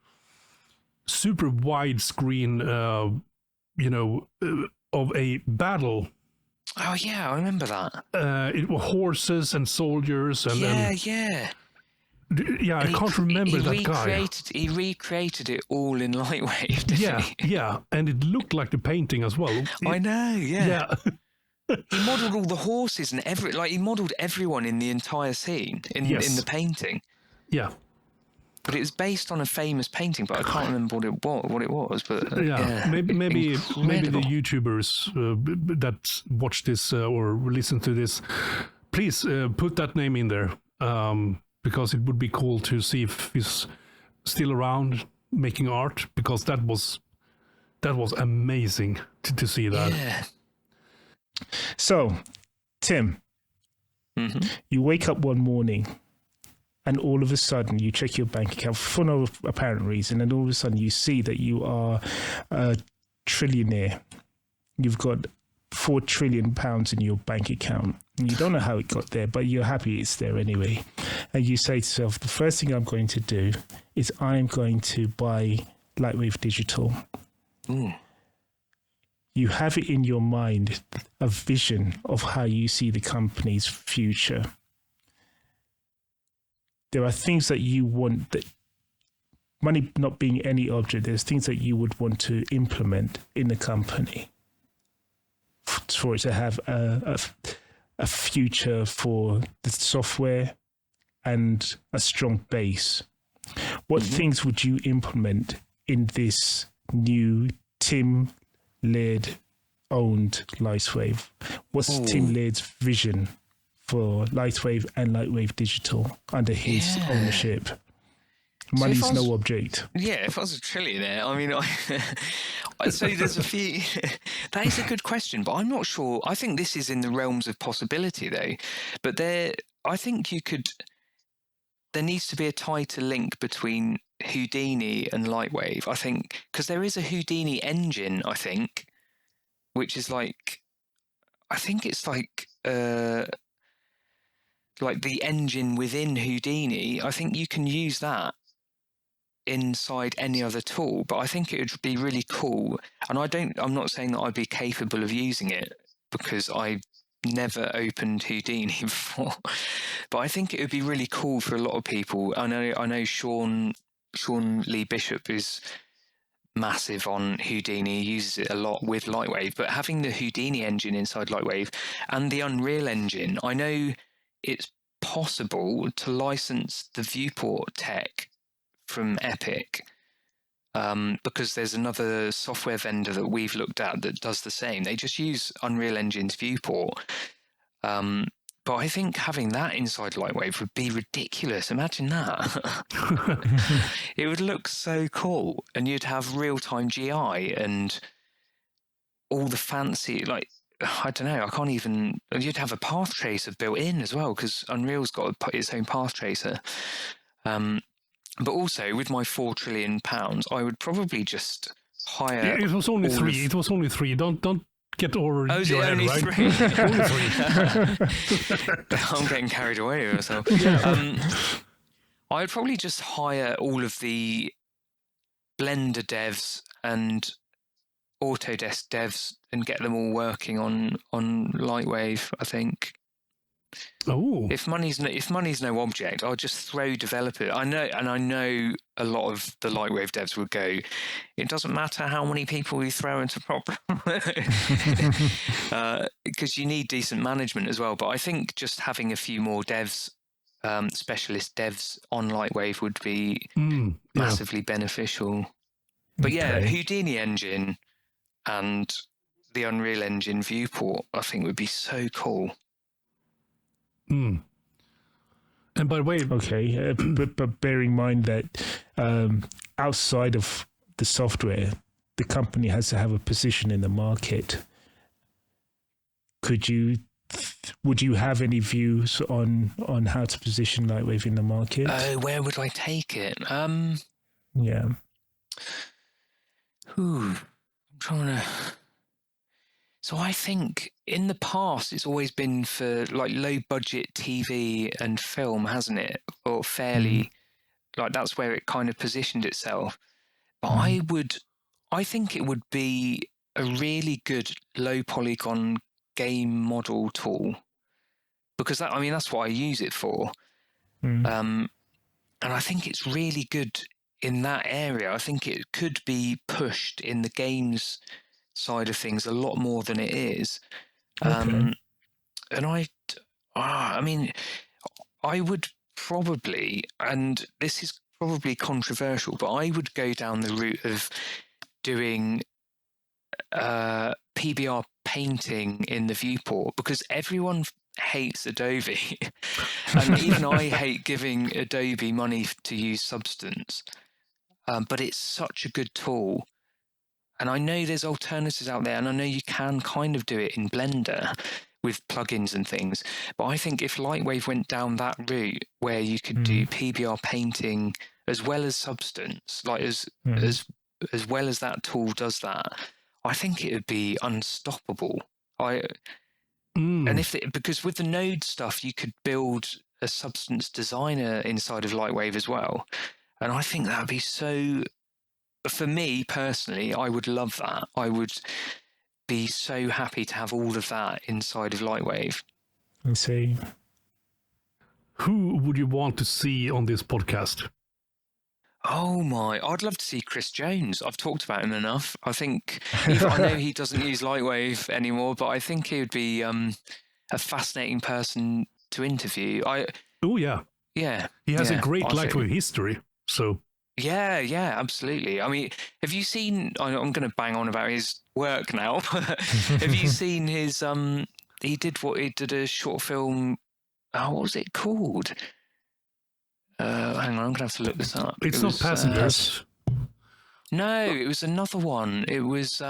super widescreen, of a battle. Oh yeah, I remember that. It was horses and soldiers and yeah. Yeah, I can't remember that guy. He recreated it all in LightWave, didn't he? Yeah, and it looked like the painting as well. I know, yeah. He modelled all the horses and he modelled everyone in the entire scene in the painting. Yeah. But it was based on a famous painting, but I can't remember what it was. But maybe the YouTubers that watch this or listen to this, please put that name in there. Because it would be cool to see if he's still around making art, because that was amazing to see that. Yeah. So, Tim, you wake up one morning and all of a sudden you check your bank account for no apparent reason, and all of a sudden you see that you are a trillionaire. You've got £4 trillion in your bank account. And you don't know how it got there, but you're happy it's there anyway. And you say to yourself, the first thing I'm going to do is I'm going to buy LightWave Digital. You have it in your mind, a vision of how you see the company's future. There are things that you want, that money not being any object, there's things that you would want to implement in the company for it to have a future for the software and a strong base. What things would you implement in this new Tim Laird owned LightWave? What's Tim Laird's vision for LightWave and LightWave Digital under his ownership? Money's no object. Yeah, if I was a trillionaire, I mean, I'd say there's a few. That is a good question, but I'm not sure. I think this is in the realms of possibility, though. But I think there needs to be a tighter link between Houdini and LightWave. I think because there is a Houdini engine, I think, which is like, I think it's like the engine within Houdini. I think you can use that inside any other tool, but I think it would be really cool. And I'm not saying that I'd be capable of using it because I never opened Houdini before, but I think it would be really cool for a lot of people. I know Sean Lee Bishop is massive on Houdini, he uses it a lot with LightWave, but having the Houdini engine inside LightWave and the Unreal Engine, I know it's possible to license the viewport tech from Epic, because there's another software vendor that we've looked at that does the same. They just use Unreal Engine's viewport. But I think having that inside LightWave would be ridiculous. Imagine that. It would look so cool. And you'd have real-time GI and all the fancy, like, I don't know, I can't even... You'd have a path tracer built in as well, because Unreal's got its own path tracer. But also, with my £4 trillion, I would probably just hire... It was only three. It was only three. Don't get over your head, only right? Three? Only three. I'm getting carried away with myself. I would probably just hire all of the Blender devs and Autodesk devs and get them all working on LightWave, I think. Oh, if money's no object, I'll just throw developer. I know a lot of the LightWave devs would go, it doesn't matter how many people you throw into problem, because you need decent management as well. But I think just having a few more devs, specialist devs on LightWave would be massively beneficial. But yeah, Houdini engine and the Unreal Engine viewport, I think would be so cool. And by the way, okay, but bear in mind that outside of the software, the company has to have a position in the market. Would you have any views on how to position LightWave in the market? Oh, where would I take it? Yeah. I'm trying to. So I think in the past it's always been for like low budget TV and film, hasn't it? Or fairly, like that's where it kind of positioned itself. But I think it would be a really good low polygon game model tool, because that's what I use it for. And I think it's really good in that area. I think it could be pushed in the games side of things a lot more than it is. And I would probably, and this is probably controversial, but I would go down the route of doing PBR painting in the viewport, because everyone hates Adobe and even I hate giving Adobe money to use Substance, but it's such a good tool. And I know there's alternatives out there, and I know you can kind of do it in Blender with plugins and things. But I think if LightWave went down that route where you could do PBR painting as well as Substance, like as well as that tool does that, I think it would be unstoppable. And because with the node stuff, you could build a Substance designer inside of LightWave as well. And I think that would be so. For me personally, I would love that. I would be so happy to have all of that inside of LightWave. I see. Who would you want to see on this podcast? Oh my, I'd love to see Chris Jones. I've talked about him enough. I think, I know he doesn't use LightWave anymore, but I think he would be a fascinating person to interview. Oh, yeah. Yeah. He has a great LightWave history, so... Yeah, absolutely. I mean, have you seen? I'm going to bang on about his work now. Have you seen his? He did a short film. Oh, what was it called? Hang on, I'm going to have to look this up. It's not Passengers. No, it was another one. It was.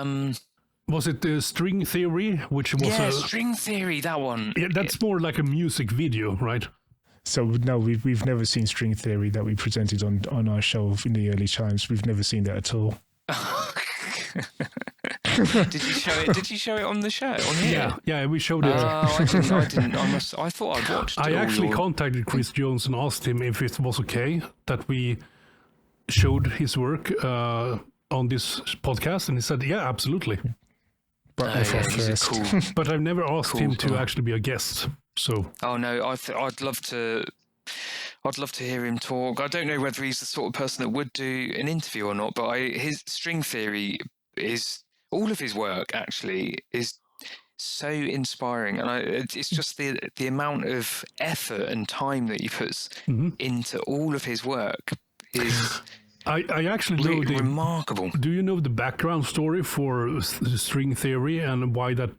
Was it the String Theory, which was String Theory? That one. Yeah, that's more like a music video, right? So no, we've never seen String Theory that we presented on our show in the early times. We've never seen that at all. Did you show it on the show? On here? Yeah, we showed it. I didn't. I thought I'd watched it. I actually contacted Chris Jones and asked him if it was okay that we showed his work on this podcast, and he said, "Yeah, absolutely." But cool. But I've never asked him to actually be a guest. So. Oh no, I'd love to hear him talk. I don't know whether he's the sort of person that would do an interview or not, but his String Theory is, all of his work actually is so inspiring, and it's just the amount of effort and time that he puts into all of his work is. I actually know remarkable. Do you know the background story for the String Theory and why that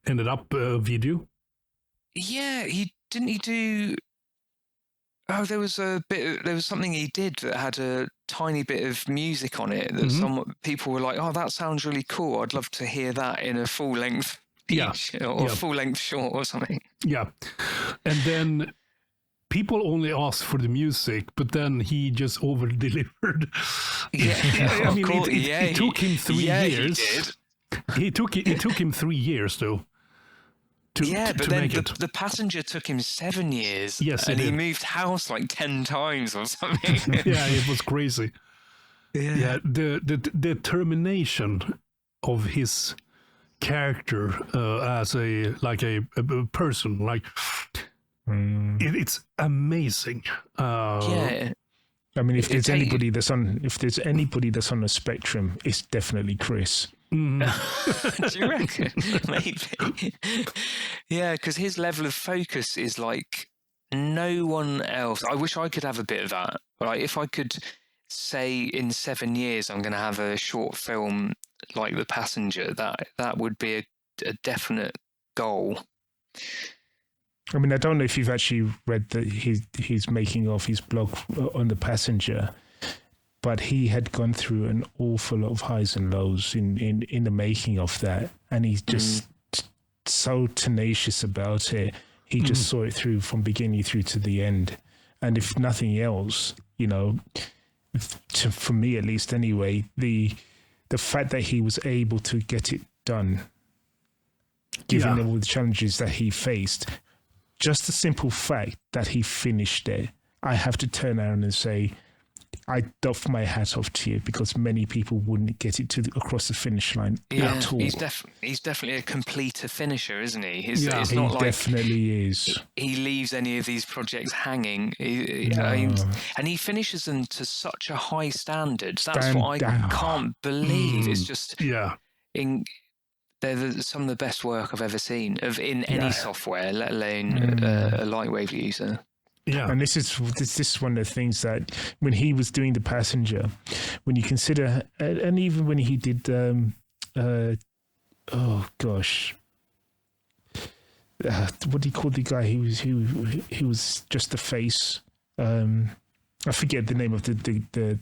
ended up a video? Yeah, he do. Oh, there was something he did that had a tiny bit of music on it that some people were like, "Oh, that sounds really cool. I'd love to hear that in a full length or full length short or something." Yeah, and then people only asked for the music, but then he just over delivered. Yeah, I mean, it took him 3 years. He did. It took him 3 years though. But then the Passenger took him 7 years. Yes, and he moved house like 10 times or something. Yeah, it was crazy. Yeah, the determination of his character as a person, like It's amazing. Yeah. I mean, if there's anybody that's on the spectrum, it's definitely Chris. Do you reckon? Maybe. Yeah, because his level of focus is like no one else. I wish I could have a bit of that. Like, if I could say in 7 years I'm going to have a short film like The Passenger, that would be a definite goal. I mean, I don't know if you've actually read his making of his blog on The Passenger, but he had gone through an awful lot of highs and lows in the making of that, and he's just so tenacious about it. He just saw it through from beginning through to the end. And if nothing else, you know, for me at least anyway, the fact that he was able to get it done, given all the challenges that he faced, just the simple fact that he finished it, I have to turn around and say, I doff my hat off to you, because many people wouldn't get it across the finish line at all. He's definitely a completer finisher, isn't he? It's he not like definitely is. He leaves any of these projects hanging, and he finishes them to such a high standard. That's what I can't believe. It's just they're some of the best work I've ever seen in any software, let alone a LightWave user. Yeah, and this is one of the things that when he was doing The Passenger, when you consider, and even when he did, what do you call the guy who was just the face? I forget the name of the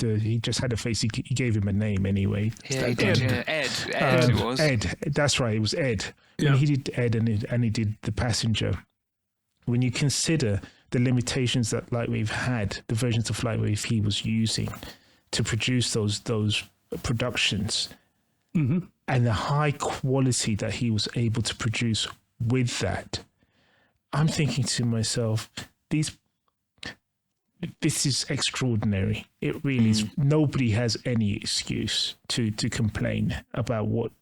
he just had a face. He gave him a name anyway. Yeah, he did. Ed. It was Ed. That's right. It was Ed. Yeah. When he did Ed and he did The Passenger. When you consider the limitations that LightWave had, the versions of LightWave he was using to produce those productions, and the high quality that he was able to produce with that, I'm thinking to myself, this is extraordinary. It really is. Nobody has any excuse to complain about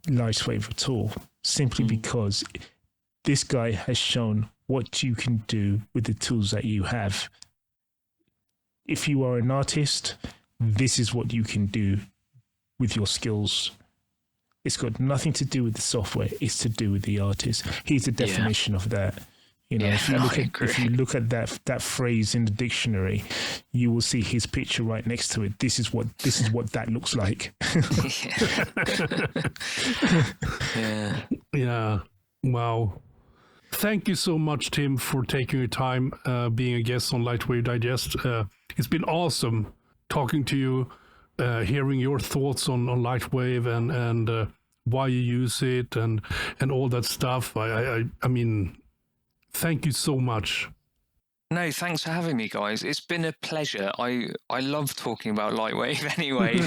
LightWave at all, simply because this guy has shown what you can do with the tools that you have. If you are an artist, this is what you can do with your skills. It's got nothing to do with the software. It's to do with the artist. He's the definition of that. You know, if you look at that phrase in the dictionary, you will see his picture right next to it. This is what that looks like. Yeah. Wow. Thank you so much, Tim, for taking your time being a guest on LightWave Digest. It's been awesome talking to you, hearing your thoughts on LightWave and why you use it and all that stuff. I mean, thank you so much. No, thanks for having me, guys. It's been a pleasure. I love talking about LightWave anyway.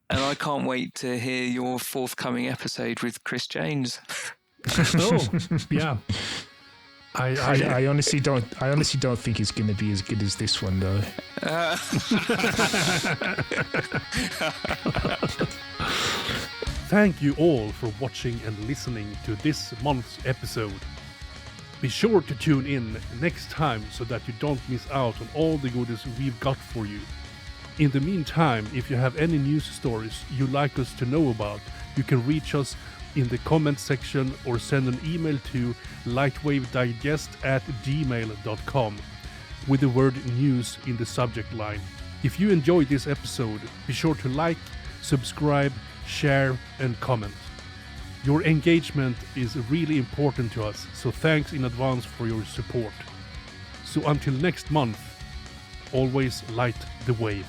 And I can't wait to hear your forthcoming episode with Chris James. Oh, yeah. I honestly don't think it's going to be as good as this one, though. Thank you all for watching and listening to this month's episode. Be sure to tune in next time so that you don't miss out on all the goodies we've got for you. In the meantime, if you have any news stories you'd like us to know about, you can reach us in the comment section or send an email to lightwavedigest@gmail.com with the word news in the subject line. If you enjoyed this episode, be sure to like, subscribe, share and comment. Your engagement is really important to us, so thanks in advance for your support. So until next month, always light the wave.